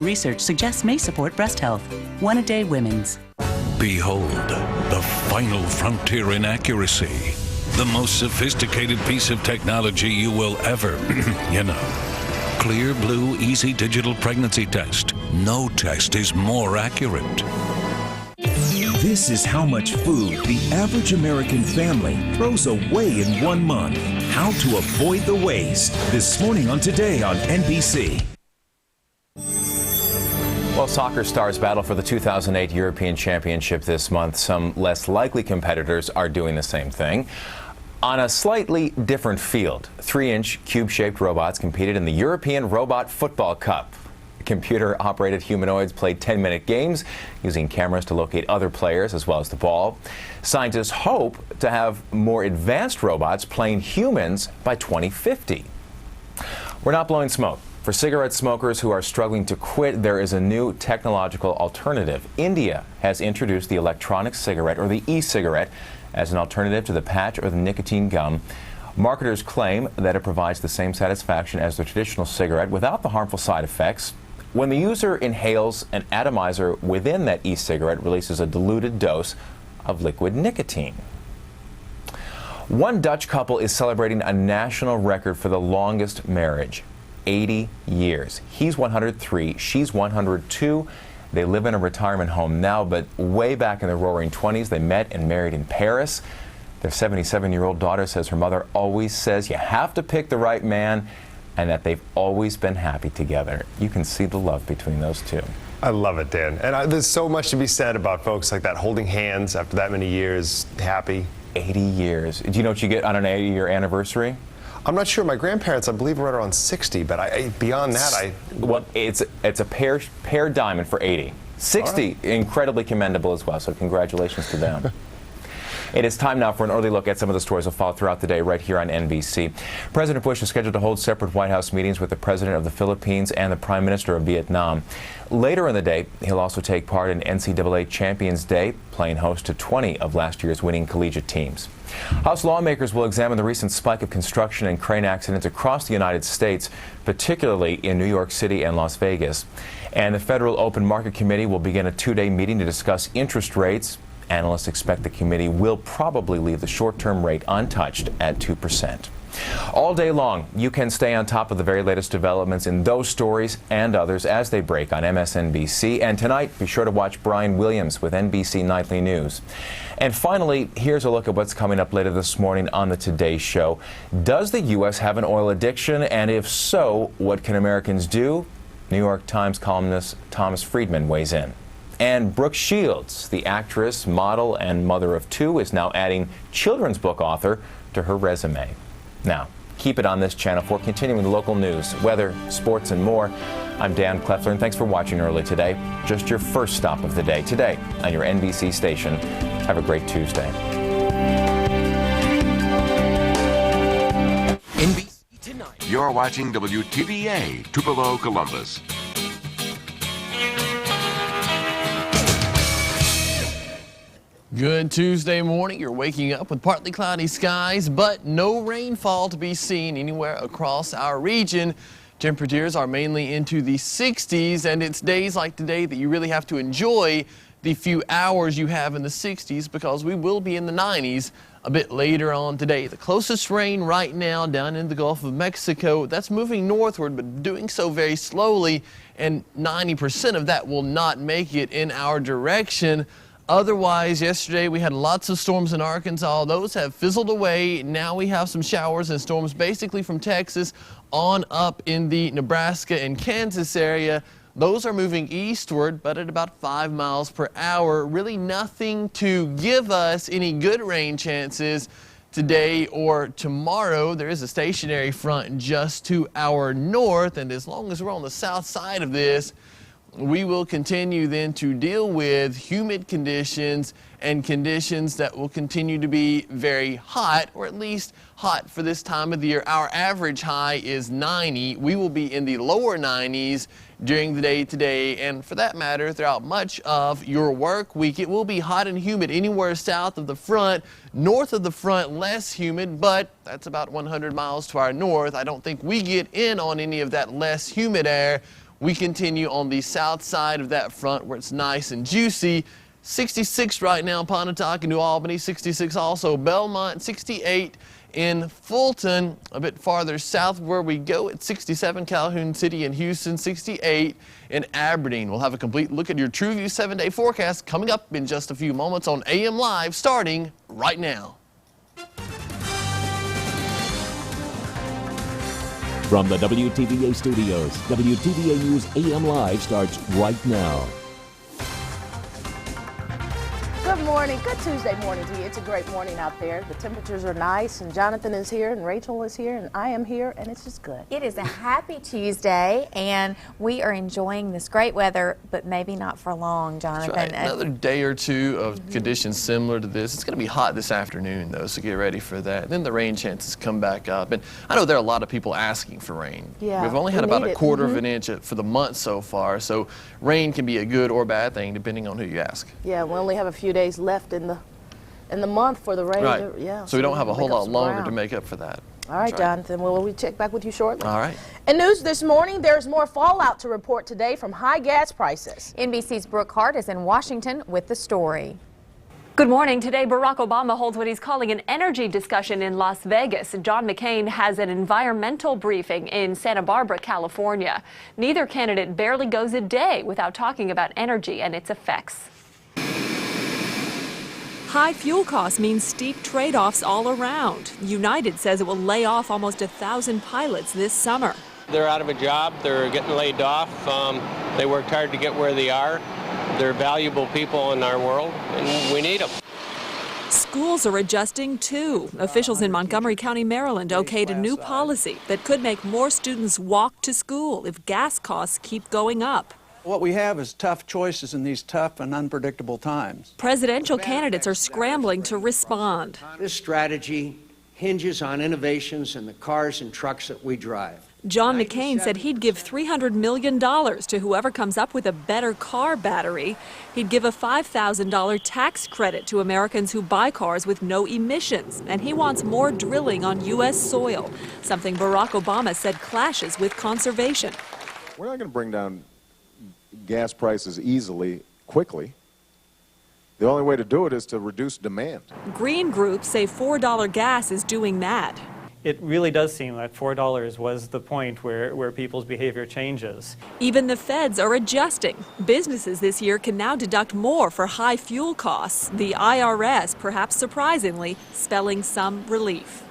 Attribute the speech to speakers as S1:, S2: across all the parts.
S1: Research suggests may support breast health. One a day women's.
S2: Behold, the final frontier in accuracy. The most sophisticated piece of technology you will ever, Clear Blue Easy Digital Pregnancy Test. No test is more accurate.
S3: This is how much food the average American family throws away in 1 month. How to avoid the waste. This morning on Today on NBC.
S4: Well, soccer stars battle for the 2008 European Championship this month. Some less likely competitors are doing the same thing. On a slightly different field, 3-inch cube-shaped robots competed in the European Robot Football Cup. Computer-operated humanoids played 10-minute games using cameras to locate other players as well as the ball. Scientists hope to have more advanced robots playing humans by 2050. We're not blowing smoke. For cigarette smokers who are struggling to quit, there is a new technological alternative. India has introduced the electronic cigarette, or the e-cigarette, as an alternative to the patch or the nicotine gum. Marketers claim that it provides the same satisfaction as the traditional cigarette without the harmful side effects. When the user inhales, an atomizer within that e-cigarette releases a diluted dose of liquid nicotine. One Dutch couple is celebrating a national record for the longest marriage. 80 years. He's 103, she's 102. They live in a retirement home now, but way back in the roaring 20s, they met and married in Paris. Their 77-year-old daughter says her mother always says you have to pick the right man, and that they've always been happy together. You can see the love between those two.
S5: I love it, Dan. And there's so much to be said about folks like that holding hands after that many years, happy.
S4: 80 years. Do you know what you get on an 80-year anniversary?
S5: I'm not sure. My grandparents, I believe, are right around 60, but beyond that,
S4: Well, it's a pair diamond for 80. 60, right. Incredibly commendable as well, so congratulations to them. It is time now for an early look at some of the stories that fall throughout the day right here on NBC. President Bush is scheduled to hold separate White House meetings with the President of the Philippines and the Prime Minister of Vietnam. Later in the day, he'll also take part in NCAA Champions Day, playing host to 20 of last year's winning collegiate teams. House lawmakers will examine the recent spike of construction and crane accidents across the United States, particularly in New York City and Las Vegas. And the Federal Open Market Committee will begin a two-day meeting to discuss interest rates. Analysts expect the committee will probably leave the short-term rate untouched at 2%. All day long, you can stay on top of the very latest developments in those stories and others as they break on MSNBC. And tonight, be sure to watch Brian Williams with NBC Nightly News. And finally, here's a look at what's coming up later this morning on the Today Show. Does the U.S. have an oil addiction? And if so, what can Americans do? New York Times columnist Thomas Friedman weighs in. And Brooke Shields, the actress, model, and mother of two, is now adding children's book author to her resume. Now, keep it on this channel for continuing the local news, weather, sports, and more. I'm Dan Kleffler, and thanks for watching early today. Just your first stop of the day today on your NBC station. Have a great Tuesday.
S6: NBC Tonight. You're watching WTVA, Tupelo, Columbus.
S7: Good Tuesday morning. You're waking up with partly cloudy skies, but no rainfall to be seen anywhere across our region. Temperatures are mainly into the 60s, and it's days like today that you really have to enjoy the few hours you have in the 60s, because we will be in the 90s a bit later on today. The closest rain right now down in the Gulf of Mexico, that's moving northward, but doing so very slowly, and 90% of that will not make it in our direction. Otherwise, yesterday we had lots of storms in Arkansas. Those have fizzled away. Now we have some showers and storms basically from Texas on up in the Nebraska and Kansas area. Those are moving eastward, but at about 5 miles per hour. Really nothing to give us any good rain chances today or tomorrow. There is a stationary front just to our north, and as long as we're on the south side of this, we will continue then to deal with humid conditions and conditions that will continue to be very hot, or at least hot for this time of the year. Our average high is 90. We will be in the lower 90s during the day today, and for that matter, throughout much of your work week. It will be hot and humid anywhere south of the front. North of the front, less humid, but that's about 100 miles to our north. I don't think we get in on any of that less humid air. We continue on the south side of that front where it's nice and juicy. 66 right now in Pontotoc and New Albany, 66 also Belmont, 68 in Fulton. A bit farther south where we go at 67 Calhoun City and Houston, 68 in Aberdeen. We'll have a complete look at your TrueView 7-day forecast coming up in just a few moments on AM Live starting right now.
S8: From the WTVA studios, WTVA News AM Live starts right now.
S9: Good morning. Good Tuesday morning to you. It's a great morning out there. The temperatures are nice, and Jonathan is here, and Rachel is here, and I am here, and it's just good.
S10: It is a happy Tuesday, and we are enjoying this great weather, but maybe not for long, Jonathan.
S7: That's right. Another day or two of conditions similar to this. It's going to be hot this afternoon, though, so get ready for that. Then the rain chances come back up. And I know there are a lot of people asking for rain.
S9: Yeah,
S7: We've only had about a quarter of an inch for the month so far, so rain can be a good or bad thing depending on who you ask.
S9: Yeah, we only have a few days left in the month for the rain.
S7: Right.
S9: Yeah.
S7: So we don't have a whole lot longer
S9: ground
S7: to make up for that.
S9: All right,
S7: That's right.
S9: Jonathan. Well, we'll check back with you shortly.
S7: All right.
S9: In news this morning, there's more fallout to report today from high gas prices.
S10: NBC's Brooke Hart is in Washington with the story.
S11: Good morning. Today, Barack Obama holds what he's calling an energy discussion in Las Vegas. John McCain has an environmental briefing in Santa Barbara, California. Neither candidate barely goes a day without talking about energy and its effects.
S12: High fuel costs mean steep trade-offs all around. United says it will lay off almost 1,000 pilots this summer.
S13: They're out of a job. They're getting laid off. They worked hard to get where they are. They're valuable people in our world, and we need them.
S12: Schools are adjusting too. Officials in Montgomery County, Maryland okayed a new policy that could make more students walk to school if gas costs keep going up.
S14: What we have is tough choices in these tough and unpredictable times.
S12: Presidential candidates are scrambling to respond.
S15: This strategy hinges on innovations in the cars and trucks that we drive.
S12: John McCain said he'd give $300 million to whoever comes up with a better car battery. He'd give a $5,000 tax credit to Americans who buy cars with no emissions. And he wants more drilling on U.S. soil, something Barack Obama said clashes with conservation.
S16: We're not going to bring down gas prices quickly. The only way to do it is to reduce demand.
S12: Green groups say $4 gas is doing that.
S17: It really does seem that $4 was the point where people's behavior changes.
S12: Even the feds are adjusting. Businesses this year can now deduct more for high fuel costs. The IRS, perhaps surprisingly, spelling some relief.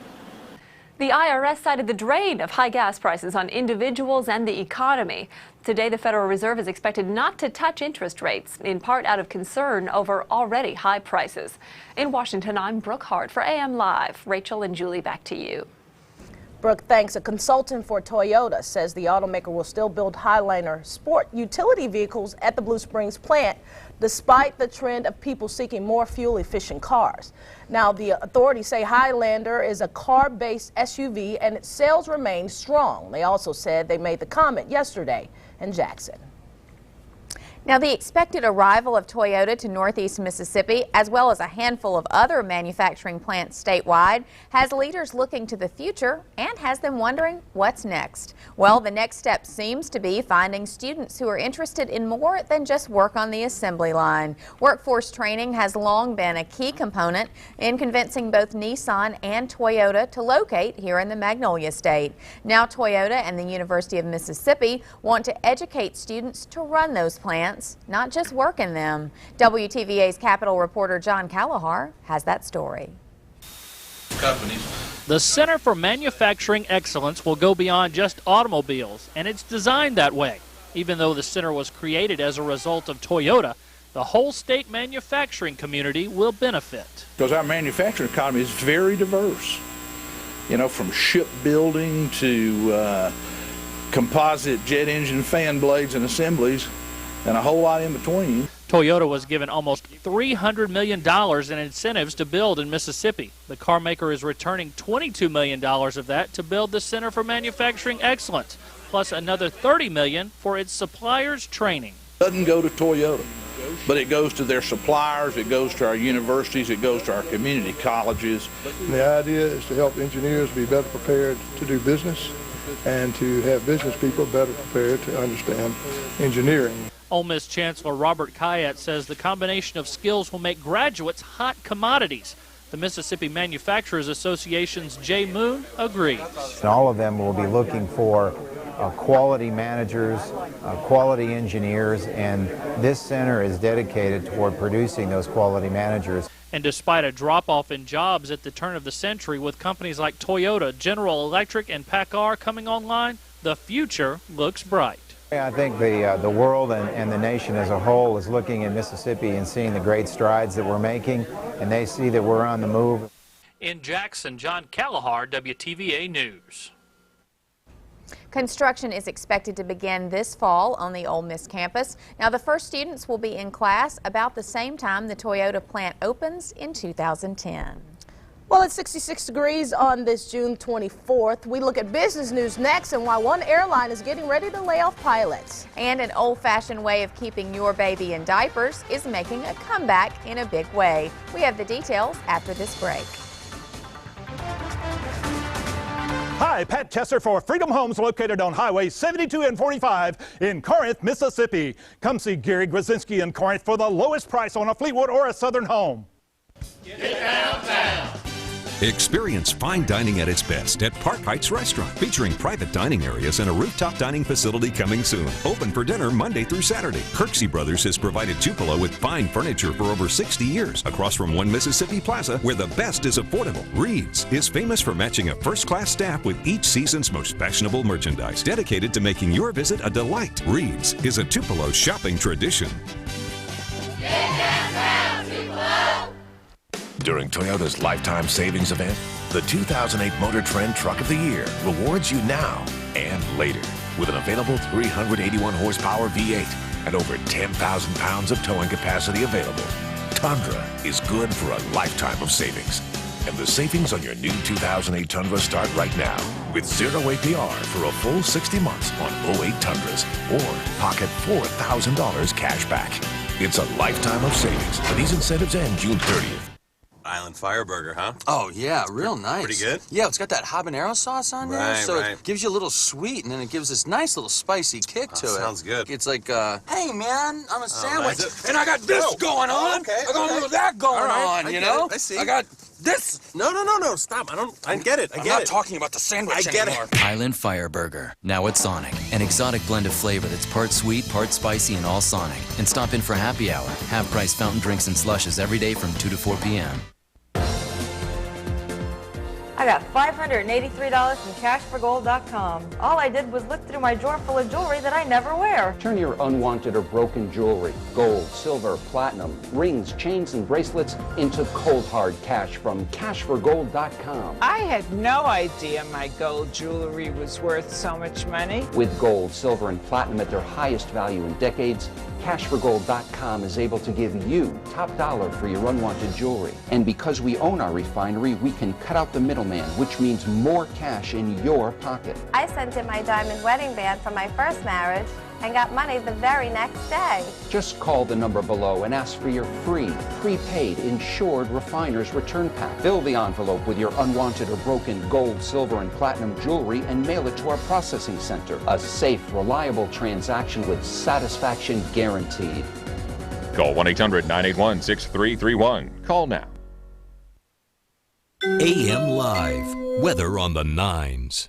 S11: The IRS cited the drain of high gas prices on individuals and the economy. Today, the Federal Reserve is expected not to touch interest rates, in part out of concern over already high prices. In Washington, I'm Brooke Hart for AM Live. Rachel and Julie, back to you.
S9: Brooke, thanks. A consultant for Toyota says the automaker will still build Highlander sport utility vehicles at the Blue Springs plant, despite the trend of people seeking more fuel-efficient cars. Now, the authorities say Highlander is a car-based SUV and its sales remain strong. They also said they made the comment yesterday in Jackson.
S10: Now, the expected arrival of Toyota to Northeast Mississippi, as well as a handful of other manufacturing plants statewide, has leaders looking to the future and has them wondering what's next. Well, the next step seems to be finding students who are interested in more than just work on the assembly line. Workforce training has long been a key component in convincing both Nissan and Toyota to locate here in the Magnolia State. Now, Toyota and the University of Mississippi want to educate students to run those plants, not just work in them. WTVA's Capitol reporter John Callahar has that story.
S18: The Center for Manufacturing Excellence will go beyond just automobiles, and it's designed that way. Even though the center was created as a result of Toyota, the whole state manufacturing community will benefit.
S19: Because our manufacturing economy is very diverse. You know, from shipbuilding to composite jet engine fan blades and assemblies, and a whole lot in between.
S18: Toyota was given almost $300 million in incentives to build in Mississippi. The car maker is returning $22 million of that to build the Center for Manufacturing Excellence, plus another $30 million for its suppliers' training.
S19: It doesn't go to Toyota, but it goes to their suppliers, it goes to our universities, it goes to our community colleges.
S20: The idea is to help engineers be better prepared to do business and to have business people better prepared to understand engineering.
S18: Ole Miss Chancellor Robert Kayette says the combination of skills will make graduates hot commodities. The Mississippi Manufacturers Association's Jay Moon agrees.
S21: All of them will be looking for quality managers, quality engineers, and this center is dedicated toward producing those quality managers.
S18: And despite a drop-off in jobs at the turn of the century with companies like Toyota, General Electric, and PACCAR coming online, the future looks bright.
S21: I think the world and the nation as a whole is looking at Mississippi and seeing the great strides that we're making, and they see that we're on the move.
S18: In Jackson, John Callahar, WTVA News.
S10: Construction is expected to begin this fall on the Ole Miss campus. Now, the first students will be in class about the same time the Toyota plant opens in 2010.
S9: Well, it's 66 degrees on this June 24th. We look at business news next and why one airline is getting ready to lay off pilots.
S10: And an old-fashioned way of keeping your baby in diapers is making a comeback in a big way. We have the details after this break.
S22: Hi, Pat Chesser for Freedom Homes, located on Highway 72 and 45 in Corinth, Mississippi. Come see Gary Grzinski in Corinth for the lowest price on a Fleetwood or a Southern home.
S23: Get downtown.
S24: Experience fine dining at its best at Park Heights Restaurant, featuring private dining areas and a rooftop dining facility coming soon. Open for dinner Monday through Saturday. Kirksey Brothers has provided Tupelo with fine furniture for over 60 years, across from One Mississippi Plaza, where the best is affordable. Reed's is famous for matching a first-class staff with each season's most fashionable merchandise, dedicated to making your visit a delight. Reed's is a Tupelo shopping tradition.
S23: Get downtown, Tupelo.
S25: During Toyota's Lifetime Savings Event, the 2008 Motor Trend Truck of the Year rewards you now and later with an available 381 horsepower V8 and over 10,000 pounds of towing capacity available. Tundra is good for a lifetime of savings. And the savings on your new 2008 Tundra start right now with 0 APR for a full 60 months on 08 Tundras or pocket $4,000 cash back. It's a lifetime of savings, and these incentives end June 30th.
S26: Island Fire Burger, huh?
S27: Oh, yeah, real nice.
S26: Pretty good?
S27: Yeah, it's got that habanero sauce on there, so
S26: right.
S27: it gives you a little sweet, and then it gives this nice little spicy kick to it.
S26: Sounds good.
S27: It's like, hey, man, I'm a sandwich,
S26: nice.
S27: and I got this going on.
S26: Okay,
S27: I got a little that going on, you know?
S26: I see.
S27: I got this.
S26: No, stop. I get it.
S27: I'm not talking about the sandwich anymore.
S28: Island Fire Burger, now at Sonic. An exotic blend of flavor that's part sweet, part spicy, and all Sonic. And stop in for happy hour. Half-price fountain drinks and slushes every day from 2 to 4 p.m.
S29: I got $583 from cashforgold.com. All I did was look through my drawer full of jewelry that I never wear.
S30: Turn your unwanted or broken jewelry, gold, silver, platinum, rings, chains, and bracelets into cold hard cash from cashforgold.com.
S31: I had no idea my gold jewelry was worth so much money.
S30: With gold, silver, and platinum at their highest value in decades, cashforgold.com is able to give you top dollar for your unwanted jewelry. And because we own our refinery, we can cut out the middleman, which means more cash in your pocket.
S29: I sent in my diamond wedding band from my first marriage and got money the very next day.
S30: Just call the number below and ask for your free, prepaid, insured refiner's return pack. Fill the envelope with your unwanted or broken gold, silver, and platinum jewelry and mail it to our processing center. A safe, reliable transaction with satisfaction guaranteed.
S31: Call 1-800-981-6331. Call now.
S32: AM Live, weather on the 9s.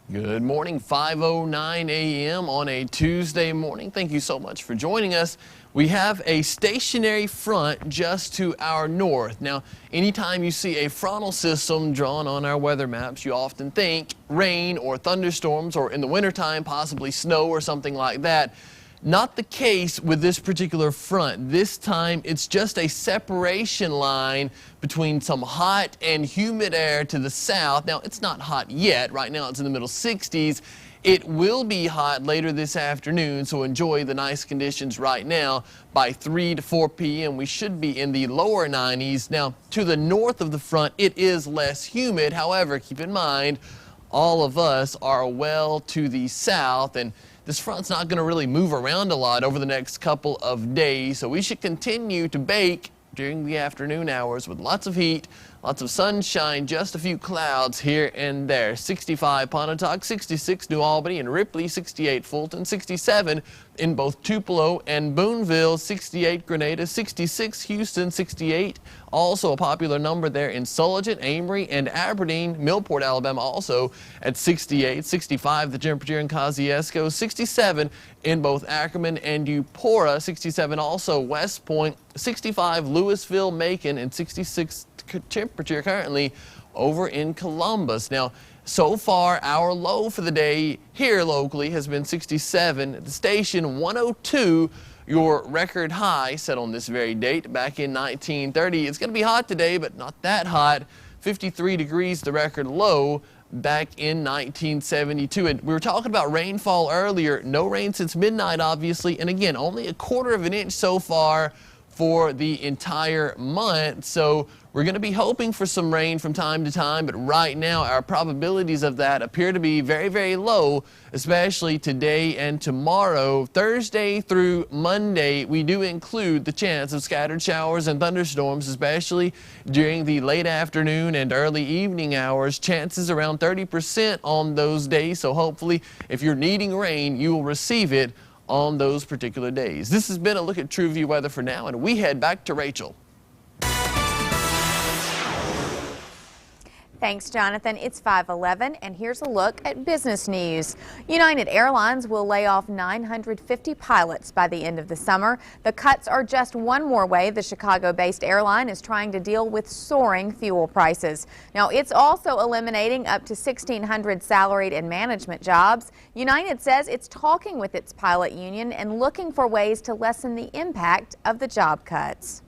S7: Good morning, 5:09 a.m. on a Tuesday morning. Thank you so much for joining us. We have a stationary front just to our north. Now, anytime you see a frontal system drawn on our weather maps, you often think rain or thunderstorms, or in the wintertime, possibly snow or something like that. Not the case with this particular front. This time, it's just a separation line between some hot and humid air to the south. Now, it's not hot yet. Right now, it's in the middle 60s. It will be hot later this afternoon, so enjoy the nice conditions right now. By 3 to 4 p.m., we should be in the lower 90s. Now, to the north of the front, it is less humid. However, keep in mind, all of us are well to the south, and this front's not going to really move around a lot over the next couple of days, so we should continue to bake during the afternoon hours with lots of heat, Lots of sunshine, just a few clouds here and there. 65 Pontotoc, 66 New Albany and Ripley, 68 Fulton, 67 in both Tupelo and Boonville, 68 Grenada, 66 Houston, 68. Also a popular number there in Sulligent, Amory, and Aberdeen. Millport, Alabama also at 68. 65 the temperature in Kosciuszko, 67 in both Ackerman and Eupora, 67 also West Point, 65 Louisville, Macon, and 66 temperature currently over in Columbus. Now, so far, our low for the day here locally has been 67. At the station, 102, your record high set on this very date back in 1930. It's going to be hot today, but not that hot. 53 degrees, the record low back in 1972. And we were talking about rainfall earlier. No rain since midnight, obviously. And again, only a quarter of an inch so far for the entire month. So we're going to be hoping for some rain from time to time, but right now our probabilities of that appear to be very, very low, especially today and tomorrow. Thursday through Monday, we do include the chance of scattered showers and thunderstorms, especially during the late afternoon and early evening hours. Chances around 30% on those days, so hopefully if you're needing rain, you will receive it on those particular days. This has been a look at TrueView weather for now, and we head back to Rachel.
S10: Thanks, Jonathan. It's 5:11, and here's a look at business news. United Airlines will lay off 950 pilots by the end of the summer. The cuts are just one more way the Chicago-based airline is trying to deal with soaring fuel prices. Now, it's also eliminating up to 1,600 salaried and management jobs. United says it's talking with its pilot union and looking for ways to lessen the impact of the job cuts.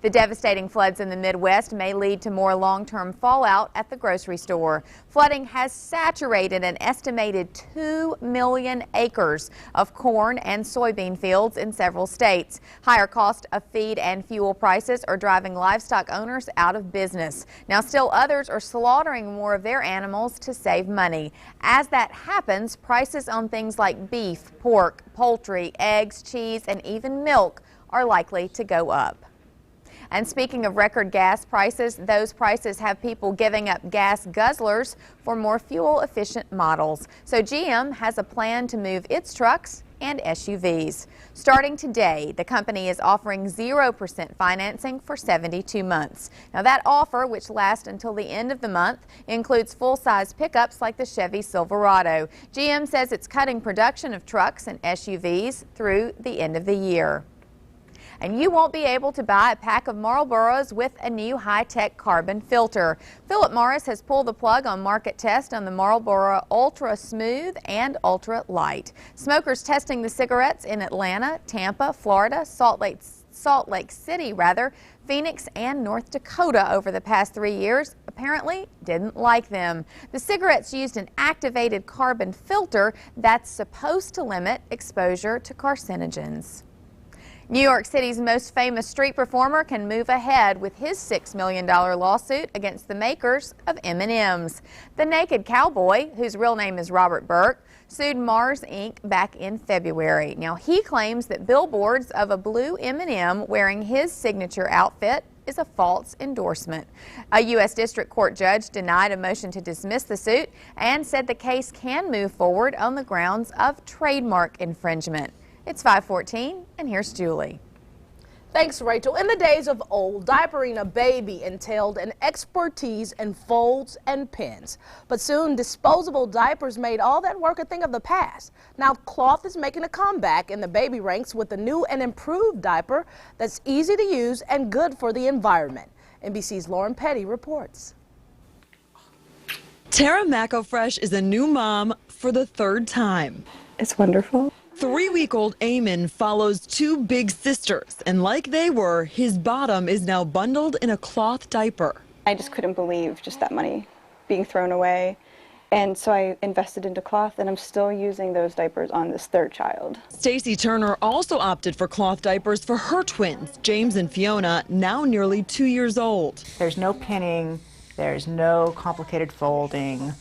S10: The devastating floods in the Midwest may lead to more long-term fallout at the grocery store. Flooding has saturated an estimated 2 million acres of corn and soybean fields in several states. Higher cost of feed and fuel prices are driving livestock owners out of business. Now, still others are slaughtering more of their animals to save money. As that happens, prices on things like beef, pork, poultry, eggs, cheese, and even milk are likely to go up. And speaking of record gas prices, those prices have people giving up gas guzzlers for more fuel-efficient models. So GM has a plan to move its trucks and SUVs. Starting today, the company is offering 0% financing for 72 months. Now that offer, which lasts until the end of the month, includes full-size pickups like the Chevy Silverado. GM says it's cutting production of trucks and SUVs through the end of the year. And you won't be able to buy a pack of Marlboros with a new high-tech carbon filter. Philip Morris has pulled the plug on market test on the Marlboro Ultra Smooth and Ultra Light. Smokers testing the cigarettes in Atlanta, Tampa, Florida, Salt Lake City, Phoenix, and North Dakota over the past 3 years apparently didn't like them. The cigarettes used an activated carbon filter that's supposed to limit exposure to carcinogens. New York City's most famous street performer can move ahead with his $6 million lawsuit against the makers of M&Ms. The Naked Cowboy, whose real name is Robert Burke, sued Mars Inc. back in February. Now, he claims that billboards of a blue M&M wearing his signature outfit is a false endorsement. A U.S. District Court judge denied a motion to dismiss the suit and said the case can move forward on the grounds of trademark infringement. It's 5:14, and here's Julie.
S9: Thanks, Rachel. In the days of old, diapering a baby entailed an expertise in folds and pins. But soon, disposable diapers made all that work a thing of the past. Now, cloth is making a comeback in the baby ranks with a new and improved diaper that's easy to use and good for the environment. NBC's Lauren Petty reports.
S1: Tara McElfresh is a new mom for the third time.
S2: It's wonderful.
S1: 3-week-old Eamon follows two big sisters, and like they were, his bottom is now bundled in a cloth diaper.
S2: I just couldn't believe just that money being thrown away. And so I invested into cloth, and I'm still using those diapers on this third child.
S1: Stacy Turner also opted for cloth diapers for her twins, James and Fiona, now nearly 2 years old.
S3: There's no pinning, there's no complicated folding.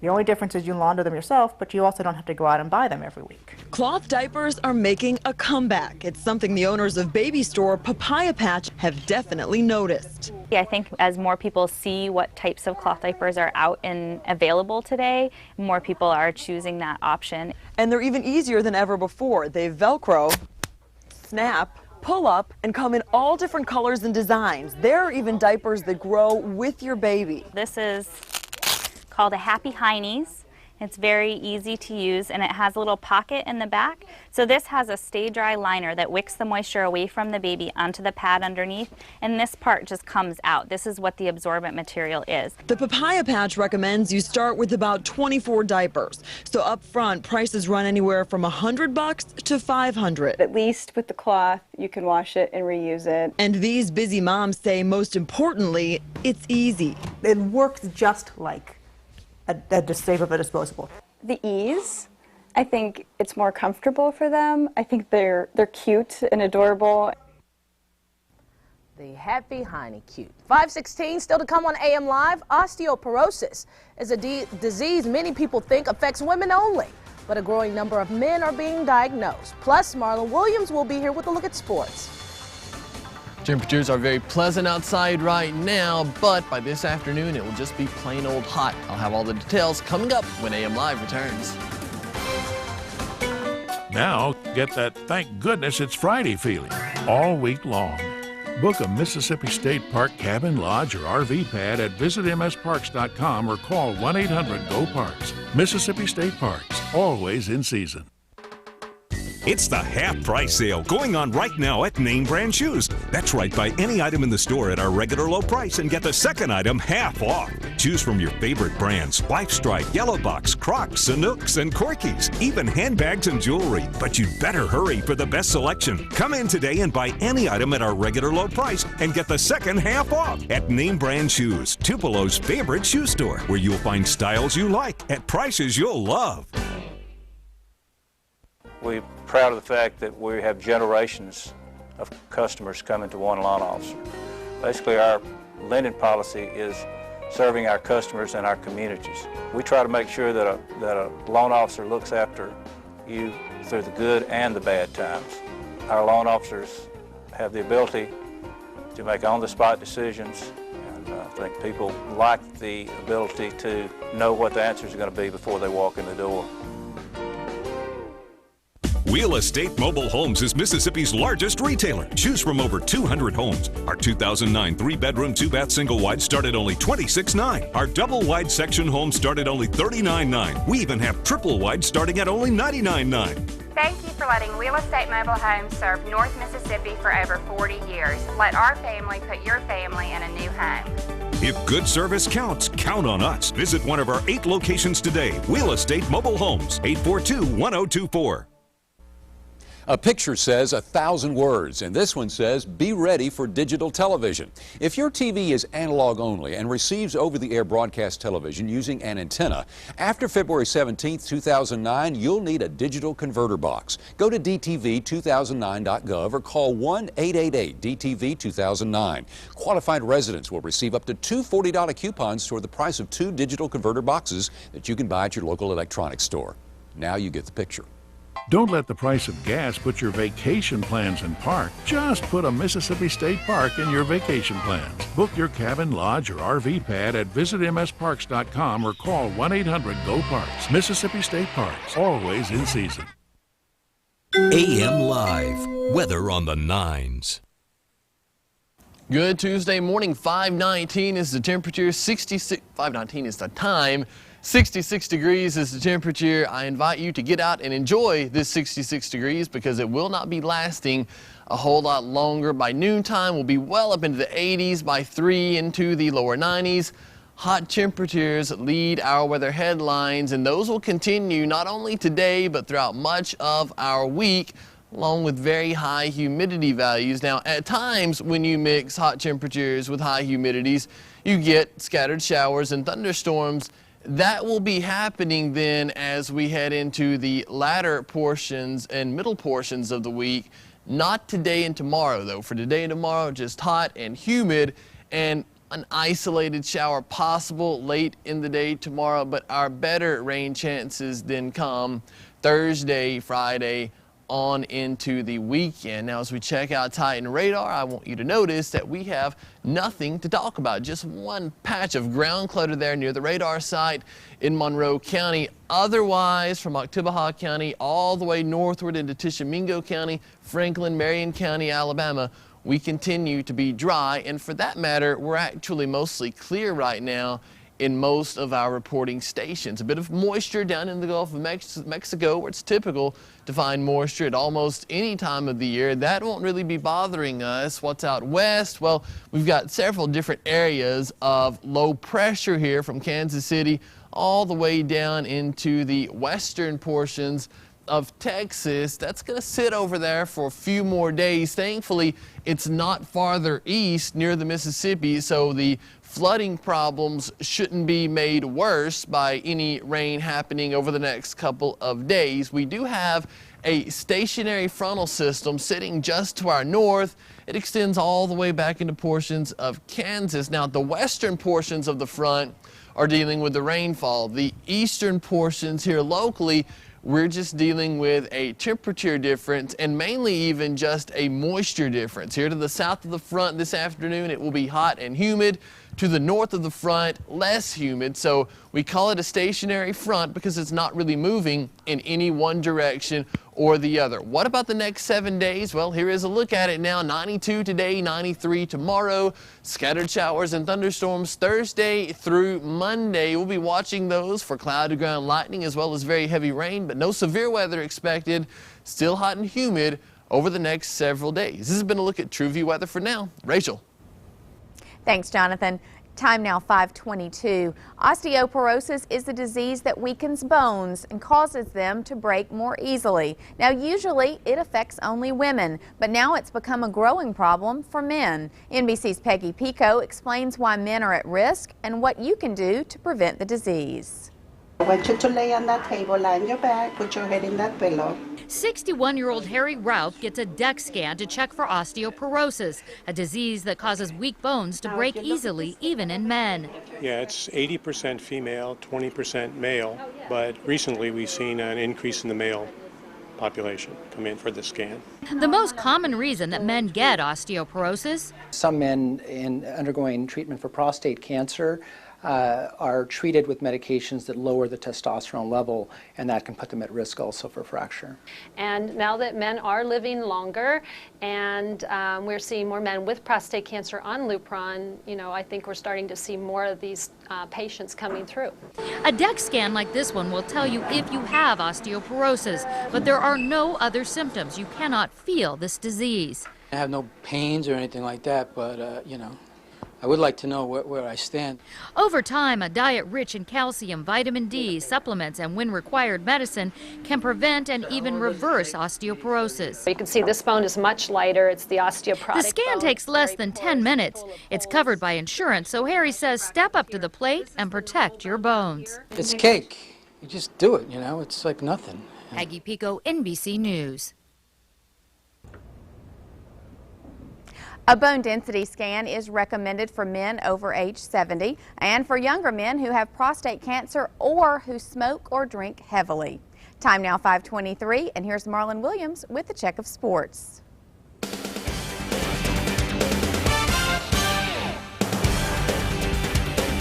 S3: The only difference is you launder them yourself, but you also don't have to go out and buy them every week.
S1: Cloth diapers are making a comeback. It's something the owners of baby store Papaya Patch have definitely noticed.
S4: I think as more people see what types of cloth diapers are out and available today, more people are choosing that option.
S1: And they're even easier than ever before. They Velcro, snap, pull up, and come in all different colors and designs. There are even diapers that grow with your baby.
S4: This is called a Happy Heinies. It's very easy to use, and it has a little pocket in the back. So this has a stay dry liner that wicks the moisture away from the baby onto the pad underneath, and this part just comes out. This is what the absorbent material is.
S1: The Papaya Patch recommends you start with about 24 diapers. So up front, prices run anywhere from $100 to $500.
S2: At least with the cloth, you can wash it and reuse it.
S1: And these busy moms say most importantly, it's easy.
S3: It works just like a disposable.
S2: The ease, I think it's more comfortable for them. I think they're cute and adorable.
S9: The Happy Heiny cute. 5:16 still to come on AM Live. Osteoporosis is a disease many people think affects women only, but a growing number of men are being diagnosed. Plus, Marlon Williams will be here with a look at sports.
S7: Temperatures are very pleasant outside right now, but by this afternoon it will just be plain old hot. I'll have all the details coming up when AM Live returns.
S5: Now, get that thank goodness it's Friday feeling all week long. Book a Mississippi State Park cabin, lodge, or RV pad at visitmsparks.com or call 1-800-GO-PARKS. Mississippi State Parks, always in season.
S24: It's the half price sale going on right now at Name Brand Shoes. That's right, buy any item in the store at our regular low price and get the second item half off. Choose from your favorite brands: Lifestride, Yellow Box, Crocs, Sanooks, and Corkies, even handbags and jewelry. But you'd better hurry for the best selection. Come in today and buy any item at our regular low price and get the second half off at Name Brand Shoes, Tupelo's favorite shoe store, where you'll find styles you like at prices you'll love.
S6: We're proud of the fact that we have generations of customers coming to one loan officer. Basically, our lending policy is serving our customers and our communities. We try to make sure that a loan officer looks after you through the good and the bad times. Our loan officers have the ability to make on-the-spot decisions, and I think people like the ability to know what the answers are going to be before they walk in the door.
S24: Wheel Estate Mobile Homes is Mississippi's largest retailer. Choose from over 200 homes. Our 2009 3-bedroom, 2-bath single-wide start at only $26,900. Our double-wide section homes start at only $39,900. We even have triple-wide starting at only $99,900.
S8: Thank you for letting Wheel Estate Mobile Homes serve North Mississippi for over 40 years. Let our family put your family in a new home.
S24: If good service counts, count on us. Visit one of our 8 locations today. Wheel Estate Mobile Homes, 842-1024.
S11: A picture says 1,000 words, and this one says, be ready for digital television. If your TV is analog only and receives over-the-air broadcast television using an antenna, after February 17, 2009, you'll need a digital converter box. Go to dtv2009.gov or call 1-888-DTV-2009. Qualified residents will receive up to 2 $40 coupons toward the price of 2 digital converter boxes that you can buy at your local electronics store. Now you get the picture.
S5: Don't let the price of gas put your vacation plans in park. Just put a Mississippi State Park in your vacation plans. Book your cabin, lodge, or RV pad at visitmsparks.com or call 1-800-GO-PARKS. Mississippi State Parks, always in season.
S32: AM Live, weather on the 9s.
S7: Good Tuesday morning, 5:19 is the temperature, 5:19 is the time. 66 degrees is the temperature. I invite you to get out and enjoy this 66 degrees because it will not be lasting a whole lot longer. By noontime, we'll be well up into the 80s, by 3 into the lower 90s. Hot temperatures lead our weather headlines, and those will continue not only today but throughout much of our week, along with very high humidity values. Now, at times when you mix hot temperatures with high humidities, you get scattered showers and thunderstorms. That will be happening then as we head into the latter portions and middle portions of the week. Not today and tomorrow, though. For today and tomorrow, just hot and humid. And an isolated shower possible late in the day tomorrow, but our better rain chances then come Thursday, Friday, on into the weekend. Now, as we check out Titan radar, I want you to notice that we have nothing to talk about. Just one patch of ground clutter there near the radar site in Monroe County. Otherwise, from Oktibbeha County all the way northward into Tishomingo County, Franklin, Marion County, Alabama, we continue to be dry. And for that matter, we're actually mostly clear right now in most of our reporting stations. A bit of moisture down in the Gulf of Mexico, where it's typical to find moisture at almost any time of the year. That won't really be bothering us. What's out west? Well, we've got several different areas of low pressure here from Kansas City all the way down into the western portions of Texas. That's going to sit over there for a few more days. Thankfully, it's not farther east near the Mississippi, so the flooding problems shouldn't be made worse by any rain happening over the next couple of days. We do have a stationary frontal system sitting just to our north. It extends all the way back into portions of Kansas. Now, the western portions of the front are dealing with the rainfall. The eastern portions here locally, we're just dealing with a temperature difference and mainly even just a moisture difference. Here to the south of the front this afternoon, it will be hot and humid. To the north of the front, less humid. So we call it a stationary front because it's not really moving in any one direction or the other. What about the next 7 days? Well, here is a look at it now. 92 today, 93 tomorrow. Scattered showers and thunderstorms Thursday through Monday. We'll be watching those for cloud to ground lightning as well as very heavy rain, but no severe weather expected. Still hot and humid over the next several days. This has been a look at TrueView weather for now. Rachel.
S10: Thanks, Jonathan. Time now 5:22. Osteoporosis is a disease that weakens bones and causes them to break more easily. Now, usually it affects only women, but now it's become a growing problem for men. NBC's Peggy Pico explains why men are at risk and what you can do to prevent the disease.
S12: I want you to lay on that table, lie on your back, put your head in that pillow.
S13: 61-year-old Harry Raup gets a DEXA scan to check for osteoporosis, a disease that causes weak bones to break easily, even in men.
S14: Yeah, it's 80% female, 20% male, but recently we've seen an increase in the male population come in for the scan.
S13: The most common reason that men get osteoporosis?
S15: Some men undergoing treatment for prostate cancer are treated with medications that lower the testosterone level, and that can put them at risk also for fracture.
S16: And now that men are living longer and we're seeing more men with prostate cancer on Lupron, I think we're starting to see more of these patients coming through.
S13: A DEXA scan like this one will tell you if you have osteoporosis, but there are no other symptoms. You cannot feel this disease.
S17: I have no pains or anything like that, but I would like to know where I stand.
S13: Over time, a diet rich in calcium, vitamin D, supplements, and when required medicine can prevent and even reverse osteoporosis.
S16: You can see this bone is much lighter. It's the osteoporotic
S13: The scan takes less than 10 minutes. It's covered by insurance, so Harry says step up to the plate and protect your bones.
S17: It's cake. You just do it, it's like nothing.
S13: Peggy Pico, NBC News.
S10: A bone density scan is recommended for men over age 70 and for younger men who have prostate cancer or who smoke or drink heavily. Time now 5:23, and here's Marlon Williams with the Check of Sports.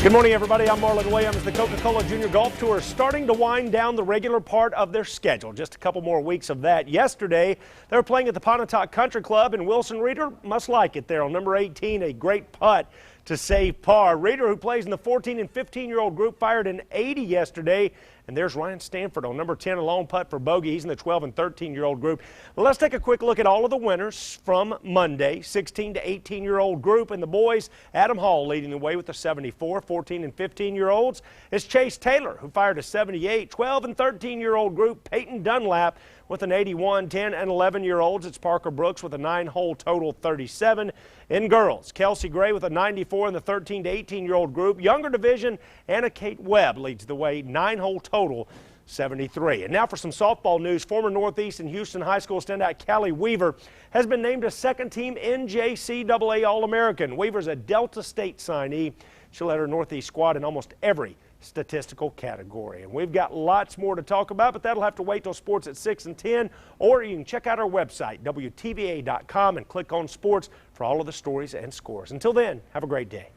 S18: Good morning, everybody. I'm Marlon Williams. The Coca-Cola Junior Golf Tour is starting to wind down the regular part of their schedule. Just a couple more weeks of that. Yesterday, they were playing at the Pontotoc Country Club, and Wilson Reeder must like it there on number 18, a great putt to save par. Reeder, who plays in the 14 and 15-year-old group, fired an 80 yesterday. And there's Ryan Stanford on number 10, a long putt for bogey. He's in the 12 and 13-year-old group. Let's take a quick look at all of the winners from Monday. 16 to 18-year-old group. And the boys, Adam Hall leading the way with the 74. 14 and 15-year-olds is Chase Taylor, who fired a 78. 12 and 13-year-old group, Peyton Dunlap with an 81. 10 and 11-year-olds, it's Parker Brooks with a 9-hole total 37. In girls, Kelsey Gray with a 94 in the 13 to 18-year-old group. Younger division, Anna Kate Webb leads the way, 9-hole total 73. And now for some softball news. Former Northeast and Houston High School standout Callie Weaver has been named a second-team NJCAA All-American. Weaver's a Delta State signee. She led her Northeast squad in almost every statistical category. And we've got lots more to talk about, but that'll have to wait till sports at 6 and 10, or you can check out our website, WTVA.com, and click on sports for all of the stories and scores. Until then, have a great day.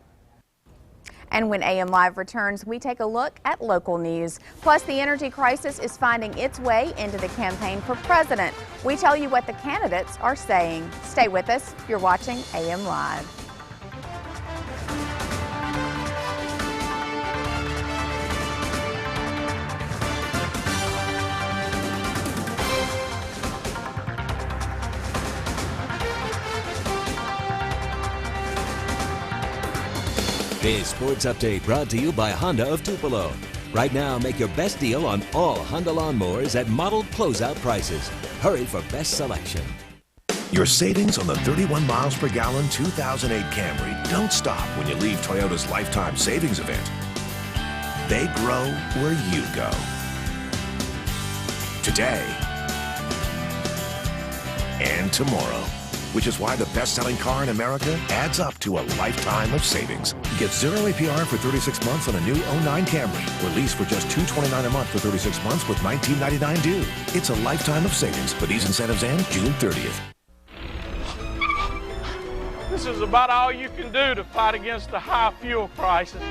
S10: And when AM Live returns, we take a look at local news. Plus, the energy crisis is finding its way into the campaign for president. We tell you what the candidates are saying. Stay with us. You're watching AM Live.
S19: This sports update brought to you by Honda of Tupelo. Right now, make your best deal on all Honda lawnmowers at modeled closeout prices. Hurry for best selection.
S20: Your savings on the 31 miles per gallon 2008 Camry don't stop when you leave Toyota's Lifetime Savings Event. They grow where you go. Today and tomorrow. Which is why the best-selling car in America adds up to a lifetime of savings. Get 0 APR for 36 months on a new 09 Camry, or lease for just $229 a month for 36 months with $19.99 due. It's a lifetime of savings, but these incentives end June 30th.
S21: This is about all you can do to fight against the high fuel prices.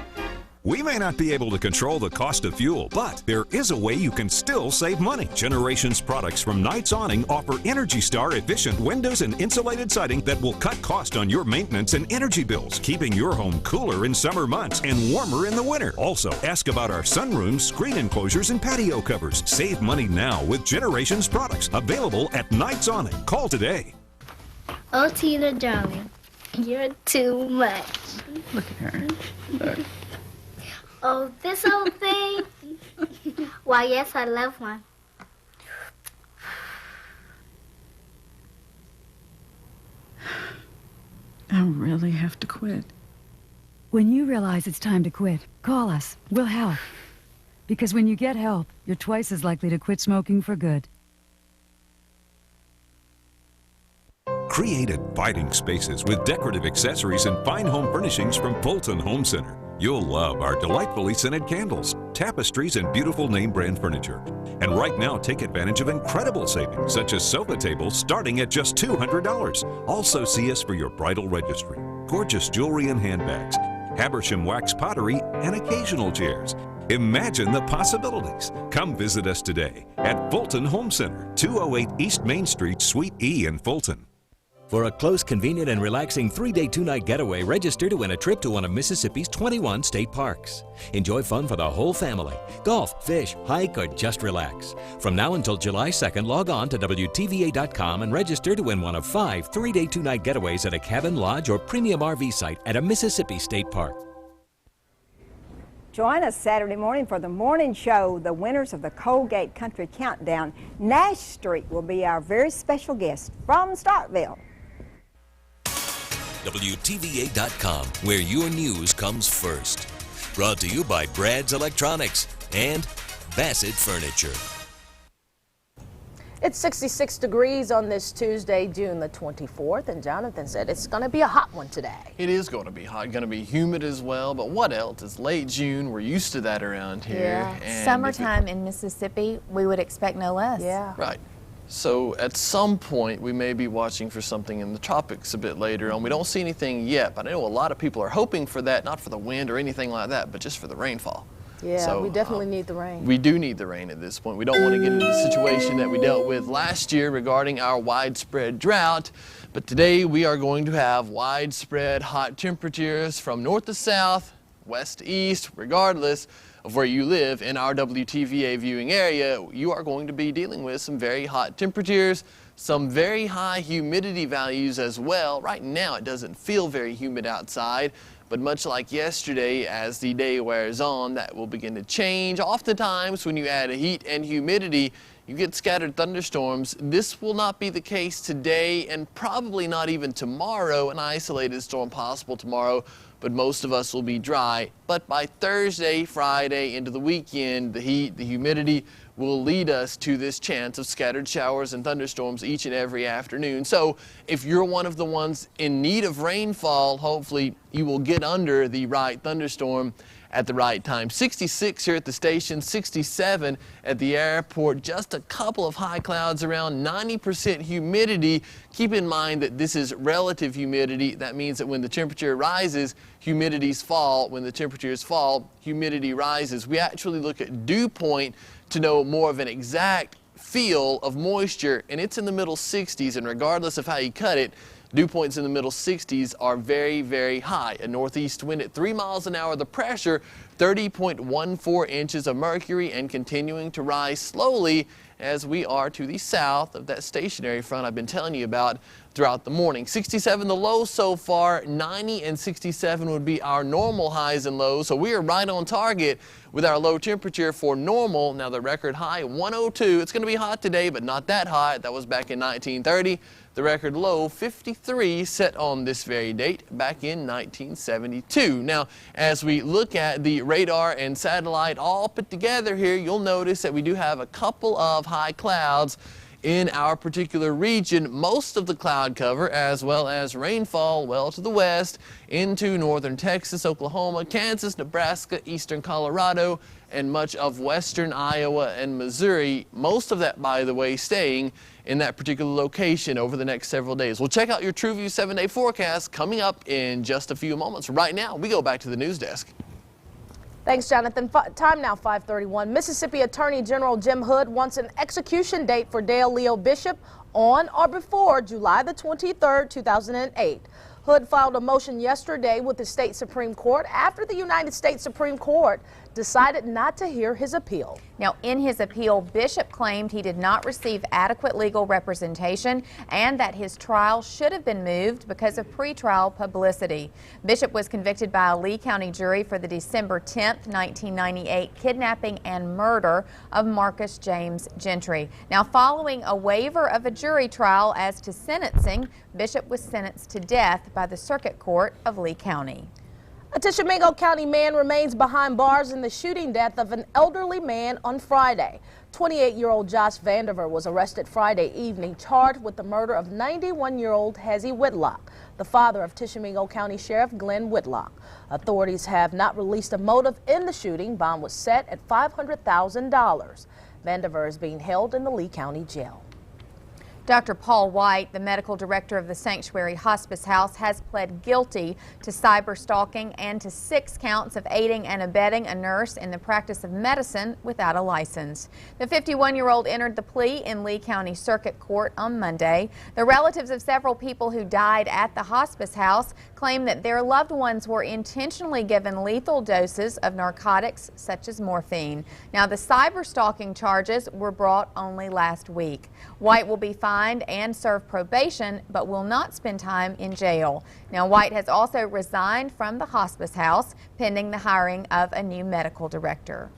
S24: We may not be able to control the cost of fuel, but there is a way you can still save money. Generations products from Knights Awning offer Energy Star efficient windows and insulated siding that will cut cost on your maintenance and energy bills, keeping your home cooler in summer months and warmer in the winter. Also, ask about our sunrooms, screen enclosures, and patio covers. Save money now with Generations products available at Knights Awning. Call today.
S22: Oh, Tina, darling, you're too much.
S23: Look at her. Look.
S22: Oh, this old thing? Why, yes, I love one.
S23: I really have to quit.
S25: When you realize it's time to quit, call us. We'll help. Because when you get help, you're twice as likely to quit smoking for good.
S24: Create inviting spaces with decorative accessories and fine home furnishings from Fulton Home Center. You'll love our delightfully scented candles, tapestries, and beautiful name brand furniture. And right now, take advantage of incredible savings, such as sofa tables starting at just $200. Also see us for your bridal registry, gorgeous jewelry and handbags, Habersham wax pottery, and occasional chairs. Imagine the possibilities. Come visit us today at Fulton Home Center, 208 East Main Street, Suite E in Fulton.
S19: For a close, convenient, and relaxing 3-day, 2-night getaway, register to win a trip to one of Mississippi's 21 state parks. Enjoy fun for the whole family. Golf, fish, hike, or just relax. From now until July 2nd, log on to WTVA.com and register to win one of 5 3-day, 2-night getaways at a cabin, lodge, or premium RV site at a Mississippi state park.
S26: Join us Saturday morning for the morning show, the winners of the Colgate Country Countdown. Nash Street will be our very special guest from Starkville.
S19: WTVA.com, where your news comes first. Brought to you by Brad's Electronics and Bassett Furniture.
S9: It's 66 degrees on this Tuesday, June the 24th, and Jonathan said it's going to be a hot one today.
S7: It is going to be hot, going to be humid as well, but what else? It's late June. We're used to that around here.
S10: Yeah.
S7: And
S10: Summertime in Mississippi, we would expect no less.
S9: Yeah.
S7: Right. So at some point, we may be watching for something in the tropics a bit later on. We don't see anything yet, but I know a lot of people are hoping for that, not for the wind or anything like that, but just for the rainfall.
S9: Yeah,
S7: so,
S9: we definitely need the rain.
S7: We do need the rain at this point. We don't want to get into the situation that we dealt with last year regarding our widespread drought. But today we are going to have widespread hot temperatures from north to south, west to east, regardless of where you live in our WTVA viewing area. You are going to be dealing with some very hot temperatures, some very high humidity values as well. Right now it doesn't feel very humid outside, but much like yesterday, as the day wears on, that will begin to change. Oftentimes when you add heat and humidity, you get scattered thunderstorms. This will not be the case today and probably not even tomorrow. An isolated storm possible tomorrow, but most of us will be dry. But by Thursday, Friday, into the weekend, the heat, the humidity will lead us to this chance of scattered showers and thunderstorms each and every afternoon. So if you're one of the ones in need of rainfall, hopefully you will get under the right thunderstorm at the right time. 66 here at the station, 67 at the airport, just a couple of high clouds around, 90% humidity. Keep in mind that this is relative humidity. That means that when the temperature rises, humidities fall. When the temperatures fall, humidity rises. We actually look at dew point to know more of an exact feel of moisture, and it's in the middle 60s, and regardless of how you cut it, dew points in the middle 60s are very, very high. A northeast wind at 3 miles an hour. The pressure, 30.14 inches of mercury, and continuing to rise slowly as we are to the south of that stationary front I've been telling you about throughout the morning. 67 the low so far, 90 and 67 would be our normal highs and lows. So we are right on target with our low temperature for normal. Now the record high, 102. It's going to be hot today, but not that hot. That was back in 1930. The record low, 53, set on this very date back in 1972. Now, as we look at the radar and satellite all put together here, you'll notice that we do have a couple of high clouds in our particular region. Most of the cloud cover, as well as rainfall well to the west into northern Texas, Oklahoma, Kansas, Nebraska, eastern Colorado, and much of western Iowa and Missouri. Most of that, by the way, staying in that particular location over the next several days. We'll check out your TrueView 7-day forecast coming up in just a few moments. Right now, we go back to the news desk.
S9: Thanks, Jonathan. Time now, 5:31. Mississippi Attorney General Jim Hood wants an execution date for Dale Leo Bishop on or before July the 23rd, 2008. Hood filed a motion yesterday with the state Supreme Court after the United States Supreme Court decided not to hear his appeal.
S10: Now, in his appeal, Bishop claimed he did not receive adequate legal representation and that his trial should have been moved because of pretrial publicity. Bishop was convicted by a Lee County jury for the December 10, 1998 kidnapping and murder of Marcus James Gentry. Now, following a waiver of a jury trial as to sentencing, Bishop was sentenced to death by the Circuit Court of Lee County.
S9: A Tishomingo County man remains behind bars in the shooting death of an elderly man on Friday. 28-year-old Josh Vandiver was arrested Friday evening, charged with the murder of 91-year-old Hezzy Whitlock, the father of Tishomingo County Sheriff Glenn Whitlock. Authorities have not released a motive in the shooting. Bond was set at $500,000. Vandiver is being held in the Lee County Jail.
S10: Dr. Paul White, the medical director of the Sanctuary Hospice House, has pled guilty to cyber stalking and to 6 counts of aiding and abetting a nurse in the practice of medicine without a license. The 51-year-old entered the plea in Lee County Circuit Court on Monday. The relatives of several people who died at the hospice house claim that their loved ones were intentionally given lethal doses of narcotics such as morphine. Now, the cyber stalking charges were brought only last week. White will be fined and serve probation, but will not spend time in jail. Now, White has also resigned from the hospice house pending the hiring of a new medical director.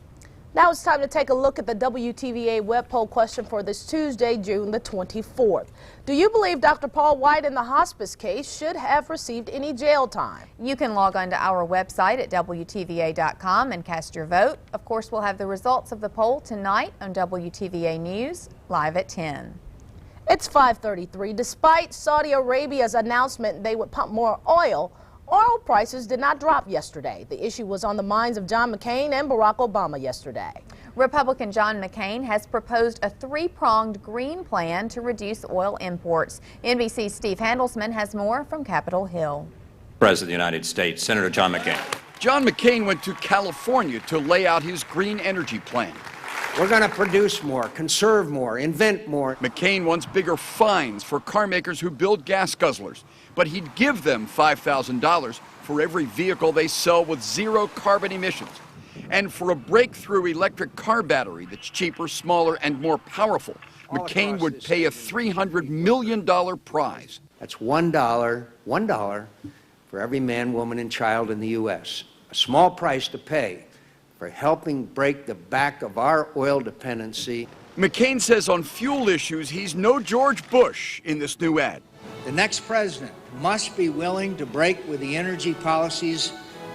S9: Now it's time to take a look at the WTVA web poll question for this Tuesday, June the 24th. Do you believe Dr. Paul White in the hospice case should have received any jail time?
S10: You can log on to our website at WTVA.com and cast your vote. Of course, we'll have the results of the poll tonight on WTVA News, live at 10.
S9: It's 5:33. Despite Saudi Arabia's announcement they would pump more oil prices did not drop yesterday. The issue was on the minds of John McCain and Barack Obama yesterday.
S10: Republican John McCain has proposed a 3-pronged green plan to reduce oil imports. NBC's Steve Handelsman has more from Capitol Hill.
S1: President of the United States, Senator John McCain.
S2: John McCain went to California to lay out his green energy plan.
S3: We're going to produce more, conserve more, invent more.
S2: McCain wants bigger fines for car makers who build gas guzzlers, but he'd give them $5,000 for every vehicle they sell with 0 carbon emissions. And for a breakthrough electric car battery that's cheaper, smaller, and more powerful, McCain would pay a $300 million prize.
S3: That's $1 for every man, woman, and child in the U.S. A small price to pay for helping break the back of our oil dependency
S2: McCain says on fuel issues, he's no George Bush in this new ad.
S4: The next president must be willing to break with the energy policies,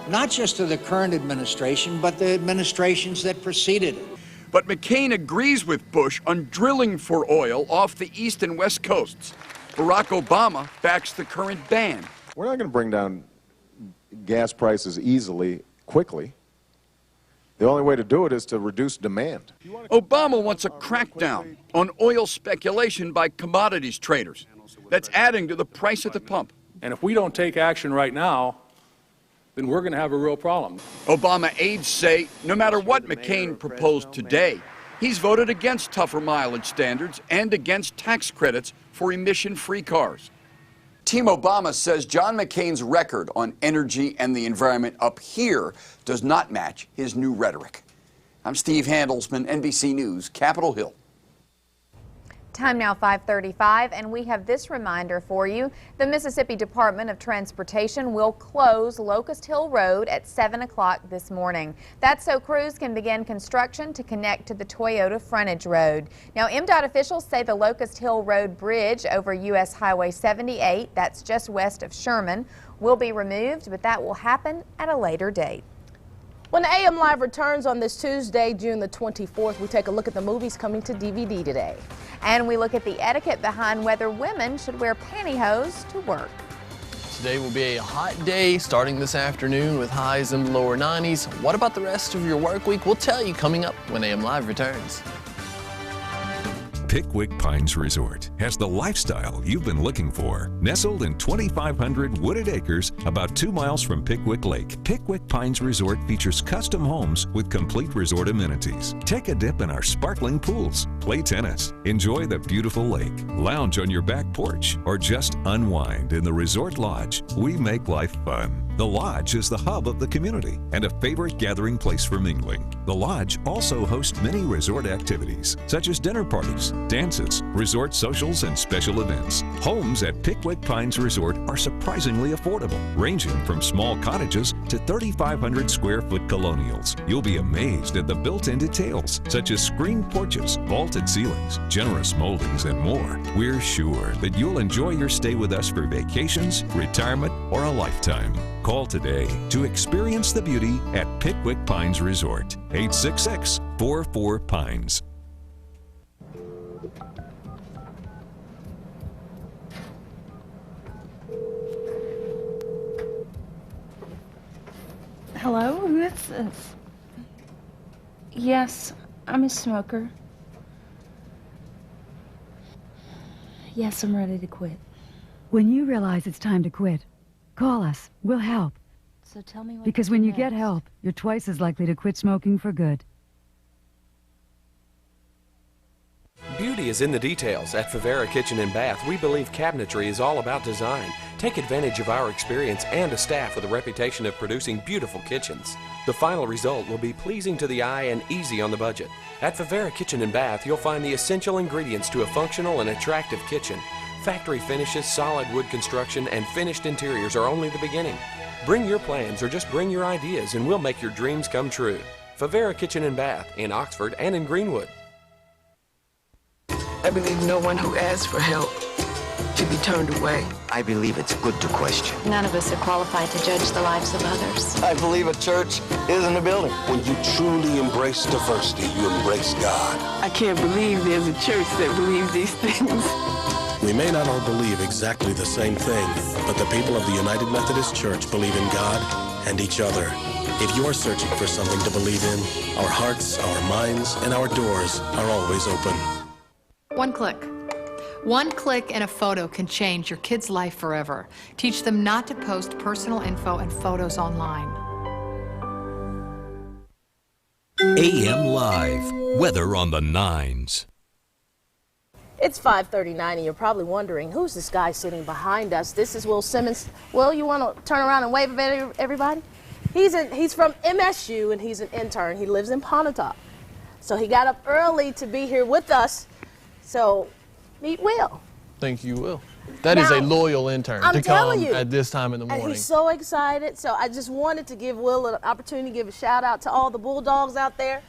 S4: not just of the current administration, but the administrations that preceded it.
S2: But McCain agrees with Bush on drilling for oil off the east and west coasts. Barack Obama backs the current ban.
S5: We're not going to bring down gas prices easily, quickly. The only way to do it is to reduce demand.
S2: Obama wants a crackdown on oil speculation by commodities traders. That's adding to the price at the pump.
S6: And if we don't take action right now, then we're going to have a real problem.
S2: Obama aides say no matter what McCain proposed today, he's voted against tougher mileage standards and against tax credits for emission-free cars. Team Obama says John McCain's record on energy and the environment up here does not match his new rhetoric. I'm Steve Handelsman, NBC News, Capitol Hill.
S10: Time now 5:35, and we have this reminder for you. The Mississippi Department of Transportation will close Locust Hill Road at 7 o'clock this morning. That's so crews can begin construction to connect to the Toyota frontage road. Now, MDOT officials say the Locust Hill Road bridge over U.S. Highway 78, that's just west of Sherman, will be removed, but that will happen at a later date.
S9: When AM Live returns on this Tuesday, June the 24th, we take a look at the movies coming to DVD today.
S10: And we look at the etiquette behind whether women should wear pantyhose to work.
S7: Today will be a hot day starting this afternoon with highs in the lower 90s. What about the rest of your work week? We'll tell you coming up when AM Live returns.
S24: Pickwick Pines Resort has the lifestyle you've been looking for. Nestled in 2,500 wooded acres about 2 miles from Pickwick Lake, Pickwick Pines Resort features custom homes with complete resort amenities. Take a dip in our sparkling pools, play tennis, enjoy the beautiful lake, lounge on your back porch, or just unwind in the resort lodge. We make life fun. The lodge is the hub of the community and a favorite gathering place for mingling. The lodge also hosts many resort activities, such as dinner parties, dances, resort socials, and special events. Homes at Pickwick Pines Resort are surprisingly affordable, ranging from small cottages to 3,500 square foot colonials. You'll be amazed at the built-in details, such as screened porches, vaulted ceilings, generous moldings, and more. We're sure that you'll enjoy your stay with us for vacations, retirement, or a lifetime. Call today to experience the beauty at Pickwick Pines Resort. 866-44-PINES.
S23: Hello, who is this? Yes, I'm a smoker. Yes, I'm ready to quit.
S25: When you realize it's time to quit, call us. We'll help.
S23: So tell me what
S25: Because
S23: to
S25: when
S23: do
S25: you get
S23: next.
S25: help, you're twice as likely to quit smoking for good.
S8: Beauty is in the details. At Favara Kitchen and Bath, we believe cabinetry is all about design. Take advantage of our experience and a staff with a reputation of producing beautiful kitchens. The final result will be pleasing to the eye and easy on the budget. At Favara Kitchen and Bath, you'll find the essential ingredients to a functional and attractive kitchen. Factory finishes, solid wood construction, and finished interiors are only the beginning. Bring your plans or just bring your ideas and we'll make your dreams come true. Favara Kitchen and Bath in Oxford and in Greenwood.
S11: I believe no one who asks for help should be turned away.
S12: I believe it's good to question.
S27: None of us are qualified to judge the lives of others.
S12: I believe a church isn't a building.
S28: When you truly embrace diversity, you embrace God.
S11: I can't believe there's a church that believes these things.
S28: We may not all believe exactly the same thing, but the people of the United Methodist Church believe in God and each other. If you're searching for something to believe in, our hearts, our minds, and our doors are always open.
S29: One click. One click and a photo can change your kid's life forever. Teach them not to post personal info and photos online.
S19: AM Live. Weather on the 9s.
S9: It's 5:39, and you're probably wondering, who's this guy sitting behind us? This is Will Simmons. Will, you want to turn around and wave at everybody? He's from MSU, and he's an intern. He lives in Pontotoc. So he got up early to be here with us. So meet Will.
S7: Thank you, Will. That is a loyal intern to come at this time in the morning.
S9: And he's so excited. So I just wanted to give Will an opportunity to give a shout out to all the Bulldogs out there.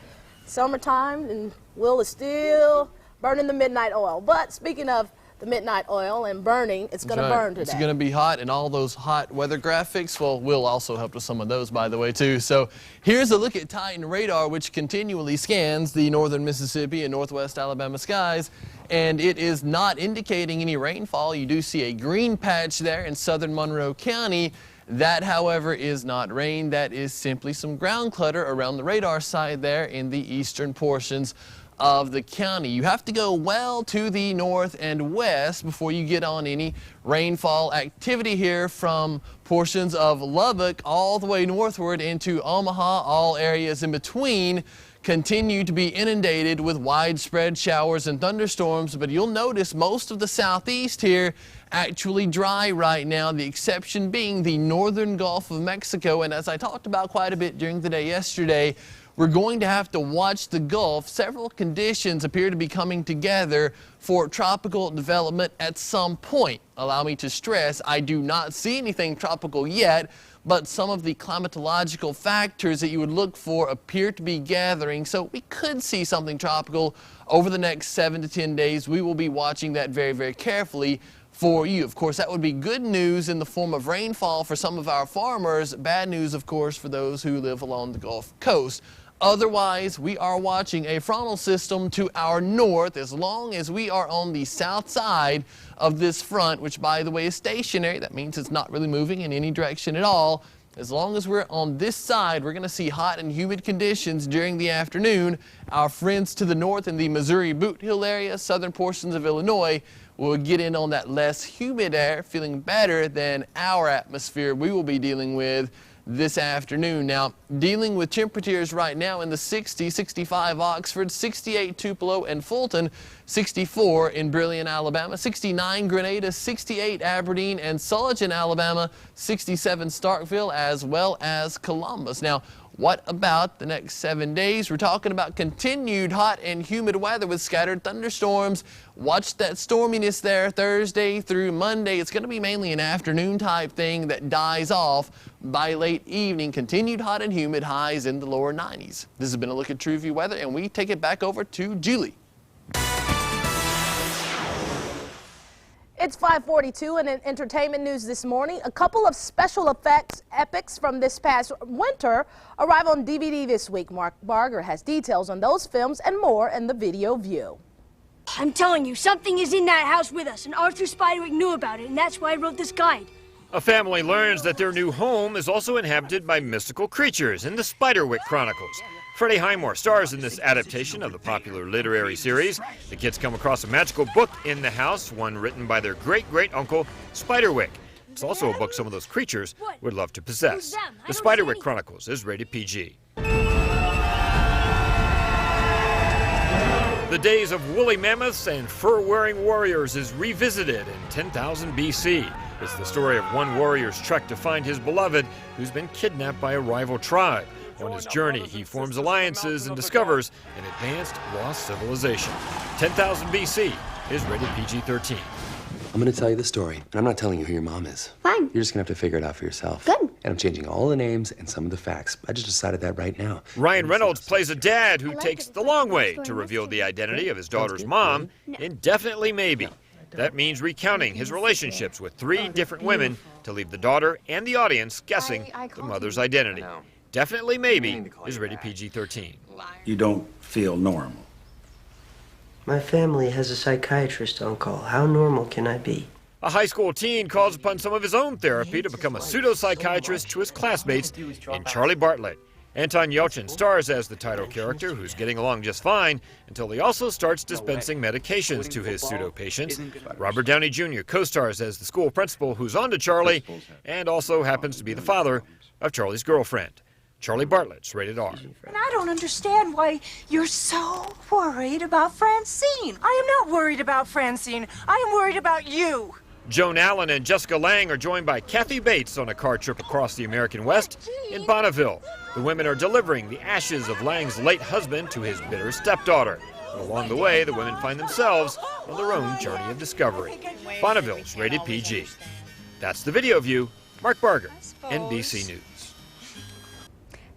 S9: summertime, and Will is still burning the midnight oil. But speaking of the midnight oil and burning, it's going to burn today.
S7: It's going to be hot, and all those hot weather graphics, well, Will also helped with some of those, by the way, too. So here's a look at Titan radar, which continually scans the northern Mississippi and northwest Alabama skies, and it is not indicating any rainfall. You do see a green patch there in southern Monroe County. That, however, is not rain. That is simply some ground clutter around the radar side there in the eastern portions of the county. You have to go well to the north and west before you get on any rainfall activity here from portions of Lubbock all the way northward into Omaha. All areas in between continue to be inundated with widespread showers and thunderstorms, but you'll notice most of the southeast here actually dry right now, the exception being the northern Gulf of Mexico. And as I talked about quite a bit during the day yesterday, we're going to have to watch the Gulf. Several conditions appear to be coming together for tropical development at some point. Allow me to stress, I do not see anything tropical yet, but some of the climatological factors that you would look for appear to be gathering, so we could see something tropical over the next 7 to 10 days. We will be watching that very, very carefully for you. Of course, that would be good news in the form of rainfall for some of our farmers. Bad news, of course, for those who live along the Gulf Coast. Otherwise, we are watching a frontal system to our north as long as we are on the south side of this front, which, by the way, is stationary. That means it's not really moving in any direction at all. As long as we're on this side, we're going to see hot and humid conditions during the afternoon. Our friends to the north in the Missouri Boot Hill area, southern portions of Illinois, will get in on that less humid air, feeling better than our atmosphere we will be dealing with this afternoon. Now, dealing with temperatures right now in the 60s, 65 Oxford, 68 Tupelo and Fulton, 64 in Brilliant, Alabama, 69 Grenada, 68 Aberdeen and Sulligent, Alabama, 67 Starkville, as well as Columbus. Now, what about the next 7 days? We're talking about continued hot and humid weather with scattered thunderstorms. Watch that storminess there Thursday through Monday. It's going to be mainly an afternoon type thing that dies off by late evening. Continued hot and humid, highs in the lower 90s. This has been a look at TrueView weather, and we take it back over to Julie.
S9: It's 5:42, and in entertainment news this morning, a couple of special effects epics from this past winter arrive on DVD this week. Mark Barger has details on those films and more in the video view.
S13: I'm telling you, something is in that house with us, and Arthur Spiderwick knew about it, and that's why I wrote this guide.
S14: A family learns that their new home is also inhabited by mystical creatures in the Spiderwick Chronicles. Freddie Highmore stars in this adaptation of the popular literary series. The kids come across a magical book in the house, one written by their great-great-uncle, Spiderwick. It's also a book some of those creatures would love to possess. The Spiderwick Chronicles is rated PG. The days of woolly mammoths and fur-wearing warriors is revisited in 10,000 BC. It's the story of one warrior's trek to find his beloved, who's been kidnapped by a rival tribe. On his journey, he forms alliances and discovers an advanced lost civilization. 10,000 BC is rated PG-13.
S15: I'm going to tell you the story, and I'm not telling you who your mom is.
S13: Fine.
S15: You're just going to have to figure it out for yourself.
S13: Good.
S15: And I'm changing all the names and some of the facts. I just decided that right now.
S14: Ryan Reynolds plays a dad who takes the long way to reveal the identity of his daughter's mom, indefinitely maybe. That means recounting his relationships with 3 different women to leave the daughter and the audience guessing the mother's identity. Definitely maybe is rated PG-13.
S16: You don't feel normal.
S17: My family has a psychiatrist on call. How normal can I be?
S14: A high school teen calls upon some of his own therapy to become a pseudo-psychiatrist to his classmates in Charlie Bartlett. Anton Yelchin stars as the title character, who's getting along just fine until he also starts dispensing medications to his pseudo-patients. Robert Downey Jr. co-stars as the school principal who's on to Charlie and also happens to be the father of Charlie's girlfriend. Charlie Bartlett's rated R.
S18: And I don't understand why you're so worried about Francine. I am not worried about Francine. I am worried about you.
S14: Joan Allen and Jessica Lange are joined by Kathy Bates on a car trip across the American West in Bonneville. The women are delivering the ashes of Lange's late husband to his bitter stepdaughter. Along the way, the women find themselves on their own journey of discovery. Bonneville's rated PG. That's the video view. Mark Barger, NBC News.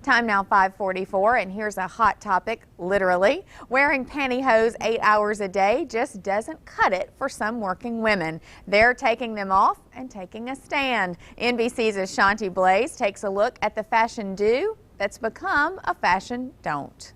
S10: Time now 5:44, and here's a hot topic, literally. Wearing pantyhose 8 hours a day just doesn't cut it for some working women. They're taking them off and taking a stand. NBC's Ashanti Blaze takes a look at the fashion do that's become a fashion don't.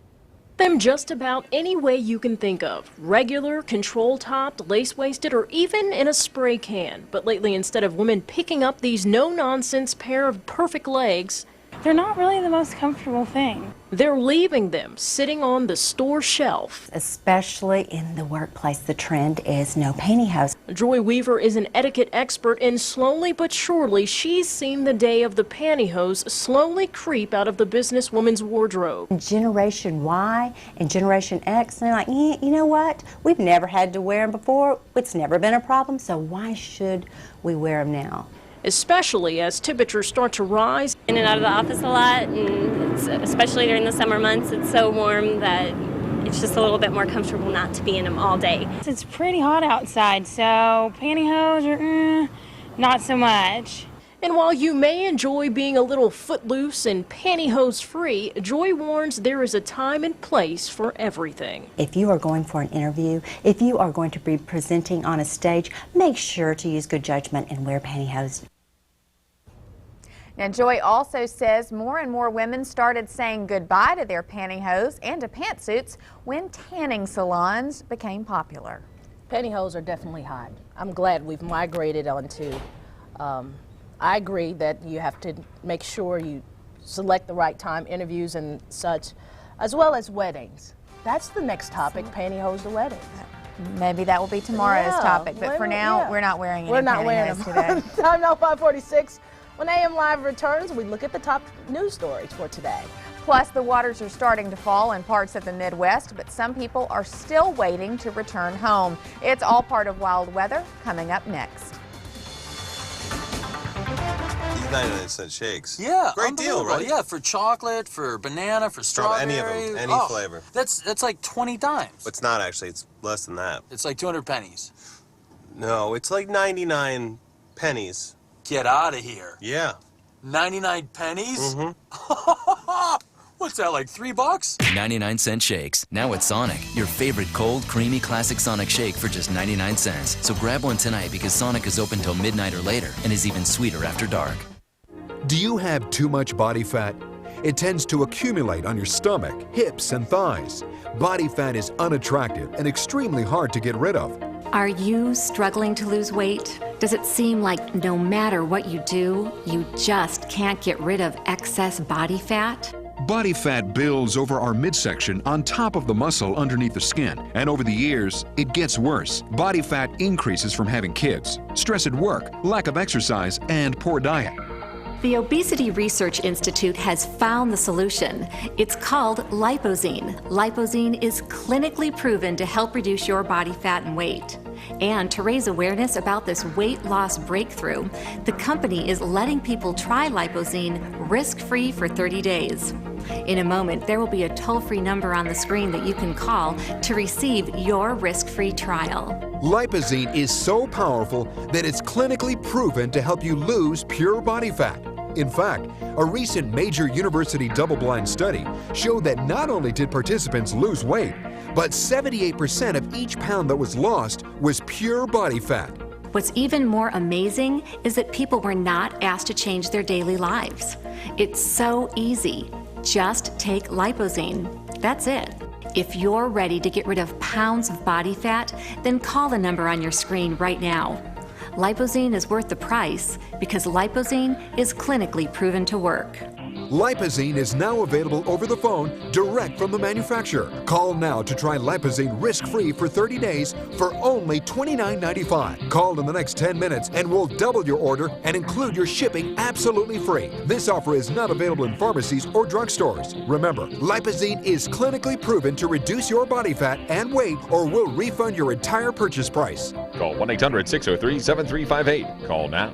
S1: Them just about any way you can think of. Regular, control-topped, lace-waisted, or even in a spray can. But lately, instead of women picking up these no-nonsense pair of perfect legs,
S23: they're not really the most comfortable thing.
S1: They're leaving them sitting on the store shelf.
S3: Especially in the workplace, the trend is no pantyhose.
S1: Joy Weaver is an etiquette expert, and slowly but surely, she's seen the day of the pantyhose slowly creep out of the businesswoman's wardrobe.
S3: Generation Y and Generation X, they're like, you know what? We've never had to wear them before. It's never been a problem, so why should we wear them now?
S1: Especially as temperatures start to rise.
S4: In and out of the office a lot, and especially during the summer months, it's so warm that it's just a little bit more comfortable not to be in them all day.
S23: It's pretty hot outside, so pantyhose are not so much.
S1: And while you may enjoy being a little footloose and pantyhose-free, Joy warns there is a time and place for everything.
S3: If you are going for an interview, if you are going to be presenting on a stage, make sure to use good judgment and wear pantyhose.
S10: Now, Joy also says more and more women started saying goodbye to their pantyhose and to pantsuits when tanning salons became popular.
S9: Pantyhose are definitely hot. I'm glad we've migrated onto I agree that you have to make sure you select the right time, interviews and such, as well as weddings. That's the next topic, pantyhose to weddings.
S10: Maybe that will be tomorrow's topic, but for now, we're not wearing any pantyhose today.
S9: Time now 5:46. When AM Live returns, we look at the top news stories for today.
S10: Plus, the waters are starting to fall in parts of the Midwest, but some people are still waiting to return home. It's all part of wild weather coming up next.
S5: 99-cent shakes.
S6: Yeah,
S5: great deal, right?
S6: Yeah, for chocolate, for banana, for strawberry.
S5: Any of them, any flavor.
S6: That's like 20 dimes.
S5: It's not actually. It's less than that.
S6: It's like 200 pennies.
S5: No, it's like 99 pennies.
S6: Get out of here.
S5: Yeah.
S6: 99 pennies? Mm-hmm. What's that, like $3?
S20: 99-cent shakes. Now at Sonic. Your favorite cold, creamy, classic Sonic shake for just 99 cents. So grab one tonight because Sonic is open till midnight or later and is even sweeter after dark.
S21: Do you have too much body fat? It tends to accumulate on your stomach, hips, and thighs. Body fat is unattractive and extremely hard to get rid of.
S22: Are you struggling to lose weight? Does it seem like no matter what you do, you just can't get rid of excess body fat?
S24: Body fat builds over our midsection on top of the muscle underneath the skin, and over the years, it gets worse. Body fat increases from having kids, stress at work, lack of exercise, and poor diet.
S22: The Obesity Research Institute has found the solution. It's called Lipozene. Lipozene is clinically proven to help reduce your body fat and weight. And to raise awareness about this weight loss breakthrough, the company is letting people try Lipozene risk-free for 30 days. In a moment, there will be a toll-free number on the screen that you can call to receive your risk-free trial.
S21: Lipozene is so powerful that it's clinically proven to help you lose pure body fat. In fact, a recent major university double-blind study showed that not only did participants lose weight, but 78% of each pound that was lost was pure body fat.
S22: What's even more amazing is that people were not asked to change their daily lives. It's so easy. Just take Lipozene. That's it. If you're ready to get rid of pounds of body fat, then call the number on your screen right now. Lipozene is worth the price because Lipozene is clinically proven to work.
S21: Lipozene is now available over the phone direct from the manufacturer. Call now to try Lipozene risk-free for 30 days for only $29.95. Call in the next 10 minutes and we'll double your order and include your shipping absolutely free. This offer is not available in pharmacies or drugstores. Remember, Lipozene is clinically proven to reduce your body fat and weight or we'll refund your entire purchase price. Call 1-800-603-7358. Call now.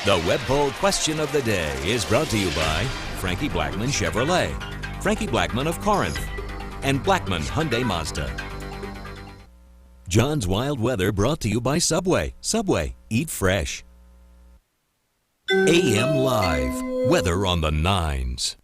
S19: The Web Poll question of the day is brought to you by Frankie Blackman Chevrolet, Frankie Blackman of Corinth, and Blackman Hyundai Mazda. John's Wild Weather brought to you by Subway. Subway, eat fresh. AM Live. Weather on the 9s.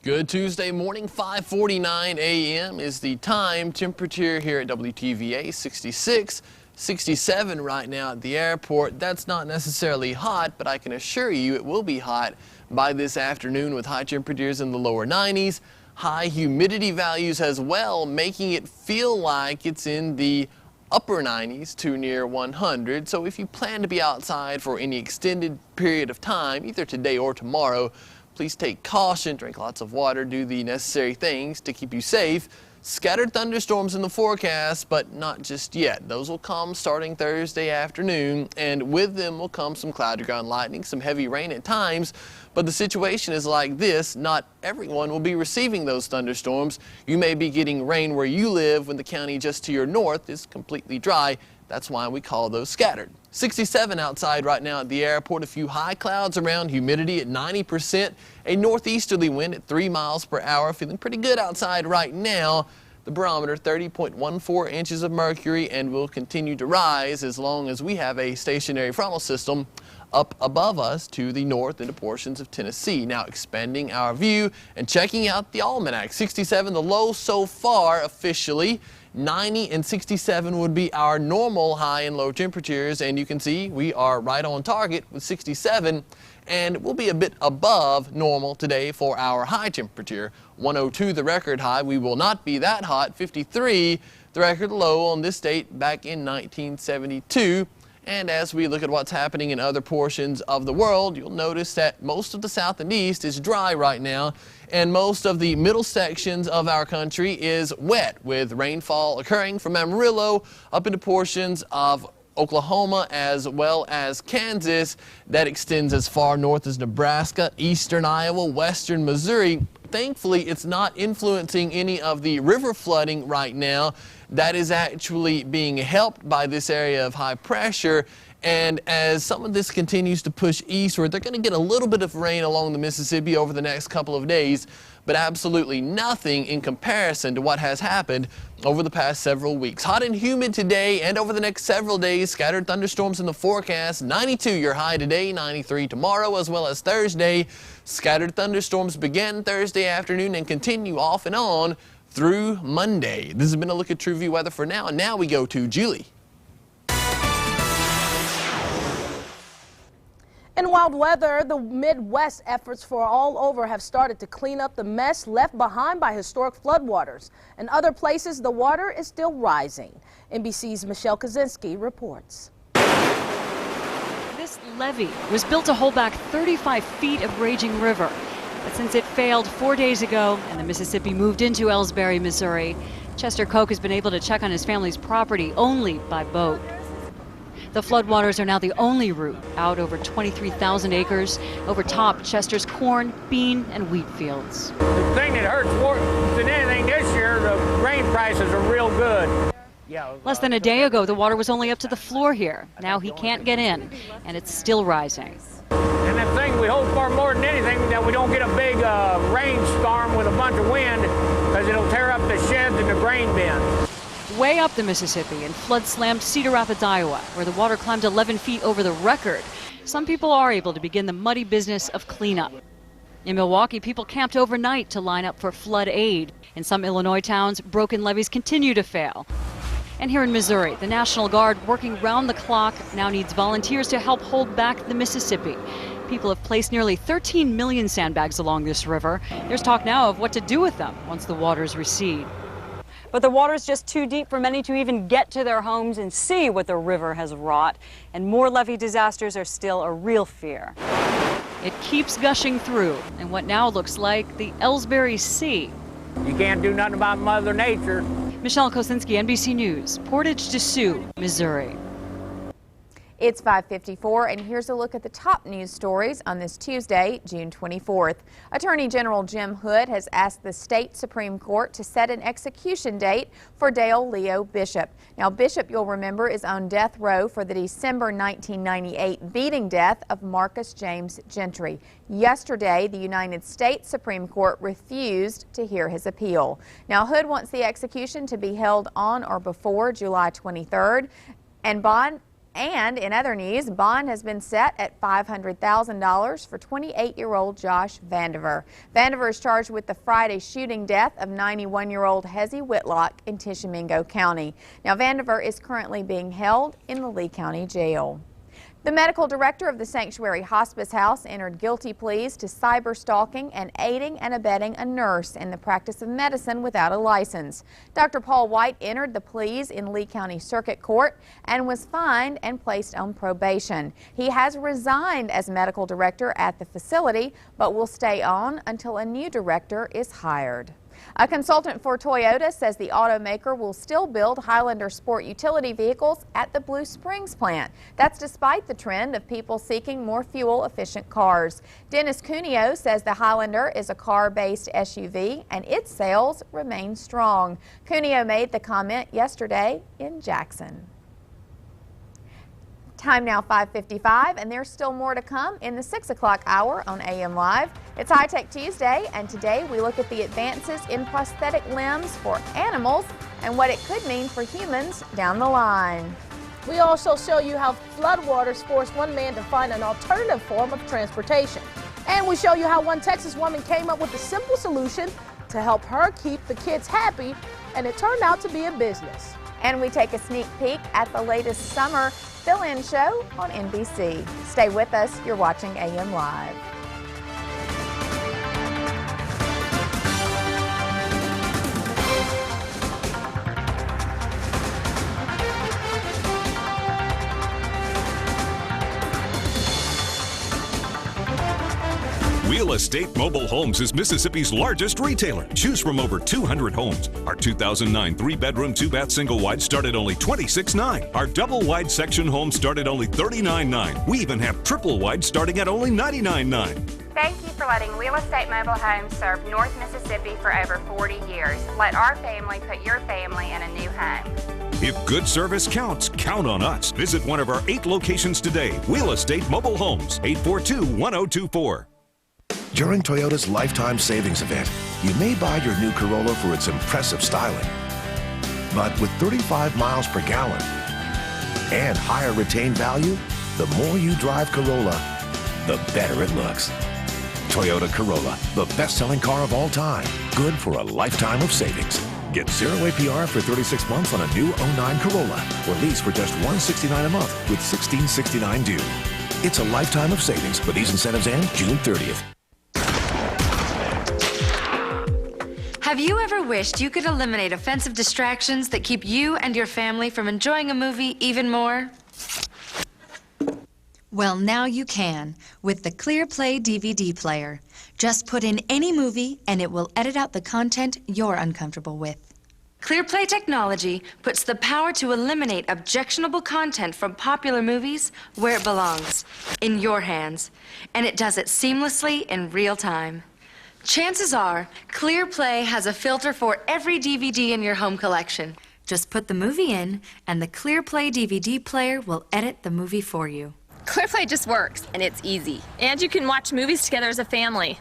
S7: Good Tuesday morning, 5:49 a.m. is the time. Temperature here at WTVA, 66, 67 right now at the airport. That's not necessarily hot, but I can assure you it will be hot by this afternoon with high temperatures in the lower 90s. High humidity values as well, making it feel like it's in the upper 90s to near 100. So if you plan to be outside for any extended period of time, either today or tomorrow, please take caution, drink lots of water, do the necessary things to keep you safe. Scattered thunderstorms in the forecast, but not just yet. Those will come starting Thursday afternoon, and with them will come some cloudy ground lightning, some heavy rain at times. But the situation is like this. Not everyone will be receiving those thunderstorms. You may be getting rain where you live when the county just to your north is completely dry. That's why we call those scattered. 67 outside right now at the airport. A few high clouds around, humidity at 90%, a northeasterly wind at 3 miles per hour. Feeling pretty good outside right now. The barometer 30.14 inches of mercury, and will continue to rise as long as we have a stationary frontal system up above us to the north into portions of Tennessee. Now expanding our view and checking out the almanac. 67 the low so far officially. 90 and 67 would be our normal high and low temperatures, and you can see we are right on target with 67, and we'll be a bit above normal today for our high temperature. 102 the record high. We will not be that hot. 53 the record low on this date back in 1972. And as we look at what's happening in other portions of the world, you'll notice that most of the south and east is dry right now, and most of the middle sections of our country is wet, with rainfall occurring from Amarillo up into portions of Oklahoma as well as Kansas. That extends as far north as Nebraska, eastern Iowa, western Missouri. Thankfully, it's not influencing any of the river flooding right now. That is actually being helped by this area of high pressure. And as some of this continues to push eastward, they're going to get a little bit of rain along the Mississippi over the next couple of days, but absolutely nothing in comparison to what has happened over the past several weeks. Hot and humid today and over the next several days. Scattered thunderstorms in the forecast. 92 your high today, 93 tomorrow as well as Thursday. Scattered thunderstorms begin Thursday afternoon and continue off and on through Monday. This has been a look at TrueView weather for now, and now we go to Julie.
S9: In wild weather, the Midwest efforts for all over have started to clean up the mess left behind by historic floodwaters. In other places, the water is still rising. NBC's Michelle Kaczynski reports.
S2: This levee was built to hold back 35 feet of raging river. But since it failed 4 days ago and the Mississippi moved into Ellsbury, Missouri, Chester Koch has been able to check on his family's property only by boat. The floodwaters are now the only route out over 23,000 acres, overtop Chester's corn, bean, and wheat fields.
S8: The thing that hurts more than anything this year, the grain prices are real good.
S2: Less than a day ago, the water was only up to the floor here. Now he can't get in, and it's still rising.
S8: And the thing we hope for more than anything that we don't get a big rainstorm with a bunch of wind, because it'll tear up the sheds and the grain bins.
S2: Way up the Mississippi in flood-slammed Cedar Rapids, Iowa, where the water climbed 11 feet over the record, some people are able to begin the muddy business of cleanup. In Milwaukee, people camped overnight to line up for flood aid. In some Illinois towns, broken levees continue to fail. And here in Missouri, the National Guard, working round the clock, now needs volunteers to help hold back the Mississippi. People have placed nearly 13 million sandbags along this river. There's talk now of what to do with them once the waters recede. But the water's just too deep for many to even get to their homes and see what the river has wrought. And more levee disasters are still a real fear. It keeps gushing through in what now looks like the Ellsbury Sea.
S8: You can't do nothing about Mother Nature.
S2: Michelle Kosinski, NBC News, Portage de Sioux, Missouri.
S10: It's 5:54, and here's a look at the top news stories on this Tuesday, June 24th. Attorney General Jim Hood has asked the state Supreme Court to set an execution date for Dale Leo Bishop. Now, Bishop, you'll remember, is on death row for the December 1998 beating death of Marcus James Gentry. Yesterday, the United States Supreme Court refused to hear his appeal. Now, Hood wants the execution to be held on or before July 23rd, and bond And in other news, bond has been set at $500,000 for 28-year-old Josh Vandiver. Vandiver is charged with the Friday shooting death of 91-year-old Hezzy Whitlock in Tishomingo County. Now, Vandiver is currently being held in the Lee County Jail. The medical director of the Sanctuary Hospice House entered guilty pleas to cyber stalking and aiding and abetting a nurse in the practice of medicine without a license. Dr. Paul White entered the pleas in Lee County Circuit Court and was fined and placed on probation. He has resigned as medical director at the facility, but will stay on until a new director is hired. A consultant for Toyota says the automaker will still build Highlander sport utility vehicles at the Blue Springs plant. That's despite the trend of people seeking more fuel-efficient cars. Dennis Cuneo says the Highlander is a car-based SUV and its sales remain strong. Cuneo made the comment yesterday in Jackson. Time now 5:55, and there's still more to come in the 6 o'clock hour on AM Live. It's High Tech Tuesday, and today we look at the advances in prosthetic limbs for animals and what it could mean for humans down the line.
S9: We also show you how floodwaters forced one man to find an alternative form of transportation. And we show you how one Texas woman came up with a simple solution to help her keep the kids happy, and it turned out to be a business.
S10: And we take a sneak peek at the latest summer fill-in show on NBC. Stay with us. You're watching AM Live.
S24: Real Estate Mobile Homes is Mississippi's largest retailer. Choose from over 200 homes. Our 2009 3-bedroom, 2-bath single wide start at only $26,900. Our double wide section homes start at only $39,900. We even have triple wide starting at only $99,900.
S11: Thank you for letting Real Estate Mobile Homes serve North Mississippi for over 40 years. Let our family put your family in a new home.
S24: If good service counts, count on us. Visit one of our 8 locations today. Real Estate Mobile Homes, 842-1024.
S12: During Toyota's Lifetime Savings Event, you may buy your new Corolla for its impressive styling. But with 35 miles per gallon and higher retained value, the more you drive Corolla, the better it looks. Toyota Corolla, the best-selling car of all time. Good for a lifetime of savings. Get 0 APR for 36 months on a new 09 Corolla, or lease for just $169 a month with $1669 due. It's a lifetime of savings, but these incentives end June 30th.
S13: Have you ever wished you could eliminate offensive distractions that keep you and your family from enjoying a movie even more? Well, now you can with the ClearPlay DVD player. Just put in any movie and it will edit out the content you're uncomfortable with. ClearPlay technology puts the power to eliminate objectionable content from popular movies where it belongs, in your hands. And it does it seamlessly in real time. Chances are, ClearPlay has a filter for every DVD in your home collection. Just put the movie in, and the ClearPlay DVD player will edit the movie for you.
S15: ClearPlay just works, and it's easy. And you can watch movies together as a family.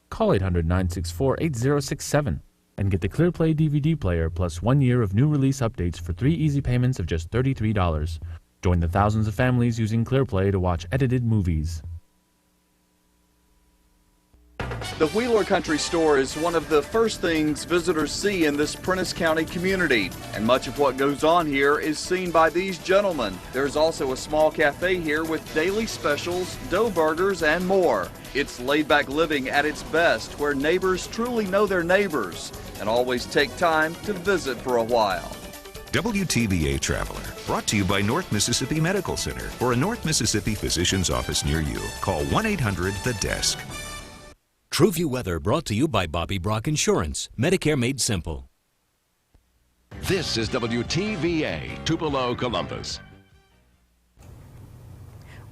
S25: Call 800-964-8067 and get the ClearPlay DVD player plus 1 year of new release updates for 3 easy payments of just $33. Join the thousands of families using ClearPlay to watch edited movies.
S26: The Wheeler Country Store is one of the first things visitors see in this Prentiss County community, and much of what goes on here is seen by these gentlemen. There's also a small cafe here with daily specials, dough burgers, and more. It's laid-back living at its best, where neighbors truly know their neighbors and always take time to visit for a while.
S24: WTVA Traveler, brought to you by North Mississippi Medical Center. For a North Mississippi physician's office near you, call 1-800-THE-DESK.
S19: TrueView Weather brought to you by Bobby Brock Insurance. Medicare made simple.
S21: This is WTVA, Tupelo, Columbus.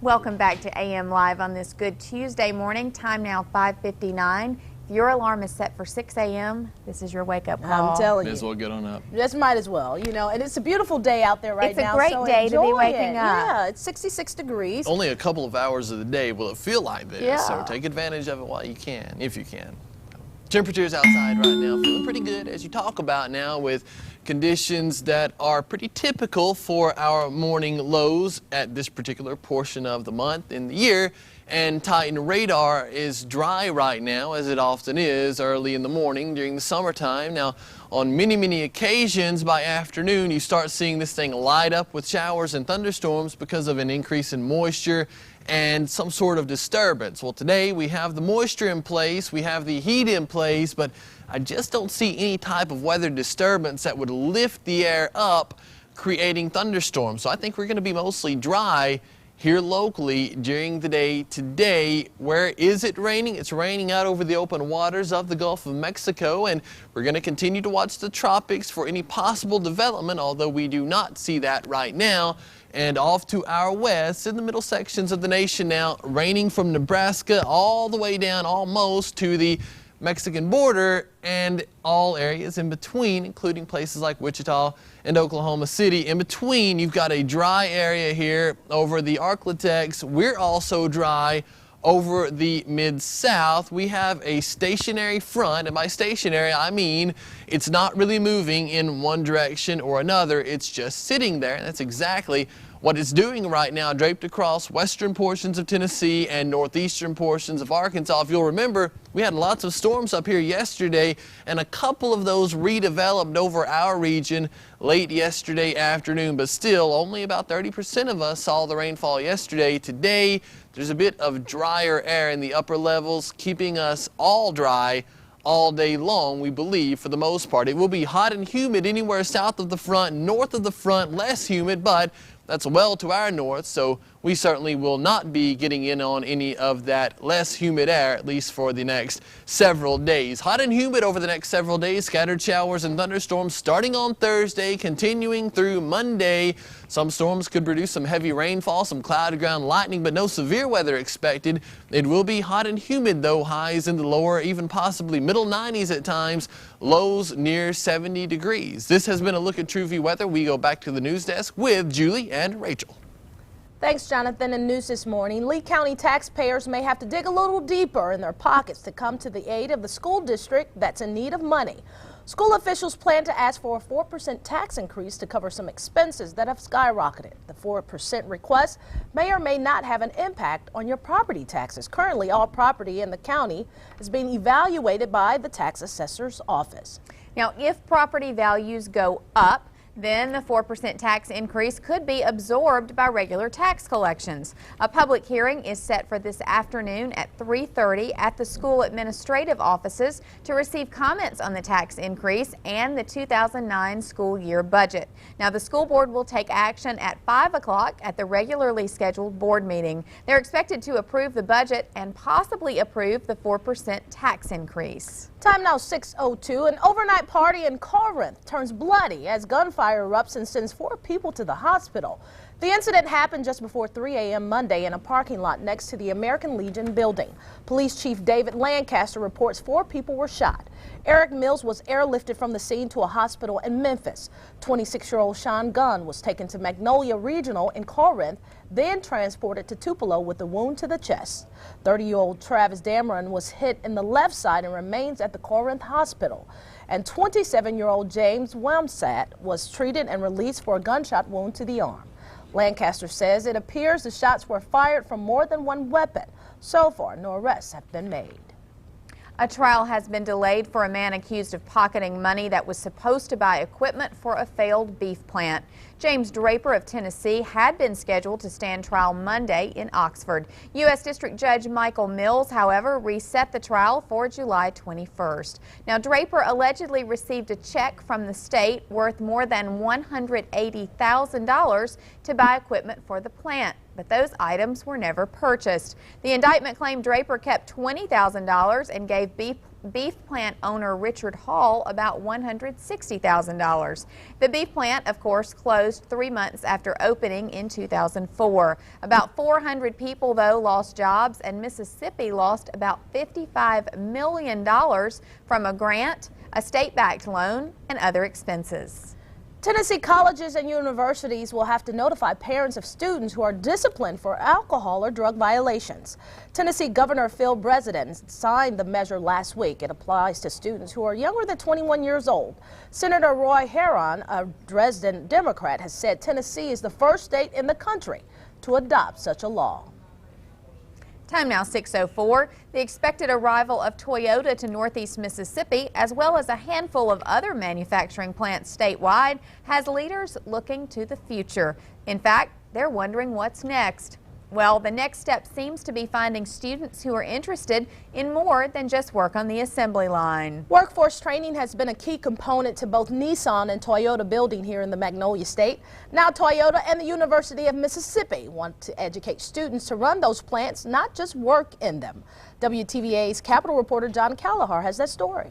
S10: Welcome back to AM Live on this good Tuesday morning. Time now 5:59. If your alarm is set for 6 a.m., this is your wake-up call.
S9: I'm telling you.
S7: May as well get on up.
S9: Just might as well, you know. And it's a beautiful day out there right now.
S10: It's a great
S9: so
S10: day to be
S9: enjoy
S10: waking
S9: it.
S10: up.
S9: Yeah, it's 66 degrees.
S7: Only a couple of hours of the day will it feel like this,
S9: Yeah.
S7: so take advantage of it while you can, if you can. Temperatures outside right now feeling pretty good as you talk about now with Conditions that are pretty typical for our morning lows at this particular portion of the month in the year. And Titan radar is dry right now, as it often is early in the morning during the summertime. Now, on many occasions by afternoon, you start seeing this thing light up with showers and thunderstorms because of an increase in moisture and some sort of disturbance. Well, today we have the moisture in place, we have the heat in place, but I just don't see any type of weather disturbance that would lift the air up, creating thunderstorms. So I think we're going to be mostly dry here locally during the day today. Where is it raining? It's raining out over the open waters of the Gulf of Mexico, and we're going to continue to watch the tropics for any possible development, although we do not see that right now. And off to our west, in the middle sections of the nation now, raining from Nebraska all the way down almost to the Mexican border and all areas in between, including places like Wichita and Oklahoma City. In between, you've got a dry area here over the Arklatex. We're also dry over the Mid-South. We have a stationary front, and by stationary I mean it's not really moving in one direction or another. It's just sitting there, and that's exactly what it's doing right now, draped across western portions of Tennessee and northeastern portions of Arkansas. If you'll remember, we had lots of storms up here yesterday, and a couple of those redeveloped over our region late yesterday afternoon, but still only about 30% of us saw the rainfall yesterday. Today, there's a bit of drier air in the upper levels, keeping us all dry all day long, we believe, for the most part. It will be hot and humid anywhere south of the front, north of the front, less humid, but that's well to our north, so we certainly will not be getting in on any of that less humid air, at least for the next several days. Hot and humid over the next several days, scattered showers and thunderstorms starting on Thursday, continuing through Monday. Some storms could produce some heavy rainfall, some cloud ground lightning, but no severe weather expected. It will be hot and humid, though, highs in the lower, even possibly middle 90s at times, lows near 70 degrees. This has been a look at TrueView weather. We go back to the news desk with Julie and Rachel.
S9: Thanks, Jonathan. In news this morning, Lee County taxpayers may have to dig a little deeper in their pockets to come to the aid of the school district that's in need of money. School officials plan to ask for a 4% tax increase to cover some expenses that have skyrocketed. The 4% request may or may not have an impact on your property taxes. Currently, all property in the county is being evaluated by the tax assessor's office.
S10: Now, if property values go up, then the 4% tax increase could be absorbed by regular tax collections. A public hearing is set for this afternoon at 3:30 at the school administrative offices to receive comments on the tax increase and the 2009 school year budget. Now, the school board will take action at 5 o'clock at the regularly scheduled board meeting. They're expected to approve the budget and possibly approve the 4% tax increase.
S9: Time now 6:02. An overnight party in Corinth turns bloody as gunfire erupts and sends 4 people to the hospital. The incident happened just before 3 a.m. Monday in a parking lot next to the American Legion building. Police Chief David Lancaster reports 4 people were shot. Eric Mills was airlifted from the scene to a hospital in Memphis. 26-year-old Sean Gunn was taken to Magnolia Regional in Corinth, then transported to Tupelo with a wound to the chest. 30-year-old Travis Dameron was hit in the left side and remains at the Corinth Hospital. And 27-year-old James Wamsat was treated and released for a gunshot wound to the arm. Lancaster says it appears the shots were fired from more than one weapon. So far, no arrests have been made.
S10: A trial has been delayed for a man accused of pocketing money that was supposed to buy equipment for a failed beef plant. James Draper of Tennessee had been scheduled to stand trial Monday in Oxford. U.S. District Judge Michael Mills, however, reset the trial for July 21st. Now, Draper allegedly received a check from the state worth more than $180,000 to buy equipment for the plant, but those items were never purchased. The indictment claimed Draper kept $20,000 and gave beef plant owner Richard Hall about $160,000. The beef plant, of course, closed 3 months after opening in 2004. About 400 people, though, lost jobs, and Mississippi lost about $55 million from a grant, a state-backed loan, and other expenses.
S9: Tennessee colleges and universities will have to notify parents of students who are disciplined for alcohol or drug violations. Tennessee Governor Phil Bredesen signed the measure last week. It applies to students who are younger than 21 years old. Senator Roy Herron, a Dresden Democrat, has said Tennessee is the first state in the country to adopt such a law.
S10: Time now 6:04. The expected arrival of Toyota to Northeast Mississippi, as well as a handful of other manufacturing plants statewide, has leaders looking to the future. In fact, they're wondering what's next. Well, the next step seems to be finding students who are interested in more than just work on the assembly line.
S9: Workforce training has been a key component to both Nissan and Toyota building here in the Magnolia State. Now Toyota and the University of Mississippi want to educate students to run those plants, not just work in them. WTVA's Capitol reporter John Callahar has that story.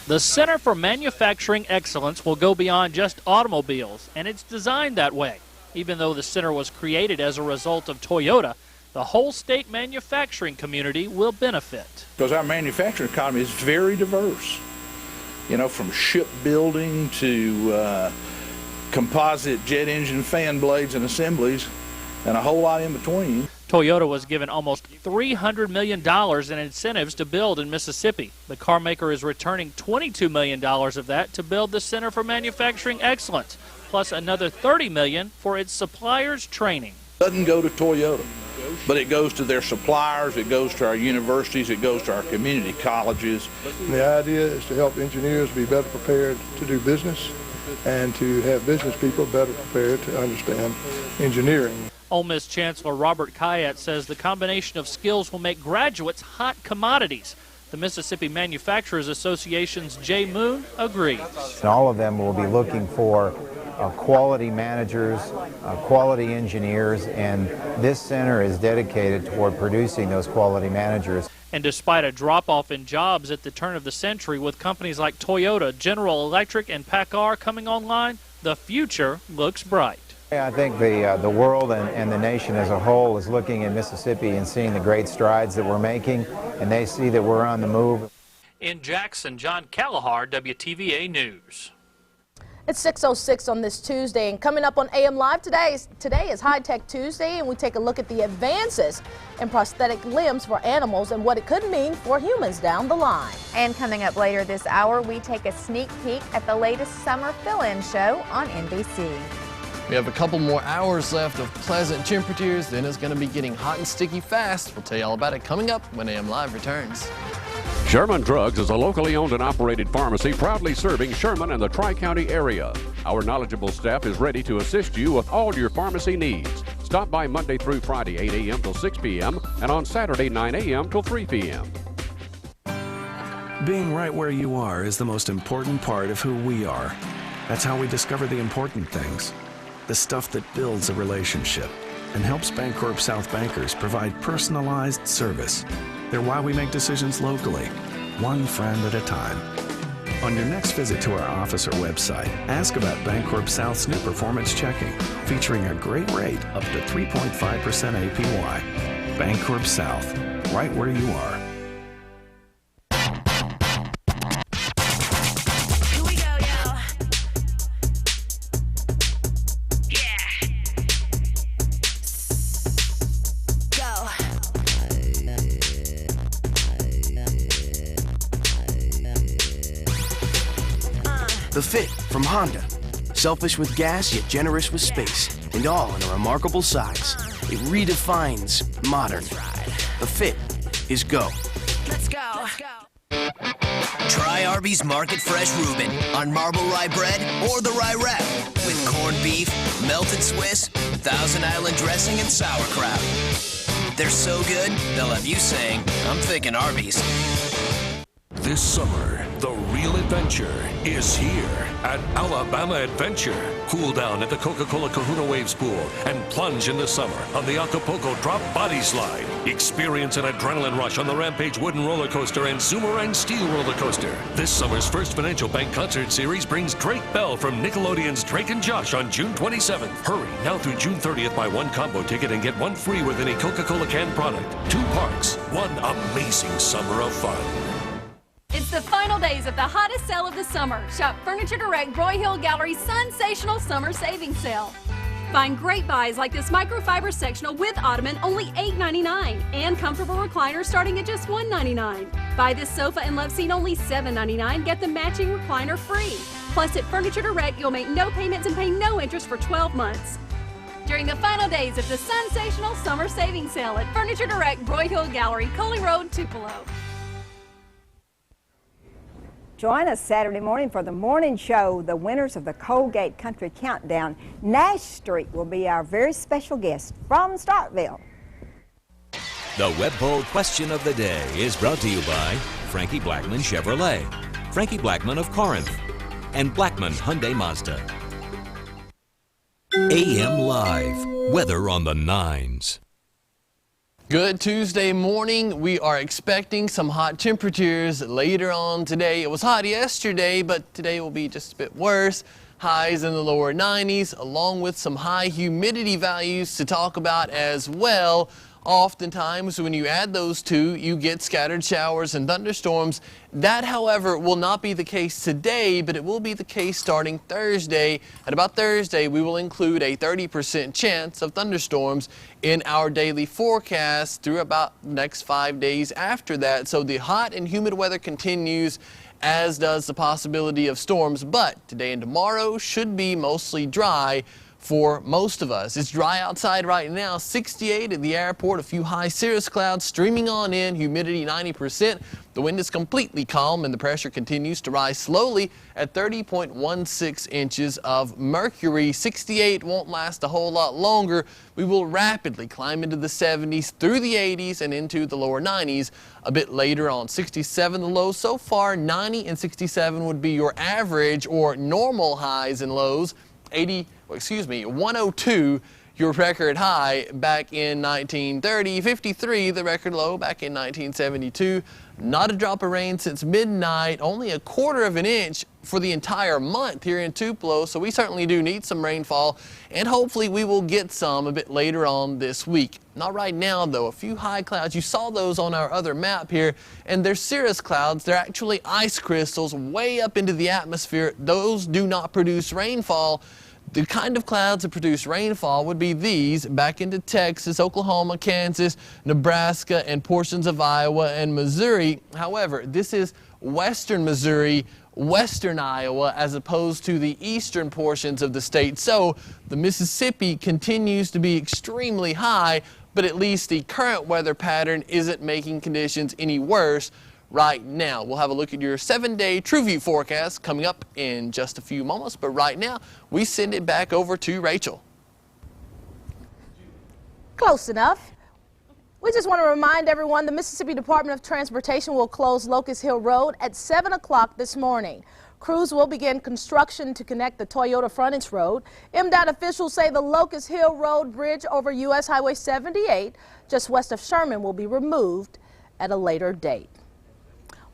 S4: The Center for Manufacturing Excellence will go beyond just automobiles, and it's designed that way. Even though the center was created as a result of Toyota, the whole state manufacturing community will benefit.
S14: Because our manufacturing economy is very diverse, you know, from shipbuilding to composite jet engine fan blades and assemblies, and a whole lot in between.
S4: Toyota was given almost $300 million in incentives to build in Mississippi. The car maker is returning $22 million of that to build the Center for Manufacturing Excellence, plus another $30 million for its suppliers' training.
S14: It doesn't go to Toyota, but it goes to their suppliers, it goes to our universities, it goes to our community colleges.
S16: The idea is to help engineers be better prepared to do business and to have business people better prepared to understand engineering.
S4: Ole Miss Chancellor Robert Kayat says the combination of skills will make graduates hot commodities. The Mississippi Manufacturers Association's Jay Moon agrees.
S17: And all of them will be looking for quality managers, quality engineers, and this center is dedicated toward producing those quality managers.
S4: And despite a drop-off in jobs at the turn of the century with companies like Toyota, General Electric, and PACCAR coming online, the future looks bright.
S17: I think the world and the nation as a whole is looking at Mississippi and seeing the great strides that we're making, and they see that we're on the move.
S4: In Jackson, John Callahar, WTVA News.
S9: It's 6:06 on this Tuesday, and coming up on AM Live today is High Tech Tuesday, and we take a look at the advances in prosthetic limbs for animals and what it could mean for humans down the line.
S10: And coming up later this hour, we take a sneak peek at the latest summer fill-in show on NBC.
S7: We have a couple more hours left of pleasant temperatures, then it's going to be getting hot and sticky fast. We'll tell you all about it coming up when AM Live returns.
S18: Sherman Drugs is a locally owned and operated pharmacy proudly serving Sherman and the Tri-County area. Our knowledgeable staff is ready to assist you with all your pharmacy needs. Stop by Monday through Friday, 8 a.m. till 6 p.m. and on Saturday, 9 a.m. till 3 p.m.
S23: Being right where you are is the most important part of who we are. That's how we discover the important things. The stuff that builds a relationship and helps Bancorp South bankers provide personalized service. They're why we make decisions locally, one friend at a time. On your next visit to our office or website, ask about Bancorp South's new performance checking, featuring a great rate up to 3.5% APY. Bancorp South, right where you are.
S27: The Fit from Honda. Selfish with gas, yet generous with space. And all in a remarkable size. It redefines modern. The Fit is go.
S28: Let's go. Try Arby's Market Fresh Reuben on marble rye bread or the rye wrap with corned beef, melted Swiss, Thousand Island dressing, and sauerkraut. They're so good, they'll have you saying, I'm thinking Arby's.
S24: This summer, the real adventure is here at Alabama Adventure. Cool down at the Coca-Cola Kahuna Waves Pool and plunge into summer on the Acapulco Drop Body Slide. Experience an adrenaline rush on the Rampage Wooden Roller Coaster and Zoomerang Steel Roller Coaster. This summer's first Financial Bank Concert Series brings Drake Bell from Nickelodeon's Drake and Josh on June 27th. Hurry, now through June 30th, buy one combo ticket and get one free with any Coca-Cola canned product. 2 parks, one amazing summer of fun.
S29: It's
S1: It's the final days of the hottest sale of the summer. Shop Furniture Direct Roy Hill Gallery's sensational summer savings sale. Find great buys like this microfiber sectional with ottoman, only $8.99, and comfortable recliner starting at just $1.99. Buy this sofa and love seat, only $7.99. Get the matching recliner free. Plus, at Furniture Direct, you'll make no payments and pay no interest for 12 months. During the final days of the sensational summer savings sale at Furniture Direct Roy Hill Gallery, Coley Road, Tupelo.
S2: Join us Saturday morning for the morning show, the winners of the Colgate Country Countdown. Nash Street will be our very special guest from Starkville.
S19: The Web Poll question of the day is brought to you by Frankie Blackman Chevrolet, Frankie Blackman of Corinth, and Blackman Hyundai Mazda. AM Live, weather on the 9s.
S7: Good Tuesday morning. We are expecting some hot temperatures later on today. It was hot yesterday, but today will be just a bit worse. Highs in the lower 90s, along with some high humidity values to talk about as well. Oftentimes, when you add those two, you get scattered showers and thunderstorms. That, however, will not be the case today, but it will be the case starting Thursday. At about Thursday, we will include a 30% chance of thunderstorms in our daily forecast through about the next 5 days after that. So the hot and humid weather continues, as does the possibility of storms. But today and tomorrow should be mostly dry for most of us. It's dry outside right now, 68 at the airport, a few high cirrus clouds streaming on in, humidity 90%. The wind is completely calm and the pressure continues to rise slowly at 30.16 inches of mercury. 68 won't last a whole lot longer. We will rapidly climb into the 70s, through the 80s, and into the lower 90s a bit later on. 67 the low so far, 90 and 67 would be your average or normal highs and lows. 102, your record high back in 1930. 53, the record low back in 1972. Not a drop of rain since midnight. Only a quarter of an inch for the entire month here in Tupelo. So we certainly do need some rainfall, and hopefully we will get some a bit later on this week. Not right now, though. A few high clouds. You saw those on our other map here, and they're cirrus clouds. They're actually ice crystals way up into the atmosphere. Those do not produce rainfall. The kind of clouds that produce rainfall would be these back into Texas, Oklahoma, Kansas, Nebraska, and portions of Iowa and Missouri. However, this is western Missouri, western Iowa, as opposed to the eastern portions of the state. So the Mississippi continues to be extremely high, but at least the current weather pattern isn't making conditions any worse right now. We'll have a look at your 7-day TrueView forecast coming up in just a few moments, but right now we send it back over to Rachel.
S9: Close enough. We just want to remind everyone the Mississippi Department of Transportation will close Locust Hill Road at 7 o'clock this morning. Crews will begin construction to connect the Toyota Frontage Road. MDOT officials say the Locust Hill Road bridge over U.S. Highway 78 just west of Sherman will be removed at a later date.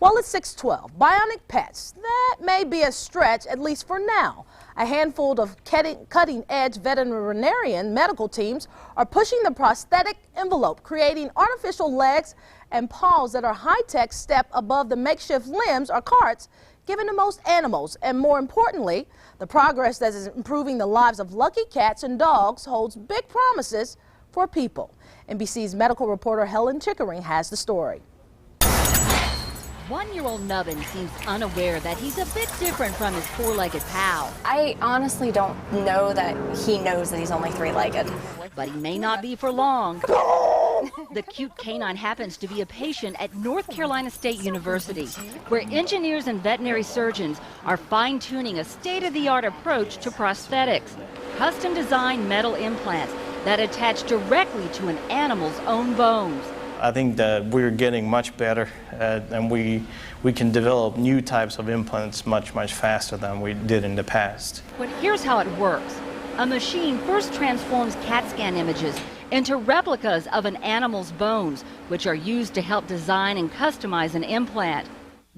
S9: Well, it's 6:12. Bionic pets, that may be a stretch, at least for now. A handful of cutting-edge veterinarian medical teams are pushing the prosthetic envelope, creating artificial legs and paws that are high-tech step above the makeshift limbs or carts given to most animals. And more importantly, the progress that is improving the lives of lucky cats and dogs holds big promises for people. NBC's medical reporter Helen Chickering has the story.
S3: 1-year-old Nubbin seems unaware that he's a bit different from his 4-legged pal.
S5: I honestly don't know that he knows that he's only 3-legged.
S3: But he may not be for long. The cute canine happens to be a patient at North Carolina State University, where engineers and veterinary surgeons are fine-tuning a state-of-the-art approach to prosthetics, custom-designed metal implants that attach directly to an animal's own bones.
S6: I think that we're getting much better and we can develop new types of implants much faster than we did in the past.
S3: But here's how it works. A machine first transforms CAT scan images into replicas of an animal's bones, which are used to help design and customize an implant.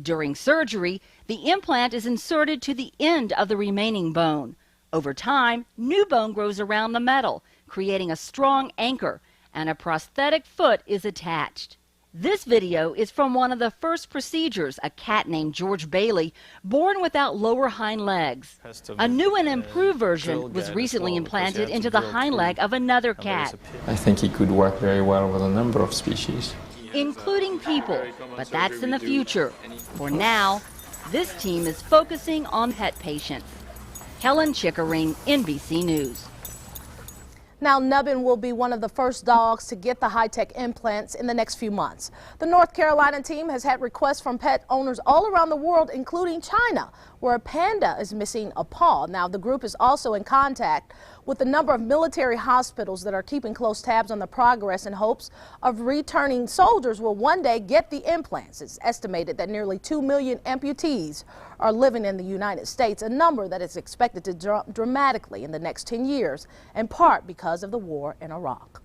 S3: During surgery, the implant is inserted to the end of the remaining bone. Over time, new bone grows around the metal, creating a strong anchor, and a prosthetic foot is attached. This video is from one of the first procedures, a cat named George Bailey, born without lower hind legs. A new and improved version was recently implanted into the hind leg of another cat,
S8: I think he could work very well with a number of species.
S3: including people, but that's in the future. For now, this team is focusing on pet patients. Helen Chickering, NBC News.
S9: Now, Nubbin will be one of the first dogs to get the high-tech implants in the next few months. The North Carolina team has had requests from pet owners all around the world, including China, where a panda is missing a paw. Now, the group is also in contact with a number of military hospitals that are keeping close tabs on the progress in hopes of returning soldiers will one day get the implants. It's estimated that nearly 2 million amputees are living in the United States, a number that is expected to drop dramatically in the next 10 years, in part because of the war in Iraq.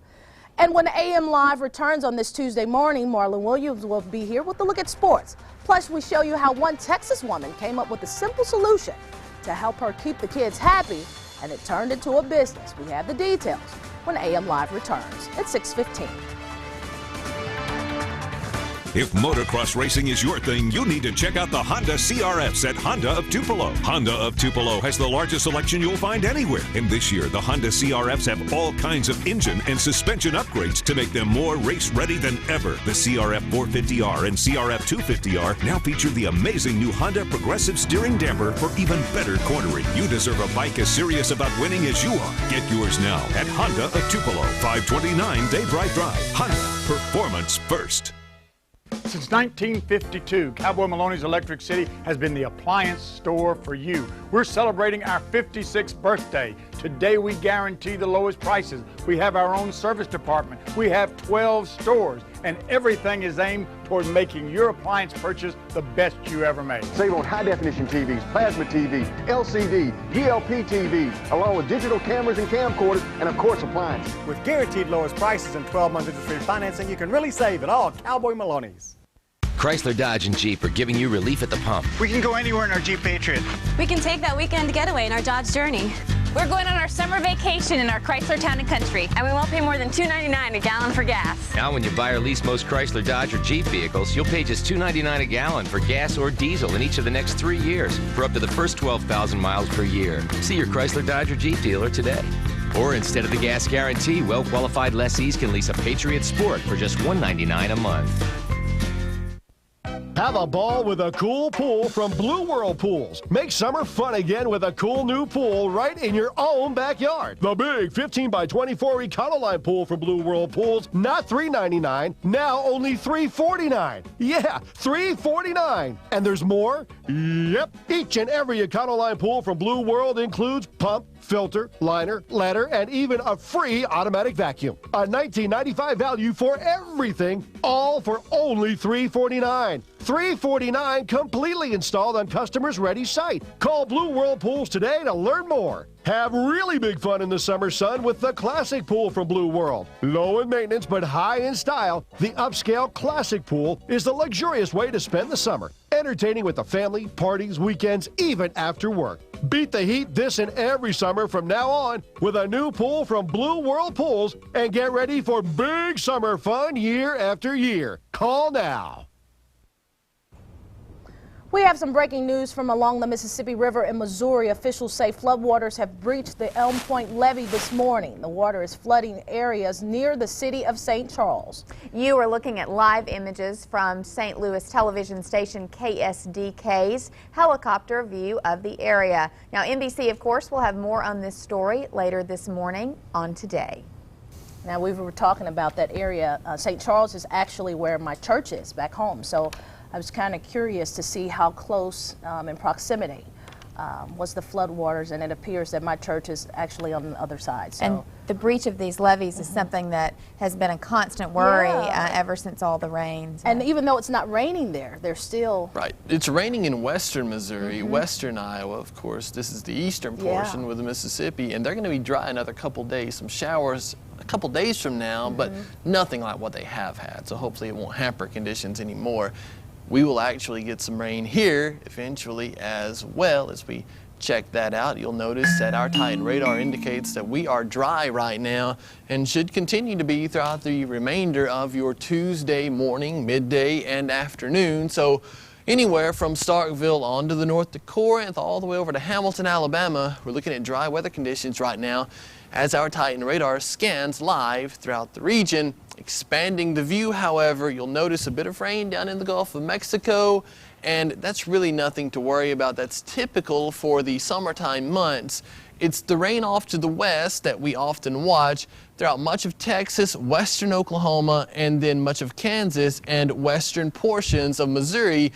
S9: And when AM Live returns on this Tuesday morning, Marlon Williams will be here with a look at sports. Plus, we show you how one Texas woman came up with a simple solution to help her keep the kids happy, and it turned into a business. We have the details when AM Live returns at 6:15.
S24: If motocross racing is your thing, you need to check out the Honda CRFs at Honda of Tupelo. Honda of Tupelo has the largest selection you'll find anywhere. And this year, the Honda CRFs have all kinds of engine and suspension upgrades to make them more race-ready than ever. The CRF 450R and CRF 250R now feature the amazing new Honda Progressive Steering Damper for even better cornering. You deserve a bike as serious about winning as you are. Get yours now at Honda of Tupelo, 529 Daybright Drive. Honda, performance first.
S11: Since 1952, Cowboy Maloney's Electric City has been the appliance store for you. We're celebrating our 56th birthday. Today we guarantee the lowest prices. We have our own service department. We have 12 stores, and everything is aimed toward making your appliance purchase the best you ever made.
S12: Save on high-definition TVs, plasma TVs, LCD, DLP TVs, along with digital cameras and camcorders, and of course appliances.
S13: With guaranteed lowest prices and 12 months interest-free financing, you can really save at all Cowboy Maloney's.
S15: Chrysler, Dodge, and Jeep are giving you relief at the pump.
S13: We can go anywhere in our Jeep Patriot.
S20: We can take that weekend getaway in our Dodge Journey. We're going on our summer vacation in our Chrysler Town and Country, and we won't pay more than $2.99 a gallon for gas.
S15: Now when you buy or lease most Chrysler, Dodge, or Jeep vehicles, you'll pay just $2.99 a gallon for gas or diesel in each of the next 3 years for up to the first 12,000 miles per year. See your Chrysler, Dodge, or Jeep dealer today. Or instead of the gas guarantee, well-qualified lessees can lease a Patriot Sport for just $199 a month.
S22: Have a ball with a cool pool from Blue World Pools. Make summer fun again with a cool new pool right in your own backyard. The big 15 by 24 Econoline pool from Blue World Pools, not $3.99, now only $3.49. Yeah, $3.49. And there's more? Yep. Each and every Econoline pool from Blue World includes pump, filter, liner, ladder, and even a free automatic vacuum. A $19.95 value for everything, all for only $3.49. $3.49 completely installed on customers' ready site. Call Blue World Pools today to learn more. Have really big fun in the summer sun with the Classic Pool from Blue World. Low in maintenance but high in style, the upscale Classic Pool is the luxurious way to spend the summer. Entertaining with the family, parties, weekends, even after work. Beat the heat this and every summer from now on with a new pool from Blue World Pools and get ready for big summer fun year after year. Call now.
S9: We have some breaking news from along the Mississippi River in Missouri. Officials say floodwaters have breached the Elm Point levee this morning. The water is flooding areas near the city of St. Charles.
S10: You are looking at live images from St. Louis television station KSDK's helicopter view of the area. Now, NBC, of course, will have more on this story later this morning on Today.
S9: Now, we were talking about that area. St. Charles is actually where my church is back home. So I was kind of curious to see how close in proximity was the floodwaters, and it appears that my church is actually on the other side. So.
S10: And the breach of these levees is something that has been a constant worry ever since all the rains.
S9: And even though it's not raining there, they're still...
S7: Right. It's raining in western Missouri, western Iowa, of course. This is the eastern portion with the Mississippi, and they're going to be dry another couple days. Some showers a couple days from now, but nothing like what they have had. So hopefully it won't hamper conditions anymore. We will actually get some rain here eventually as well as we check that out, you'll notice that our Titan radar indicates that we are dry right now and should continue to be throughout the remainder of your Tuesday morning, midday, and afternoon. So anywhere from Starkville on to the north to Corinth, all the way over to Hamilton, Alabama, we're looking at dry weather conditions right now as our Titan radar scans live throughout the region. Expanding the view, however, you'll notice a bit of rain down in the Gulf of Mexico, and that's really nothing to worry about. That's typical for the summertime months. It's the rain off to the west that we often watch throughout much of Texas, western Oklahoma, and then much of Kansas and western portions of Missouri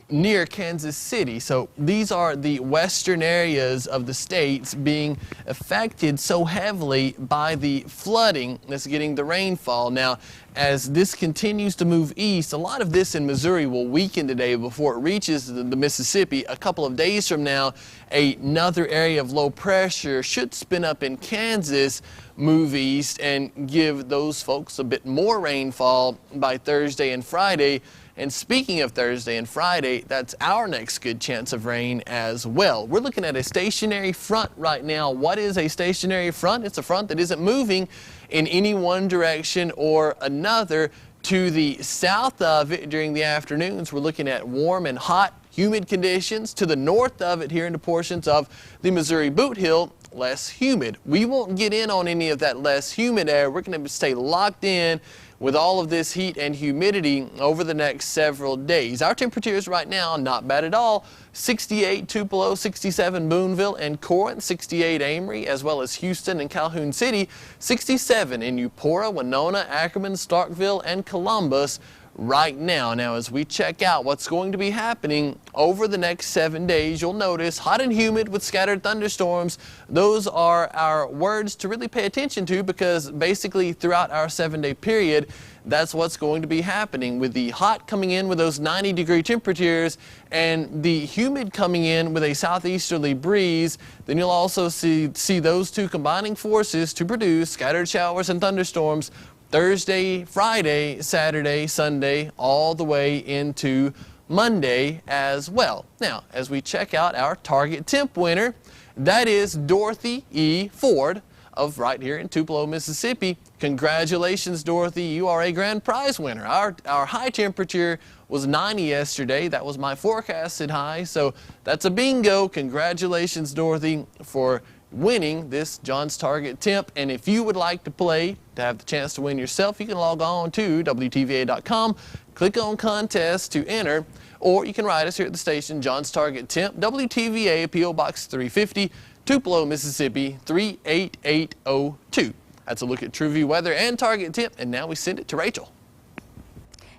S7: near Kansas City. So these are the western areas of the states being affected so heavily by the flooding that's getting the rainfall. Now, as this continues to move east, a lot of this in Missouri will weaken today before it reaches the Mississippi. A couple of days from now, another area of low pressure should spin up in Kansas, move east, and give those folks a bit more rainfall by Thursday and Friday. And speaking of Thursday and Friday, that's our next good chance of rain as well. We're looking at a stationary front right now. What is a stationary front? It's a front that isn't moving in any one direction or another. To the south of it during the afternoons, we're looking at warm and hot, humid conditions. To the north of it, here into portions of the Missouri Boot Hill, less humid. We won't get in on any of that less humid air. We're going to stay locked in with all of this heat and humidity over the next several days. Our temperatures right now, not bad at all. 68 Tupelo, 67 Boonville and Corinth, 68 Amory, as well as Houston and Calhoun City, 67 in Eupora, Winona, Ackerman, Starkville, and Columbus right now. Now, as we check out what's going to be happening over the next 7 days, you'll notice hot and humid with scattered thunderstorms. Those are our words to really pay attention to, because basically throughout our 7-day period, that's what's going to be happening, with the hot coming in with those 90-degree temperatures and the humid coming in with a southeasterly breeze. Then you'll also see those two combining forces to produce scattered showers and thunderstorms Thursday, Friday, Saturday, Sunday, all the way into Monday as well. Now, as we check out our target temp winner, that is Dorothy E. Ford of right here in Tupelo, Mississippi. Congratulations, Dorothy. You are a grand prize winner. Our high temperature was 90 yesterday. That was my forecasted high, so that's a bingo. Congratulations, Dorothy, for winning this John's Target Temp. And if you would like to play to have the chance to win yourself, you can log on to WTVA.com, click on contest to enter, or you can write us here at the station, John's Target Temp, WTVA, P.O. Box 350, Tupelo, Mississippi 38802. That's a look at TrueView weather and Target Temp, and now we send it to Rachel.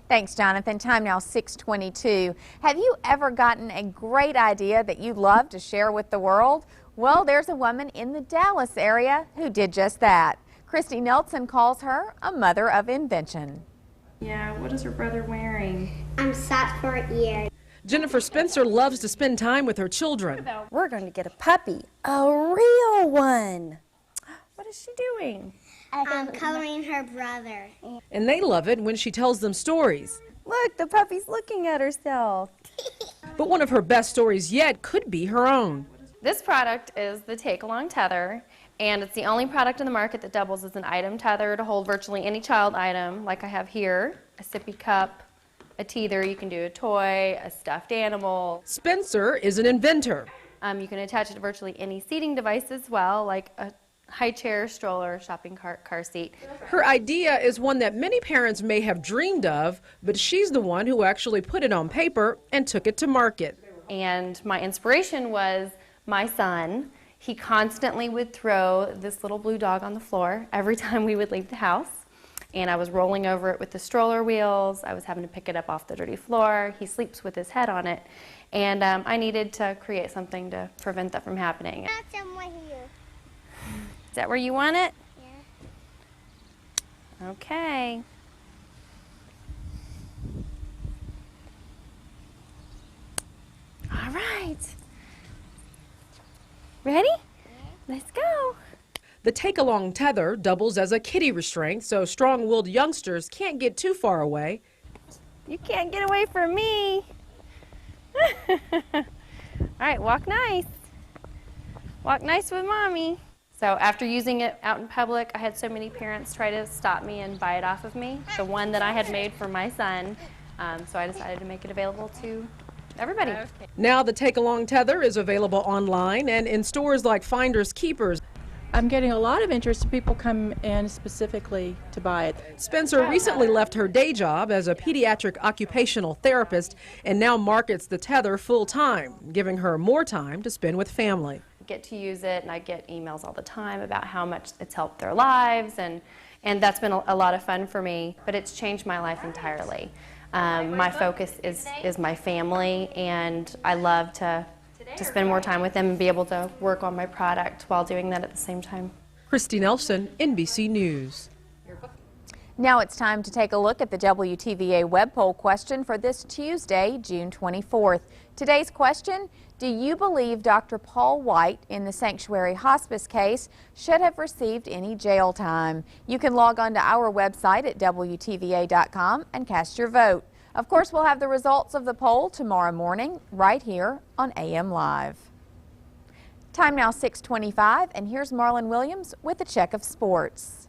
S10: Thanks, Jonathan. Time now 6:22. Have you ever gotten a great idea that you'd love to share with the world? Well, there's a woman in the Dallas area who did just that. Christy Nelson calls her a mother of invention.
S4: Yeah, what is her brother wearing?
S14: I'm socks for ears.
S16: Jennifer Spencer loves to spend time with her children.
S4: We're going to get a puppy, a real one. What is she doing?
S14: I'm coloring her brother.
S16: And they love it when she tells them stories.
S4: Look, the puppy's looking at herself.
S16: But one of her best stories yet could be her own.
S17: This product is the Take-Along Tether, and it's the only product in the market that doubles as an item tether to hold virtually any child item, like I have here, a sippy cup, a teether. You can do a toy, a stuffed animal.
S16: Spencer is an inventor.
S17: You can attach it to virtually any seating device as well, like a high chair, stroller, shopping cart, car seat.
S16: Her idea is one that many parents may have dreamed of, but she's the one who actually put it on paper and took it to market.
S17: And my inspiration was my son. He constantly would throw this little blue dog on the floor every time we would leave the house. And I was rolling over it with the stroller wheels. I was having to pick it up off the dirty floor. He sleeps with his head on it. And I needed to create something to prevent that from happening. Is that where you want it? Yeah. Okay. All right. Ready? Let's go.
S16: The Take-Along Tether doubles as a kiddie restraint, so strong-willed youngsters can't get too far away.
S17: You can't get away from me. All right, walk nice. walk nice with mommy. So after using it out in public, I had so many parents try to stop me and buy it off of me, the one that I had made for my son. So I decided to make it available to everybody.
S16: Now the Take-Along Tether is available online and in stores like Finders Keepers.
S1: I'm getting a lot of interest. People come in specifically to buy it.
S16: Spencer recently left her day job as a pediatric occupational therapist and now markets the Tether full-time, giving her more time to spend with family.
S17: I get to use it, and I get emails all the time about how much it's helped their lives, and that's been a lot of fun for me, but it's changed my life entirely. My focus is my family, and I love to spend more time with them and be able to work on my product while doing that at the same time.
S16: Christy Nelson, NBC News.
S10: Now it's time to take a look at the WTVA web poll question for this Tuesday, June 24th. Today's question, do you believe Dr. Paul White in the Sanctuary Hospice case should have received any jail time? You can log on to our website at WTVA.com and cast your vote. Of course, we'll have the results of the poll tomorrow morning right here on AM Live. Time now 6:25, and here's Marlon Williams with a check of sports.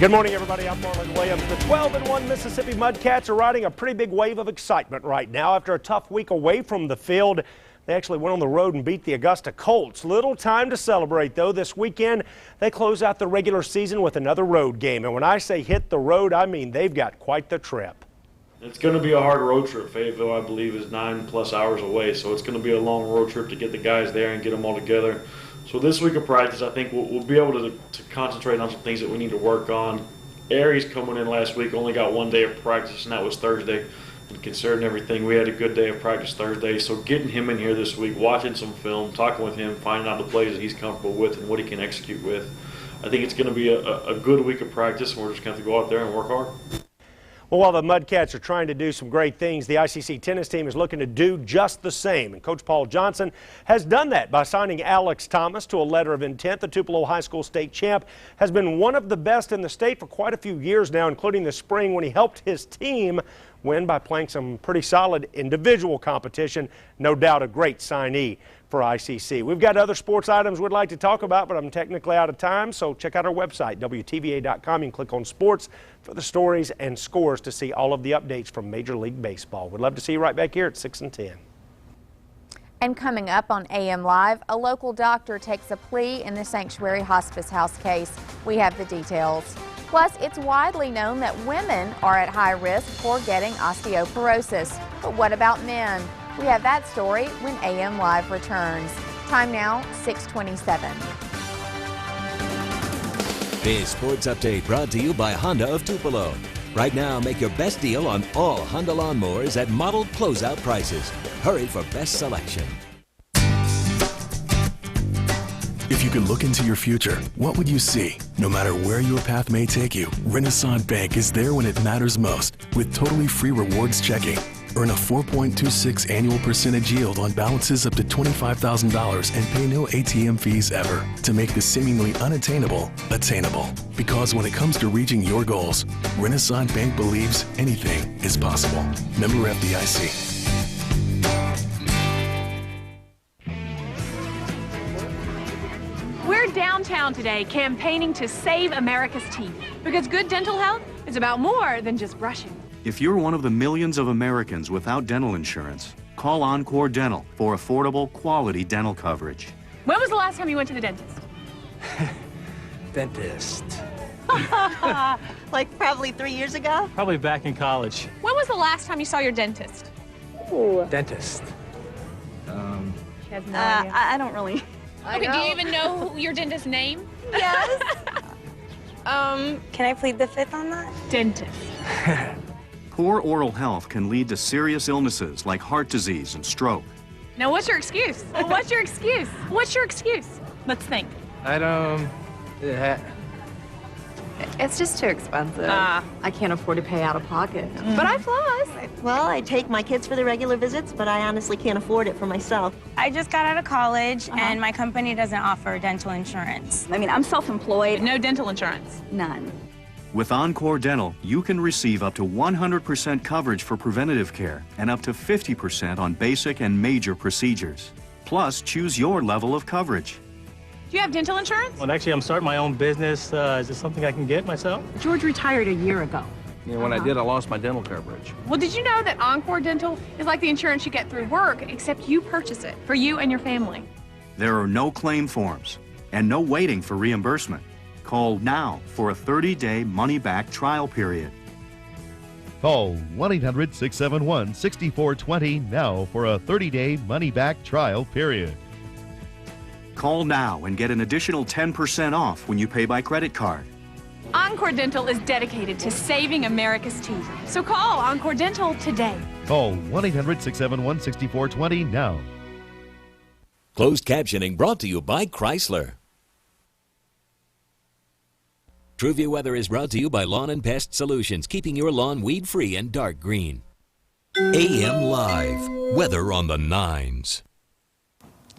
S13: Good morning, everybody. I'm Marlon Williams. The 12-1 Mississippi Mudcats are riding a pretty big wave of excitement right now. After a tough week away from the field, they actually went on the road and beat the Augusta Colts. Little time to celebrate, though. This weekend, they close out the regular season with another road game. And when I say hit the road, I mean they've got quite the trip.
S18: It's going to be a hard road trip. Fayetteville, I believe, is 9+ hours away, so it's going to be a long road trip to get the guys there and get them all together. So this week of practice, I think we'll be able to concentrate on some things that we need to work on. Aries coming in last week only got one day of practice, and that was Thursday. And considering everything, we had a good day of practice Thursday. So getting him in here this week, watching some film, talking with him, finding out the plays that he's comfortable with and what he can execute with. I think it's going to be a good week of practice, and we're just going to have to go out there and work hard.
S13: Well, while the Mudcats are trying to do some great things, the ICC tennis team is looking to do just the same. And Coach Paul Johnson has done that by signing Alex Thomas to a letter of intent. The Tupelo High School state champ has been one of the best in the state for quite a few years now, including the spring when he helped his team win by playing some pretty solid individual competition. No doubt a great signee for ICC. We've got other sports items we'd like to talk about, but I'm technically out of time, so check out our website, WTVA.com. You can click on sports for the stories and scores to see all of the updates from Major League Baseball. We'd love to see you right back here at 6 and 10.
S10: And coming up on AM Live, a local doctor takes a plea in the Sanctuary Hospice House case. We have the details. Plus, it's widely known that women are at high risk for getting osteoporosis. But what about men? We have that story when AM Live returns. Time now, 6:27.
S19: This sports update brought to you by Honda of Tupelo. Right now, make your best deal on all Honda lawnmowers at model closeout prices. Hurry for best selection.
S21: If you could look into your future, what would you see? No matter where your path may take you, Renaissance Bank is there when it matters most with totally free rewards checking. Earn a 4.26 annual percentage yield on balances up to $25,000 and pay no ATM fees ever to make the seemingly unattainable attainable. Because when it comes to reaching your goals, Renaissance Bank believes anything is possible. Member FDIC.
S23: We're downtown today campaigning to save America's teeth because good dental health is about more than just brushing.
S25: If you're one of the millions of Americans without dental insurance, call Encore Dental for affordable, quality dental coverage.
S23: When was the last time you went to the dentist?
S26: Dentist.
S27: Like probably 3 years ago?
S26: Probably back in college.
S23: When was the last time you saw your dentist?
S27: Ooh.
S26: Dentist.
S27: She has no idea. I don't really.
S23: Okay, do you even know your dentist's name?
S27: Yes. Can I plead the fifth on that?
S23: Dentist.
S25: Poor oral health can lead to serious illnesses like heart disease and stroke.
S23: Now, what's your excuse? What's your excuse? What's your excuse? Let's think.
S26: I don't...
S28: It's just too expensive. I can't afford to pay out of pocket.
S27: But I floss. Well, I take my kids for the regular visits, but I honestly can't afford it for myself.
S29: I just got out of college, and my company doesn't offer dental insurance. I mean, I'm self-employed.
S23: No dental insurance?
S29: None.
S25: With Encore Dental, you can receive up to 100% coverage for preventative care and up to 50% on basic and major procedures. Plus, choose your level of coverage.
S23: Do you have dental insurance?
S26: Well, actually, I'm starting my own business. Is this something I can get myself?
S23: George retired a year ago.
S2: Yeah, when I did, I lost my dental coverage.
S23: Well, did you know that Encore Dental is like the insurance you get through work, except you purchase it for you and your family?
S25: There are no claim forms and no waiting for reimbursement. Call now for a 30-day money-back trial period.
S3: Call 1-800-671-6420 now for a 30-day money-back trial period.
S25: Call now and get an additional 10% off when you pay by credit card.
S23: Encore Dental is dedicated to saving America's teeth. So call Encore Dental today.
S3: Call 1-800-671-6420 now.
S19: Closed captioning brought to you by Chrysler. TrueView Weather is brought to you by Lawn and Pest Solutions, keeping your lawn weed-free and dark green. AM Live, weather on the 9s.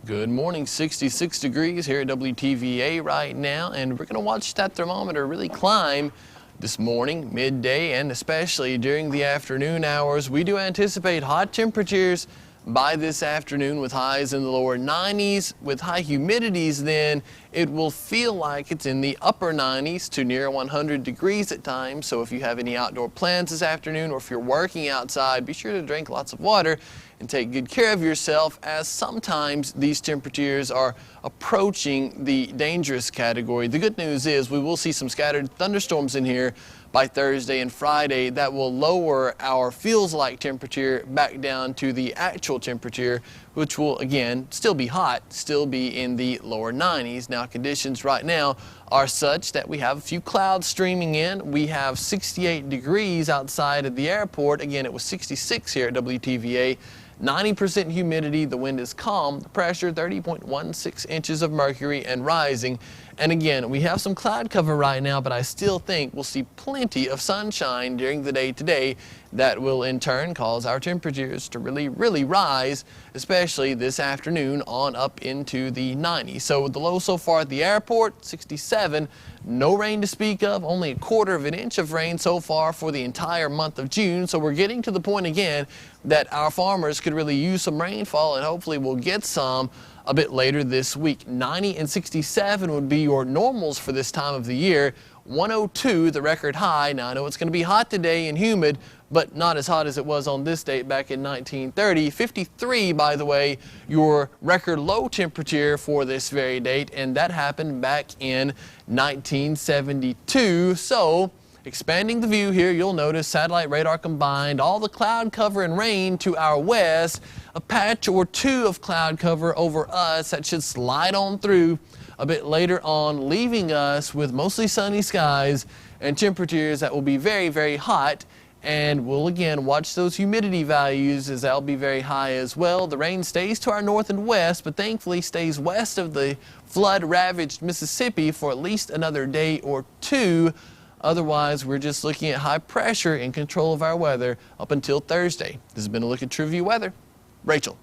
S7: Good morning, 66 degrees here at WTVA right now, and we're going to watch that thermometer really climb this morning, midday, and especially during the afternoon hours. We do anticipate hot temperatures by this afternoon with highs in the lower 90s. With high humidities, then it will feel like it's in the upper 90s to near 100 degrees at times. So if you have any outdoor plans this afternoon, or if you're working outside, be sure to drink lots of water and take good care of yourself, as sometimes these temperatures are approaching the dangerous category. The good news is we will see some scattered thunderstorms in here by Thursday and Friday that will lower our feels-like temperature back down to the actual temperature, which will again still be hot, still be in the lower 90s. Now, conditions right now are such that we have a few clouds streaming in. We have 68 degrees outside of the airport. Again, it was 66 here at WTVA. 90% humidity, the wind is calm, the pressure 30.16 inches of mercury and rising. And again, we have some cloud cover right now, but I still think we'll see plenty of sunshine during the day today. That will in turn cause our temperatures to really rise, especially this afternoon on up into the 90s. So the low so far at the airport, 67. No rain to speak of, only a quarter of an inch of rain so far for the entire month of June. So we're getting to the point again that our farmers could really use some rainfall, and hopefully we'll get some a bit later this week. 90 and 67 would be your normals for this time of the year. 102, the record high. Now, I know it's going to be hot today and humid, but not as hot as it was on this date back in 1930. 53, by the way, your record low temperature for this very date, and that happened back in 1972. So, expanding the view here, you'll notice satellite radar combined, all the cloud cover and rain to our west, a patch or two of cloud cover over us that should slide on through a bit later on, leaving us with mostly sunny skies and temperatures that will be very hot. And we'll again watch those humidity values, as they'll be very high as well. The rain stays to our north and west, but thankfully stays west of the flood-ravaged Mississippi for at least another day or two. Otherwise, we're just looking at high pressure in control of our weather up until Thursday. This has been a look at TrueView Weather. Rachel.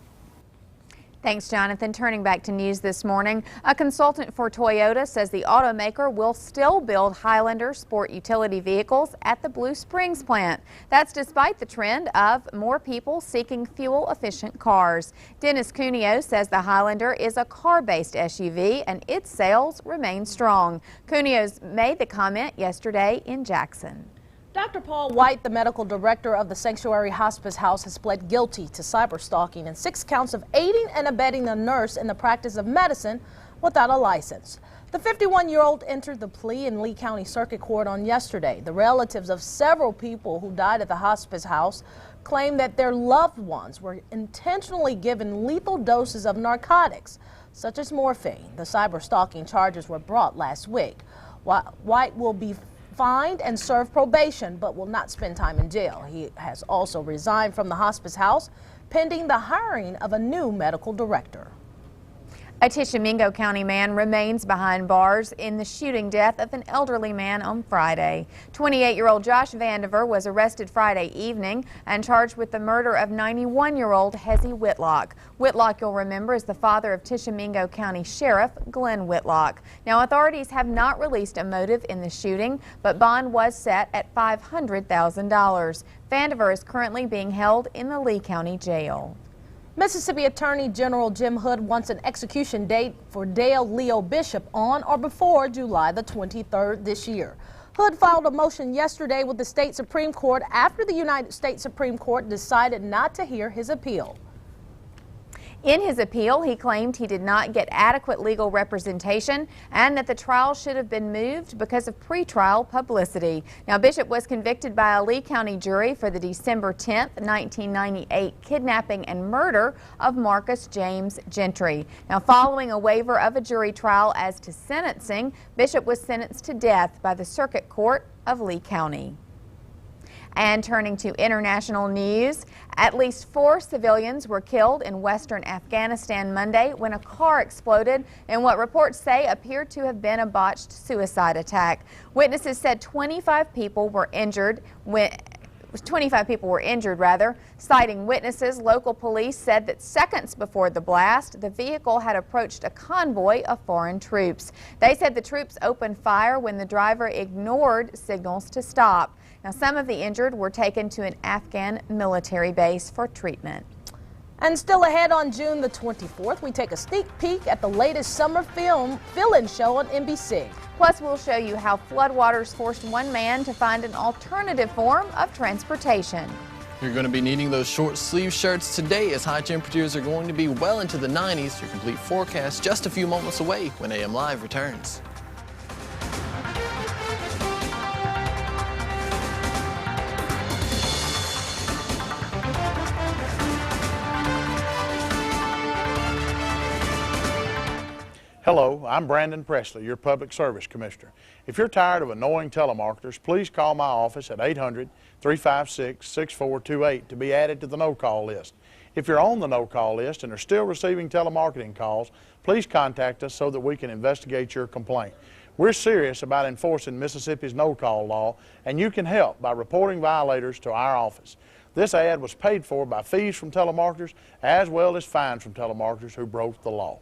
S10: Thanks, Jonathan. Turning back to news this morning, a consultant for Toyota says the automaker will still build Highlander sport utility vehicles at the Blue Springs plant. That's despite the trend of more people seeking fuel-efficient cars. Dennis Cuneo says the Highlander is a car-based SUV and its sales remain strong. Cuneo's made the comment yesterday in Jackson.
S9: Dr. Paul White, the medical director of the Sanctuary Hospice House, has pled guilty to cyberstalking and 6 counts of aiding and abetting a nurse in the practice of medicine without a license. The 51-year-old entered the plea in Lee County Circuit Court on yesterday. The relatives of several people who died at the hospice house claim that their loved ones were intentionally given lethal doses of narcotics, such as morphine. The cyberstalking charges were brought last week. White will be fined and serve probation, but will not spend time in jail. He has also resigned from the hospice house pending the hiring of a new medical director.
S10: A Tishomingo County man remains behind bars in the shooting death of an elderly man on Friday. 28-year-old Josh Vandiver was arrested Friday evening and charged with the murder of 91-year-old Hezzy Whitlock. Whitlock, you'll remember, is the father of Tishomingo County Sheriff Glenn Whitlock. Now, authorities have not released a motive in the shooting, but bond was set at $500,000. Vandiver is currently being held in the Lee County Jail.
S9: Mississippi Attorney General Jim Hood wants an execution date for Dale Leo Bishop on or before July the 23rd this year. Hood filed a motion yesterday with the state Supreme Court after the United States Supreme Court decided not to hear his appeal.
S10: In his appeal, he claimed he did not get adequate legal representation and that the trial should have been moved because of pretrial publicity. Now, Bishop was convicted by a Lee County jury for the December 10, 1998 kidnapping and murder of Marcus James Gentry. Now, following a waiver of a jury trial as to sentencing, Bishop was sentenced to death by the Circuit Court of Lee County. And turning to international news, at least 4 civilians were killed in western Afghanistan Monday when a car exploded in what reports say appeared to have been a botched suicide attack. Witnesses said 25 people were injured. Citing witnesses, local police said that seconds before the blast, the vehicle had approached a convoy of foreign troops. They said the troops opened fire when the driver ignored signals to stop. Now, some of the injured were taken to an Afghan military base for treatment.
S9: And still ahead on June the 24th, we take a sneak peek at the latest summer fill-in show on NBC.
S10: Plus, we'll show you how floodwaters forced one man to find an alternative form of transportation.
S7: You're going to be needing those short sleeve shirts today as high temperatures are going to be well into the 90s. Your complete forecast just a few moments away when AM Live returns.
S5: Hello, I'm Brandon Presley, your Public Service Commissioner. If you're tired of annoying telemarketers, please call my office at 800-356-6428 to be added to the no-call list. If you're on the no-call list and are still receiving telemarketing calls, please contact us so that we can investigate your complaint. We're serious about enforcing Mississippi's no-call law, and you can help by reporting violators to our office. This ad was paid for by fees from telemarketers as well as fines from telemarketers who broke the law.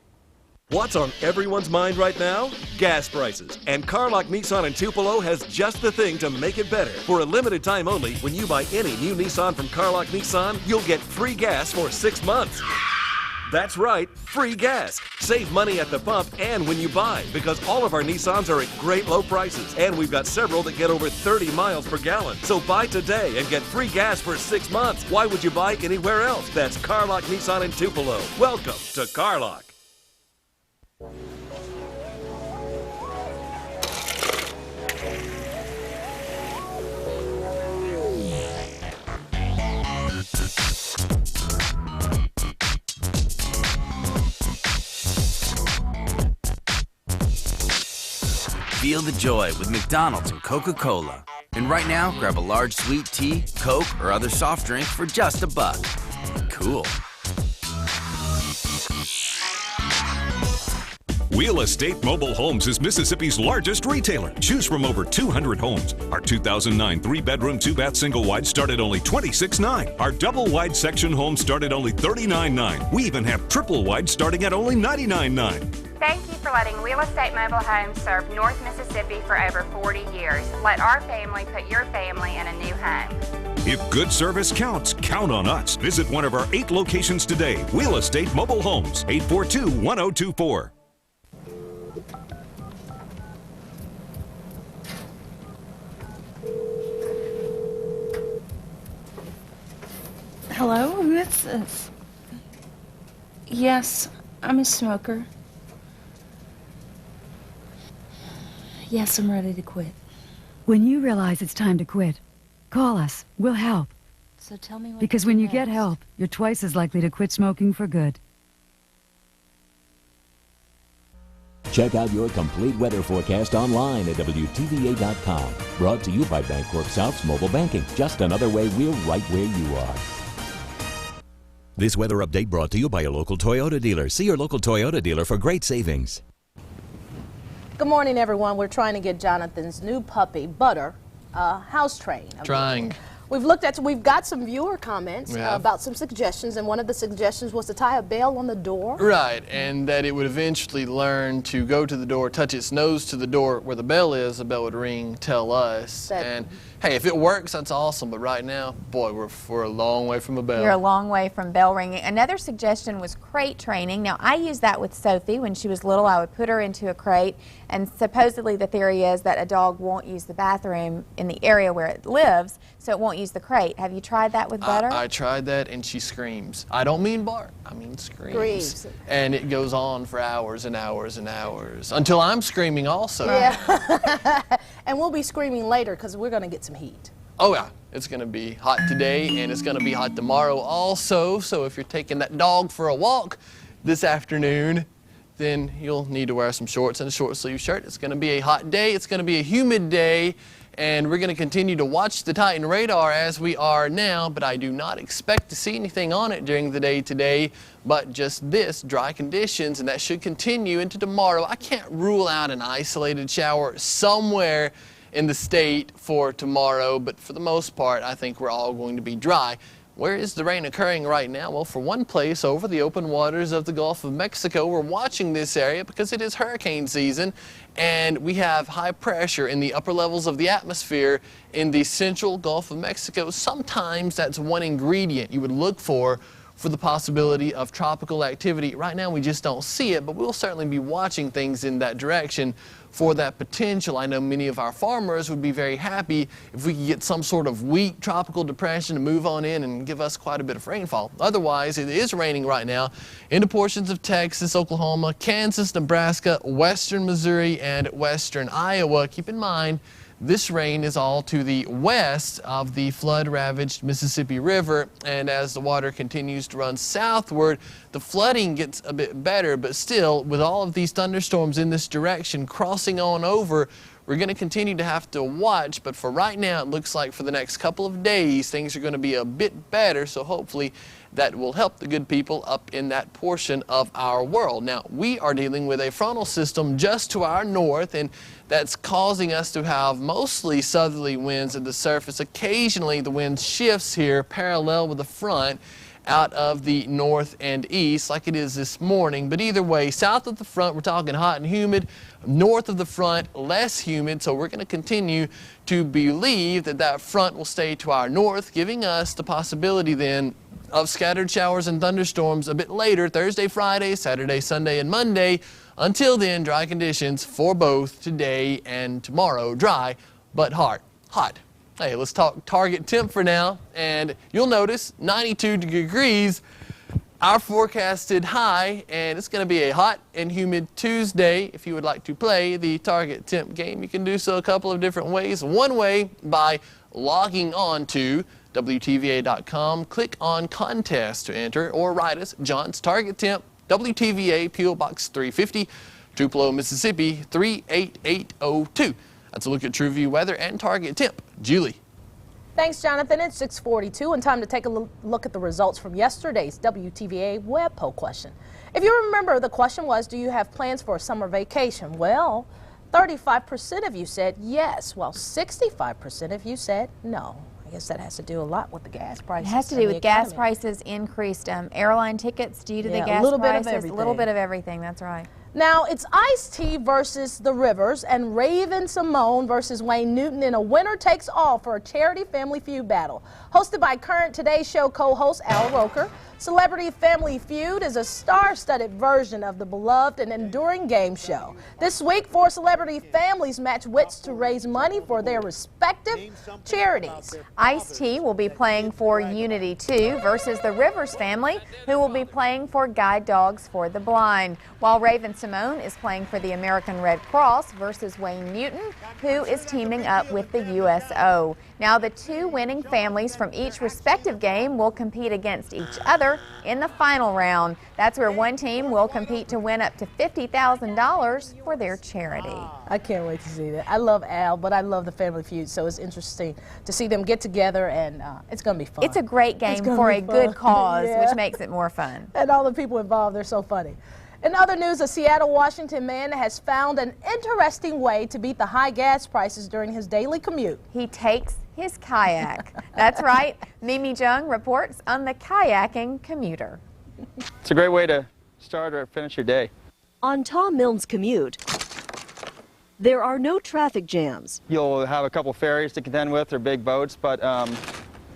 S6: What's on everyone's mind right now? Gas prices. And Carlock Nissan in Tupelo has just the thing to make it better. For a limited time only, when you buy any new Nissan from Carlock Nissan, you'll get free gas for 6 months. That's right, free gas. Save money at the pump and when you buy, because all of our Nissans are at great low prices. And we've got several that get over 30 miles per gallon. So buy today and get free gas for 6 months. Why would you buy anywhere else? That's Carlock Nissan in Tupelo. Welcome to Carlock.
S8: Feel the joy with McDonald's and Coca-Cola. And right now, grab a large sweet tea, Coke, or other soft drink for just $1. Cool.
S11: Wheel Estate Mobile Homes is Mississippi's largest retailer. Choose from over 200 homes. Our 2009 3-bedroom, 2-bath single-wide start at only $26,900. Our double-wide section homes start at only $39,900. We even have triple-wide starting at only $99,900.
S12: Thank you for letting Wheel Estate Mobile Homes serve North Mississippi for over 40 years. Let our family put your family in a new home.
S11: If good service counts, count on us. Visit one of our 8 locations today. Wheel Estate Mobile Homes, 842-1024.
S29: Hello, who is this? Yes, I'm a smoker. Yes, I'm ready to quit.
S15: When you realize it's time to quit, call us. We'll help.
S29: So tell me what
S15: Because
S29: to
S15: when
S29: do
S15: you get
S29: next.
S15: help, you're twice as likely to quit smoking for good.
S20: Check out your complete weather forecast online at WTVA.com. Brought to you by Bancorp South's mobile banking. Just another way we're right where you are.
S19: This weather update brought to you by your local Toyota dealer. See your local Toyota dealer for great savings.
S9: Good morning, everyone. We're trying to get Jonathan's new puppy, Butter, house trained.
S7: Trying.
S9: We've got some viewer comments
S7: Yeah.
S9: about some suggestions, and one of the suggestions was to tie a bell on the door.
S7: Right, and that it would eventually learn to go to the door, touch its nose to the door where the bell is, the bell would ring, tell us. And hey, if it works, that's awesome, but right now, boy, we're a long way from a bell.
S10: You're a long way from bell ringing. Another suggestion was crate training. Now, I used that with Sophie when she was little. I would put her into a crate, and supposedly the theory is that a dog won't use the bathroom in the area where it lives, so it won't use the crate. Have you tried that with Butter?
S7: I tried that, and she screams. I don't mean bark, I mean screams. And it goes on for hours and hours and hours, until I'm screaming also.
S9: Yeah. And we'll be screaming later because we're going to get some heat.
S7: Oh yeah, it's going to be hot today, and it's going to be hot tomorrow also. So if you're taking that dog for a walk this afternoon, then you'll need to wear some shorts and a short sleeve shirt. It's going to be a hot day. It's going to be a humid day, and we're going to continue to watch the Titan radar as we are now, but I do not expect to see anything on it during the day today, but just this, dry conditions, and that should continue into tomorrow. I can't rule out an isolated shower somewhere in the state for tomorrow, but for the most part, I think we're all going to be dry. Where is the rain occurring right now? Well, for one place, over the open waters of the Gulf of Mexico. We're watching this area because it is hurricane season, and we have high pressure in the upper levels of the atmosphere in the central Gulf of Mexico. Sometimes that's one ingredient you would look for the possibility of tropical activity. Right now, we just don't see it, but we'll certainly be watching things in that direction for that potential. I know many of our farmers would be very happy if we could get some sort of weak tropical depression to move on in and give us quite a bit of rainfall. Otherwise, it is raining right now into portions of Texas, Oklahoma, Kansas, Nebraska, western Missouri, and western Iowa. Keep in mind, this rain is all to the west of the flood-ravaged Mississippi River, and as the water continues to run southward, the flooding gets a bit better, but still, with all of these thunderstorms in this direction crossing on over, we're going to continue to have to watch, but for right now, it looks like for the next couple of days, things are going to be a bit better, so hopefully that will help the good people up in that portion of our world. Now, we are dealing with a frontal system just to our north, and that's causing us to have mostly southerly winds at the surface. Occasionally, the wind shifts here parallel with the front out of the north and east like it is this morning. But either way, south of the front, we're talking hot and humid. North of the front, less humid. So we're going to continue to believe that that front will stay to our north, giving us the possibility then of scattered showers and thunderstorms a bit later, Thursday, Friday, Saturday, Sunday, and Monday. Until then, dry conditions for both today and tomorrow. Dry, but hot. Hey, let's talk target temp for now, and you'll notice 92 degrees, our forecasted high, and it's going to be a hot and humid Tuesday. If you would like to play the target temp game, you can do so a couple of different ways. One way, by logging on to WTVA.com, click on contest to enter, or write us, John's Target Temp, WTVA, P.O. Box 350, Tupelo, Mississippi 38802. That's a look at TrueView weather and target temp. Julie.
S9: Thanks, Jonathan. It's 6:42 and time to take a look at the results from yesterday's WTVA web poll question. If you remember, the question was, do you have plans for a summer vacation? Well, 35% of you said yes, while 65% of you said no. I guess that has to do a lot with the gas prices.
S10: It has to do with gas prices, increased airline tickets due to the gas prices. A little bit of everything, that's right.
S9: Now, it's Ice-T versus the Rivers and Raven-Symoné versus Wayne Newton in a winner-takes-all for a charity family feud battle. Hosted by current Today Show co-host Al Roker, Celebrity Family Feud is a star-studded version of the beloved and enduring game show. This week, 4 celebrity families match wits to raise money for their respective charities.
S10: Ice-T will be playing for Unity 2 versus the Rivers family, who will be playing for Guide Dogs for the Blind, while Raven-Symoné is playing for the American Red Cross versus Wayne Newton, who is teaming up with the USO. Now, the 2 winning families from each respective game will compete against each other together in the final round. That's where one team will compete to win up to $50,000 for their charity.
S9: I can't wait to see that. I love Al, but I love the Family Feud, so it's interesting to see them get together, and it's going to be fun.
S10: It's a great game for a good cause, which makes it more fun.
S9: And all the people involved, they're so funny. In other news, a Seattle, Washington man has found an interesting way to beat the high gas prices during his daily commute.
S10: He takes his kayak. That's right. Mimi Jung reports on the kayaking commuter.
S1: It's a great way to start or finish your day.
S4: On Tom Milne's commute, there are no traffic jams.
S1: You'll have a couple ferries to contend with or big boats, but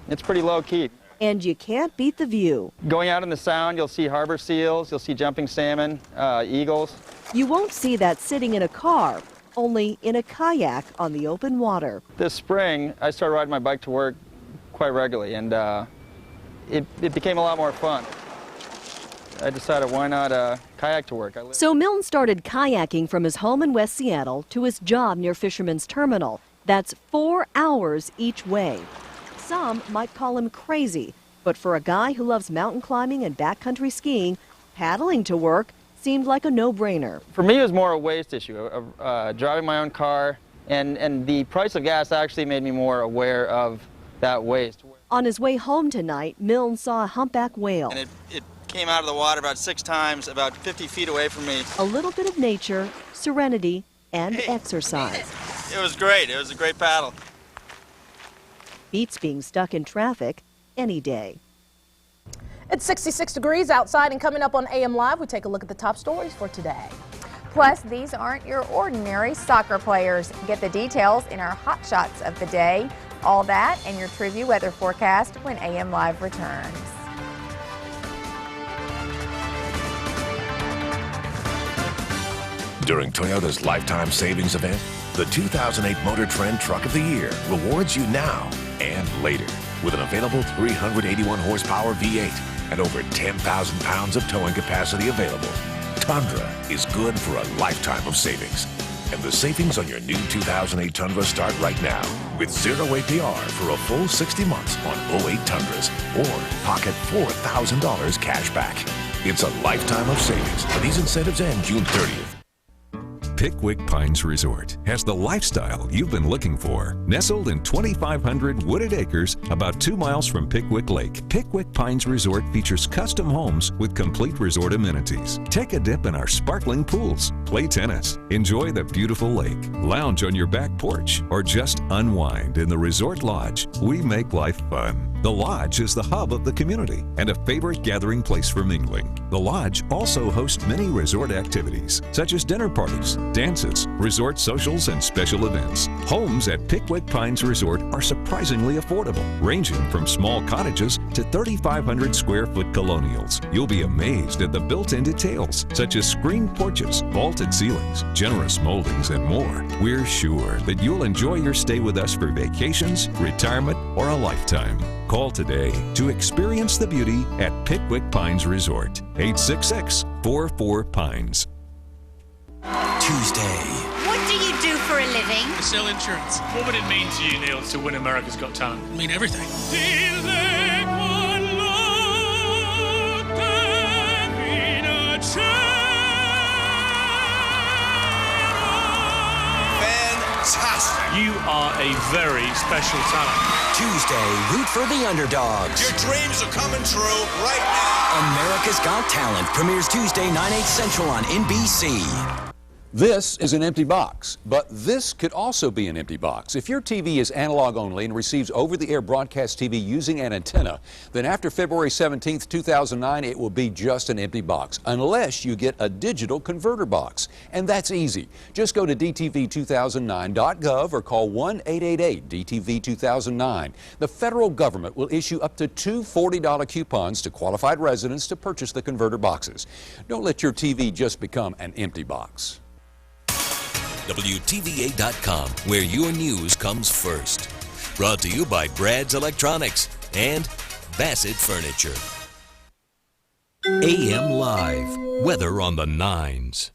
S1: it's pretty low key.
S4: And you can't beat the view.
S1: Going out in the sound, you'll see harbor seals, you'll see jumping salmon, eagles.
S4: You won't see that sitting in a car, only in a kayak on the open water.
S1: This spring, I started riding my bike to work quite regularly, and it became a lot more fun. I decided, why not kayak to work?
S4: So Milne started kayaking from his home in West Seattle to his job near Fisherman's Terminal. That's 4 hours each way. Some might call him crazy, but for a guy who loves mountain climbing and backcountry skiing, paddling to work seemed like a no-brainer.
S1: For me, it was more a waste issue of driving my own car, and the price of gas actually made me more aware of that waste.
S4: On his way home tonight, Milne saw a humpback whale.
S1: And it came out of the water about 6 times, about 50 feet away from me.
S4: A little bit of nature, serenity, and exercise.
S1: It was great. It was a great paddle.
S4: Beats being stuck in traffic any day.
S9: It's 66 degrees outside, and coming up on AM Live, we take a look at the top stories for today.
S10: Plus, these aren't your ordinary soccer players. Get the details in our Hot Shots of the day. All that and your trivia weather forecast when AM Live returns.
S13: During Toyota's Lifetime Savings Event, the 2008 Motor Trend Truck of the Year rewards you now and later with an available 381 horsepower V8 and over 10,000 pounds of towing capacity available. Tundra is good for a lifetime of savings. And the savings on your new 2008 Tundra start right now with 0 APR for a full 60 months on 08 Tundras or pocket $4,000 cash back. It's a lifetime of savings, but these incentives end June 30th.
S11: Pickwick Pines Resort has the lifestyle you've been looking for. Nestled in 2,500 wooded acres about 2 miles from Pickwick Lake, Pickwick Pines Resort features custom homes with complete resort amenities. Take a dip in our sparkling pools, play tennis, enjoy the beautiful lake, lounge on your back porch, or just unwind in the Resort Lodge. We make life fun. The Lodge is the hub of the community and a favorite gathering place for mingling. The Lodge also hosts many resort activities, such as dinner parties, dances, resort socials, and special events. Homes at Pickwick Pines Resort are surprisingly affordable, ranging from small cottages to 3,500 square foot colonials. You'll be amazed at the built-in details, such as screened porches, vaulted ceilings, generous moldings, and more. We're sure that you'll enjoy your stay with us for vacations, retirement, or a lifetime. Call today to experience the beauty at Pickwick Pines Resort. 866-44-PINES.
S14: Tuesday.
S16: What do you do for a living?
S26: I sell insurance. What would it mean to you, Neil, to win America's Got Talent? It mean everything.
S14: Fantastic.
S26: You are a very special talent.
S14: Tuesday, root for the underdogs.
S16: Your dreams are coming true right now.
S14: America's Got Talent premieres Tuesday, 9/8 Central on NBC.
S17: This is an empty box, but this could also be an empty box. If your TV is analog only and receives over-the-air broadcast TV using an antenna, then after February 17th, 2009, it will be just an empty box, unless you get a digital converter box. And that's easy. Just go to dtv2009.gov or call 1-888-DTV-2009. The federal government will issue up to 2 $40 coupons to qualified residents to purchase the converter boxes. Don't let your TV just become an empty box.
S19: WTVA.com, where your news comes first. Brought to you by Brad's Electronics and Bassett Furniture. AM Live, weather on the 9s.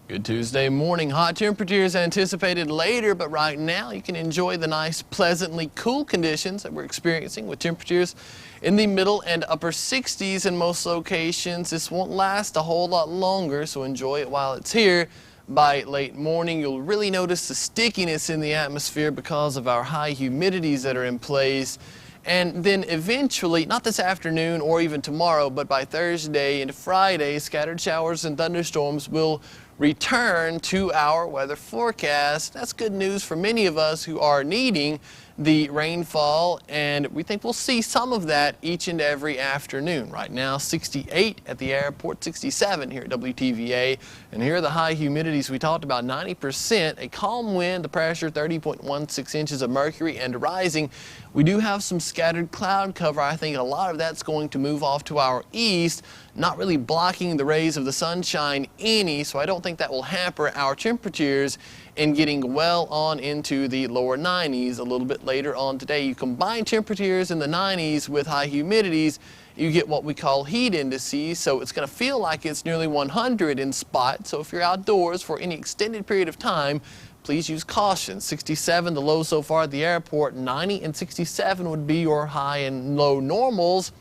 S7: Good Tuesday morning. Hot temperatures anticipated later, but right now you can enjoy the nice, pleasantly cool conditions that we're experiencing with temperatures in the middle and upper 60s in most locations. This won't last a whole lot longer, so enjoy it while it's here. By late morning, you'll really notice the stickiness in the atmosphere because of our high humidities that are in place. And then eventually, not this afternoon or even tomorrow, but by Thursday and Friday, scattered showers and thunderstorms will return to our weather forecast. That's good news for many of us who are needing the rainfall, and we think we'll see some of that each and every afternoon. Right now, 68 at the airport, 67 here at WTVA, and here are the high humidities we talked about, 90%, a calm wind, the pressure 30.16 inches of mercury and rising. We do have some scattered cloud cover. I think a lot of that's going to move off to our east, not really blocking the rays of the sunshine any, so I don't think that will hamper our temperatures in getting well on into the lower 90s a little bit later on today. You combine temperatures in the 90s with high humidities, you get what we call heat indices, so it's going to feel like it's nearly 100 in spots. So if you're outdoors for any extended period of time, please use caution. 67 the low so far at the airport, 90 and 67 would be your high and low normals.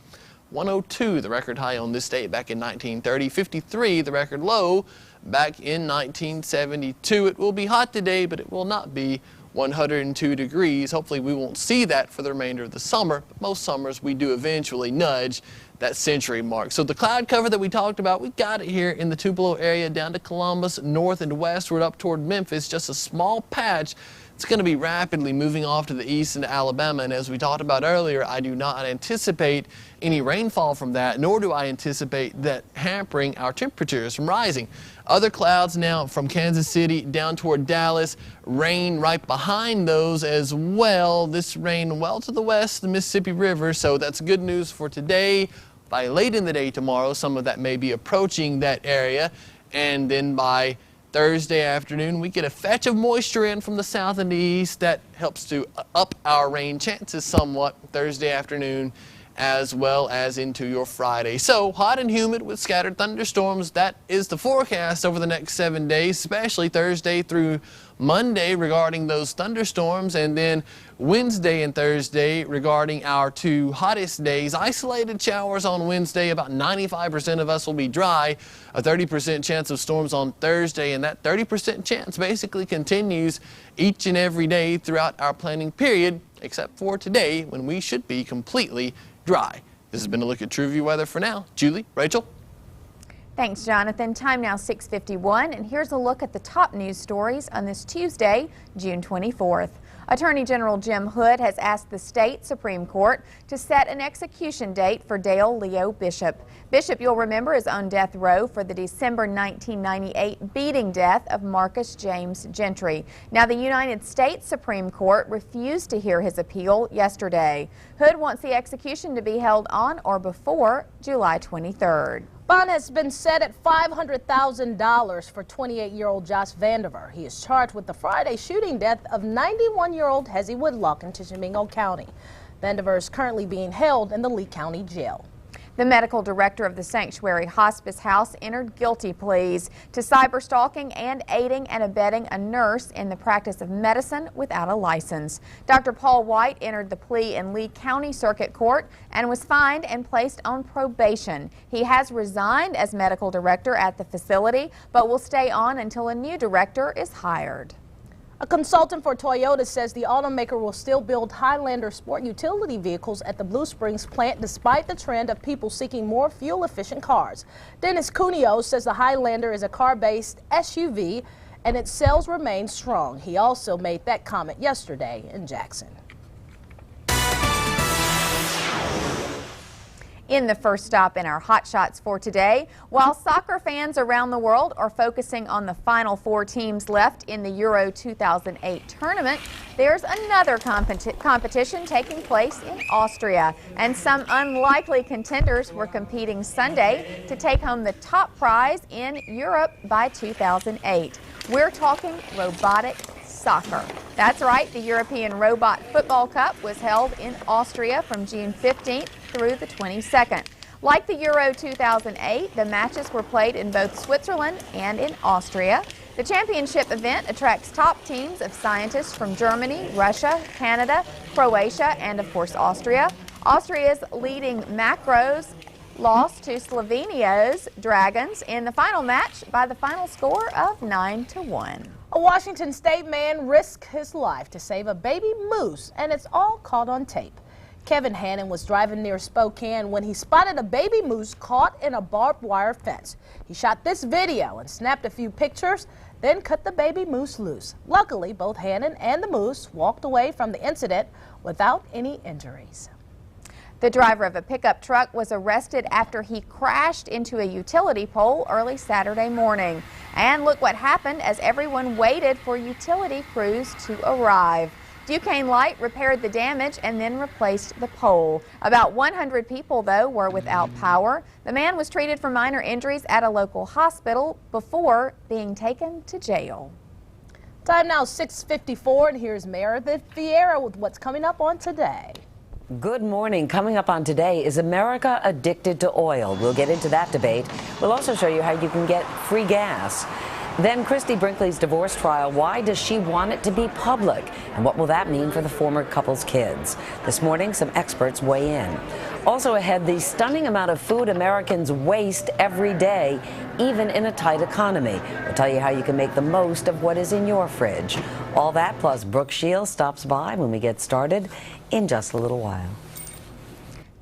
S7: 102 the record high on this date back in 1930, 53 the record low back in 1972. It will be hot today, but it will not be 102 degrees. Hopefully we won't see that for the remainder of the summer, but most summers we do eventually nudge that century mark. So the cloud cover that we talked about, we got it here in the Tupelo area down to Columbus, north and westward up toward Memphis, just a small patch. It's going to be rapidly moving off to the east into Alabama, and as we talked about earlier, I do not anticipate any rainfall from that, nor do I anticipate that hampering our temperatures from rising. Other clouds now from Kansas City down toward Dallas, rain right behind those as well. This rain well to the west of the Mississippi River, so that's good news for today. By late in the day tomorrow, some of that may be approaching that area, and then by Thursday afternoon, we get a fetch of moisture in from the south and the east that helps to up our rain chances somewhat Thursday afternoon as well as into your Friday. So hot and humid with scattered thunderstorms. That is the forecast over the next 7 days, especially Thursday through Monday regarding those thunderstorms, and then Wednesday and Thursday regarding our two hottest days. Isolated showers on Wednesday, about 95% of us will be dry, a 30% chance of storms on Thursday, and that 30% chance basically continues each and every day throughout our planning period, except for today when we should be completely dry. This has been a look at TrueView weather for now. Julie, Rachel.
S10: Thanks, Jonathan. Time now 6:51, and here's a look at the top news stories on this Tuesday, June 24th. Attorney General Jim Hood has asked the state Supreme Court to set an execution date for Dale Leo Bishop. Bishop, you'll remember, is on death row for the December 1998 beating death of Marcus James Gentry. Now, the United States Supreme Court refused to hear his appeal yesterday. Hood wants the execution to be held on or before July 23rd.
S9: Bond has been set at $500,000 for 28-year-old Josh Vandiver. He is charged with the Friday shooting death of 91-year-old Hezzy Woodlock in Tishomingo County. Vandiver is currently being held in the Lee County Jail.
S10: The medical director of the Sanctuary Hospice House entered guilty pleas to cyberstalking and aiding and abetting a nurse in the practice of medicine without a license. Dr. Paul White entered the plea in Lee County Circuit Court and was fined and placed on probation. He has resigned as medical director at the facility, but will stay on until a new director is hired.
S9: A consultant for Toyota says the automaker will still build Highlander sport utility vehicles at the Blue Springs plant despite the trend of people seeking more fuel-efficient cars. Dennis Cuneo says the Highlander is a car-based SUV and its sales remain strong. He also made that comment yesterday in Jackson.
S10: In the first stop in our Hot Shots for today, while soccer fans around the world are focusing on the final four teams left in the Euro 2008 tournament, there's another competition taking place in Austria, and some unlikely contenders were competing Sunday to take home the top prize in Europe by 2008. We're talking robotic soccer. That's right, the European Robot Football Cup was held in Austria from June 15th through the 22nd. Like the Euro 2008, the matches were played in both Switzerland and in Austria. The championship event attracts top teams of scientists from Germany, Russia, Canada, Croatia, and of course Austria. Austria's leading macros lost to Slovenia's Dragons in the final match by the final score of 9-1.
S9: A Washington State man risked his life to save a baby moose, and it's all caught on tape. Kevin Hannon was driving near Spokane when he spotted a baby moose caught in a barbed wire fence. He shot this video and snapped a few pictures, then cut the baby moose loose. Luckily, both Hannon and the moose walked away from the incident without any injuries.
S10: The driver of a pickup truck was arrested after he crashed into a utility pole early Saturday morning. And look what happened as everyone waited for utility crews to arrive. Duquesne Light repaired the damage and then replaced the pole. About 100 people, though, were without power. The man was treated for minor injuries at a local hospital before being taken to jail.
S9: Time now 6:54, and here's Meredith Vieira with what's coming up on Today.
S2: Good morning. Coming up on Today, is America addicted to oil? We'll get into that debate. We'll also show you how you can get free gas. Then Christy Brinkley's divorce trial. Why does she want it to be public? And what will that mean for the former couple's kids? This morning, some experts weigh in. Also ahead, the stunning amount of food Americans waste every day, even in a tight economy. We'll tell you how you can make the most of what is in your fridge. All that plus Brooke Shields stops by when we get started in just a little while.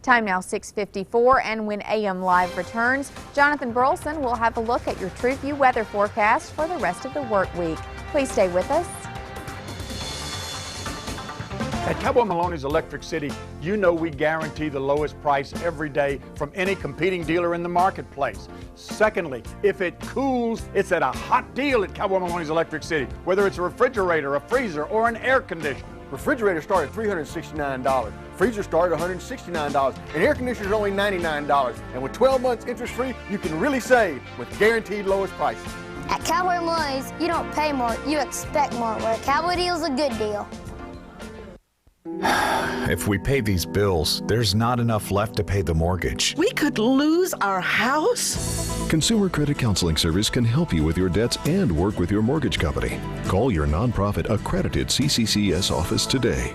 S10: Time now 6:54, and when AM Live returns, Jonathan Burleson will have a look at your TrueView weather forecast for the rest of the work week. Please stay with us.
S18: At Cowboy Maloney's Electric City, you know we guarantee the lowest price every day from any competing dealer in the marketplace. Secondly, if it cools, it's at a hot deal at Cowboy Maloney's Electric City, whether it's a refrigerator, a freezer, or an air conditioner.
S21: Refrigerator start at $369, freezer start at $169, and air conditioners only $99. And with 12 months interest-free, you can really save with guaranteed lowest prices.
S22: At Cowboy Maloney's, you don't pay more, you expect more. Where Cowboy Deal's a good deal.
S23: If we pay these bills, there's not enough left to pay the mortgage.
S24: We could lose our house.
S25: Consumer Credit Counseling Service can help you with your debts and work with your mortgage company. Call your nonprofit accredited CCCS office today.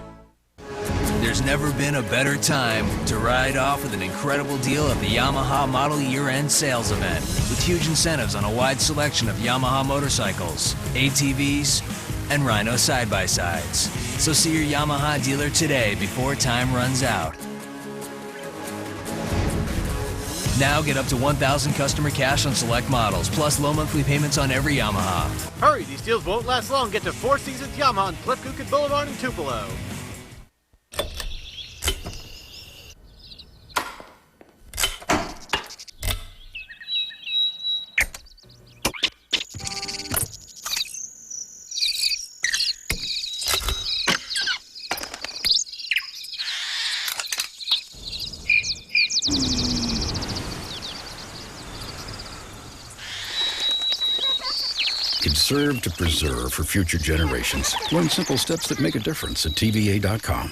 S14: There's never been a better time to ride off with an incredible deal at the Yamaha Model Year-End Sales Event, with huge incentives on a wide selection of Yamaha motorcycles, ATVs, and Rhino side-by-sides. So see your Yamaha dealer today before time runs out. Now get up to $1,000 customer cash on select models, plus low monthly payments on every Yamaha.
S27: Hurry, these deals won't last long. Get to Four Seasons Yamaha on Cliff Kukin Boulevard in Tupelo.
S28: Conserve to preserve for future generations. Learn simple steps that make a difference at TVA.com.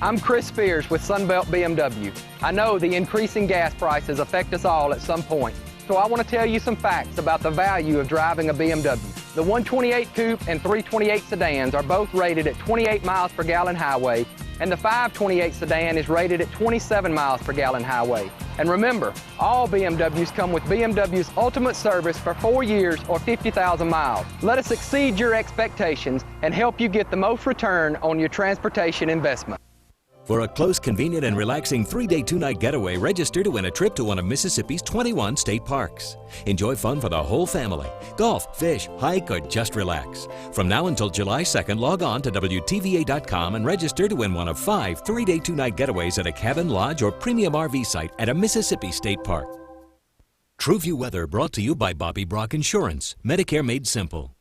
S29: I'm Chris Spears with Sunbelt BMW. I know the increasing gas prices affect us all at some point, so I want to tell you some facts about the value of driving a BMW. The 128 Coupe and 328 sedans are both rated at 28 miles per gallon highway, and the 528 sedan is rated at 27 miles per gallon highway. And remember, all BMWs come with BMW's Ultimate Service for 4 years or 50,000 miles. Let us exceed your expectations and help you get the most return on your transportation investment.
S19: For a close, convenient, and relaxing 3-day, 2-night getaway, register to win a trip to one of Mississippi's 21 state parks. Enjoy fun for the whole family. Golf, fish, hike, or just relax. From now until July 2nd, log on to WTVA.com and register to win one of 5 3-day, 2-night getaways at a cabin, lodge, or premium RV site at a Mississippi state park. TrueView Weather brought to you by Bobby Brock Insurance. Medicare made simple.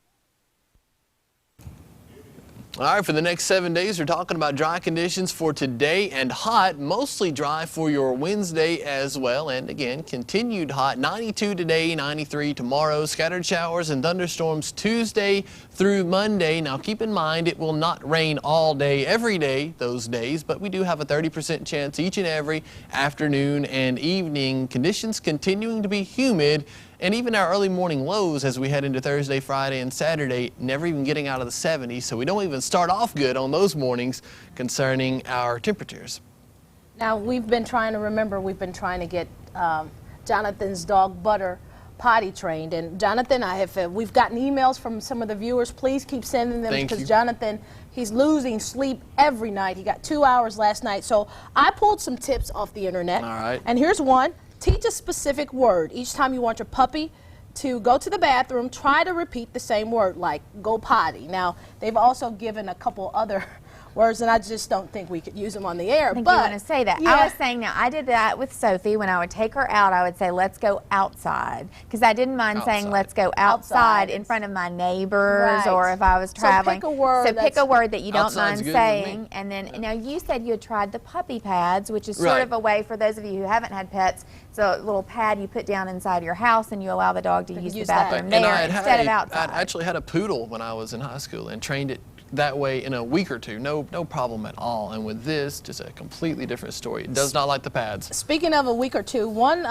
S7: All right, for the next 7 days, we're talking about dry conditions for today and hot, mostly dry for your Wednesday as well. And again, continued hot, 92 today, 93 tomorrow. Scattered showers and thunderstorms Tuesday through Monday. Now, keep in mind, it will not rain all day, every day, those days, but we do have a 30% chance each and every afternoon and evening. Conditions continuing to be humid. And even our early morning lows as we head into Thursday, Friday, and Saturday, never even getting out of the 70s. So we don't even start off good on those mornings concerning our temperatures.
S9: Now, we've been trying to get Jonathan's dog Butter potty trained. And Jonathan, we've gotten emails from some of the viewers. Please keep sending them because Jonathan, he's losing sleep every night. He got 2 hours last night. So I pulled some tips off the internet.
S7: All right.
S9: And here's one. Teach a specific word. Each time you want your puppy to go to the bathroom, try to repeat the same word, like go potty. Now, they've also given a couple other words, and I just don't think we could use them on the air.
S10: I think
S9: but
S10: you want to say that.
S9: Yeah.
S10: I was saying now, I did that with Sophie. When I would take her out, I would say, let's go outside. Because I didn't mind saying, let's go outside in front of my neighbors or if I was traveling.
S9: So pick a word.
S10: So pick a word that you don't mind saying. And then, now you said you had tried the puppy pads, which is sort of a way for those of you who haven't had pets. It's a little pad you put down inside your house and you allow the dog to use the bathroom there instead of outside.
S7: I actually had a poodle when I was in high school and trained it that way in a week or two. No problem at all. And with this, just a completely different story. It does not like the pads.
S9: Speaking of a week or two, one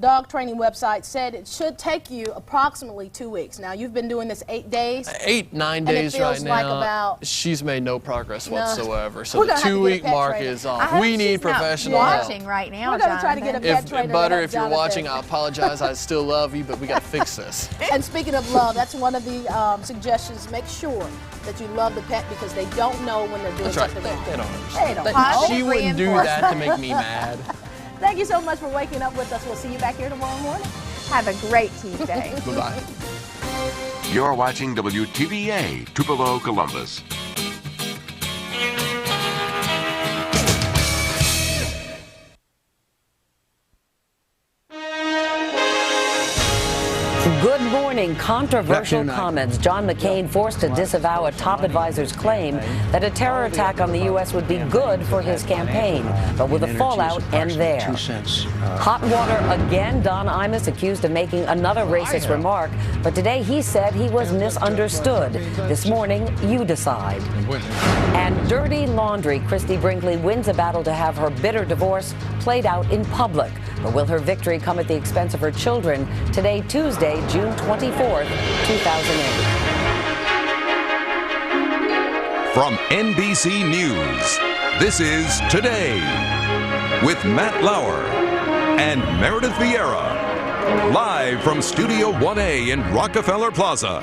S9: dog training website said it should take you approximately 2 weeks. Now, you've been doing this 8 days.
S7: 9 days right now. She's made no progress whatsoever. So the 2-week mark is off. We need professional help.
S10: Watching right now,
S9: we're going to try to get a pet trainer.
S7: Butter, if you're watching, I apologize. I still love you, but we got to fix this.
S9: And speaking of love, that's one of the suggestions. Make sure that you love the pet because they don't know when they're doing something wrong.
S7: They don't understand. She wouldn't do that to make me mad.
S9: Thank you so much for waking up with us. We'll see you back here tomorrow morning.
S10: Have a great Tuesday.
S7: Bye-bye.
S13: You're watching WTVA, Tupelo, Columbus.
S2: Good morning. Controversial comments. John McCain forced to disavow a top advisor's claim that a terror attack on the U.S. would be good for his campaign. But will the fallout end there? Hot water again. Don Imus accused of making another racist remark. But today he said he was misunderstood. This morning, you decide. And dirty laundry. Christy Brinkley wins a battle to have her bitter divorce played out in public. But will her victory come at the expense of her children? Today, Tuesday, June 24th, 2008.
S11: From NBC News, this is Today with Matt Lauer and Meredith Vieira. Live from Studio 1A in Rockefeller Plaza.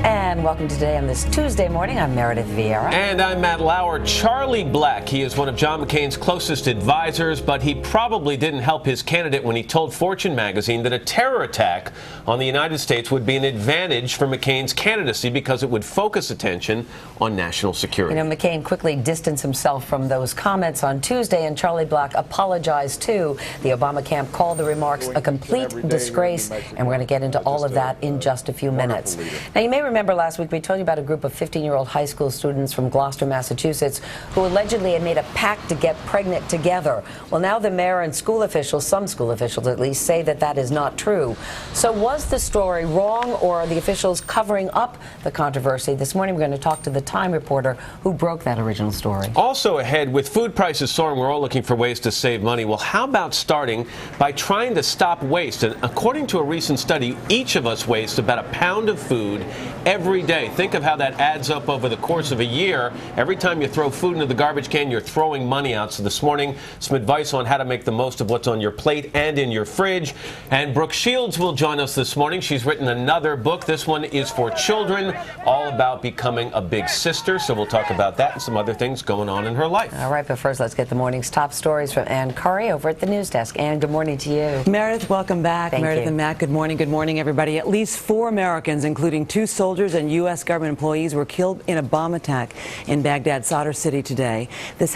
S2: And welcome to Today on this Tuesday morning. I'm Meredith Vieira.
S1: And I'm Matt Lauer. Charlie Black, he is one of John McCain's closest advisors, but he probably didn't help his candidate when he told Fortune magazine that a terror attack on the United States would be an advantage for McCain's candidacy because it would focus attention on national security.
S2: You know, McCain quickly distanced himself from those comments on Tuesday, and Charlie Black apologized too. The Obama camp called the remarks a complete disgrace, and we're going to get into all of that in just a few minutes. Now, you may remember last week we told you about a group of 15-year-old high school students from Gloucester, Massachusetts, who allegedly had made a pact to get pregnant together. Well, now the mayor and school officials, some school officials at least, say that that is not true. So was the story wrong, or are the officials covering up the controversy? This morning we're going to talk to the Time reporter who broke that original story.
S1: Also ahead, with food prices soaring, we're all looking for ways to save money. Well, how about starting by trying to stop waste? And according to a recent study, each of us wastes about a pound of food every day. Think of how that adds up over the course of a year. Every time you throw food into the garbage can, you're throwing money out. So this morning, some advice on how to make the most of what's on your plate and in your fridge. And Brooke Shields will join us this morning. She's written another book. This one is for children, all about becoming a big sister. So we'll talk about that and some other things going on in her life.
S2: All right, but first let's get the morning's top stories from Ann Curry over at the news desk. Ann, good morning to you.
S3: Meredith, welcome back. Meredith and Matt, good morning. Good morning, everybody. At least 4 Americans, including 2 soldiers and U.S. government employees, were killed in a bomb attack in Baghdad's Sadr city today. This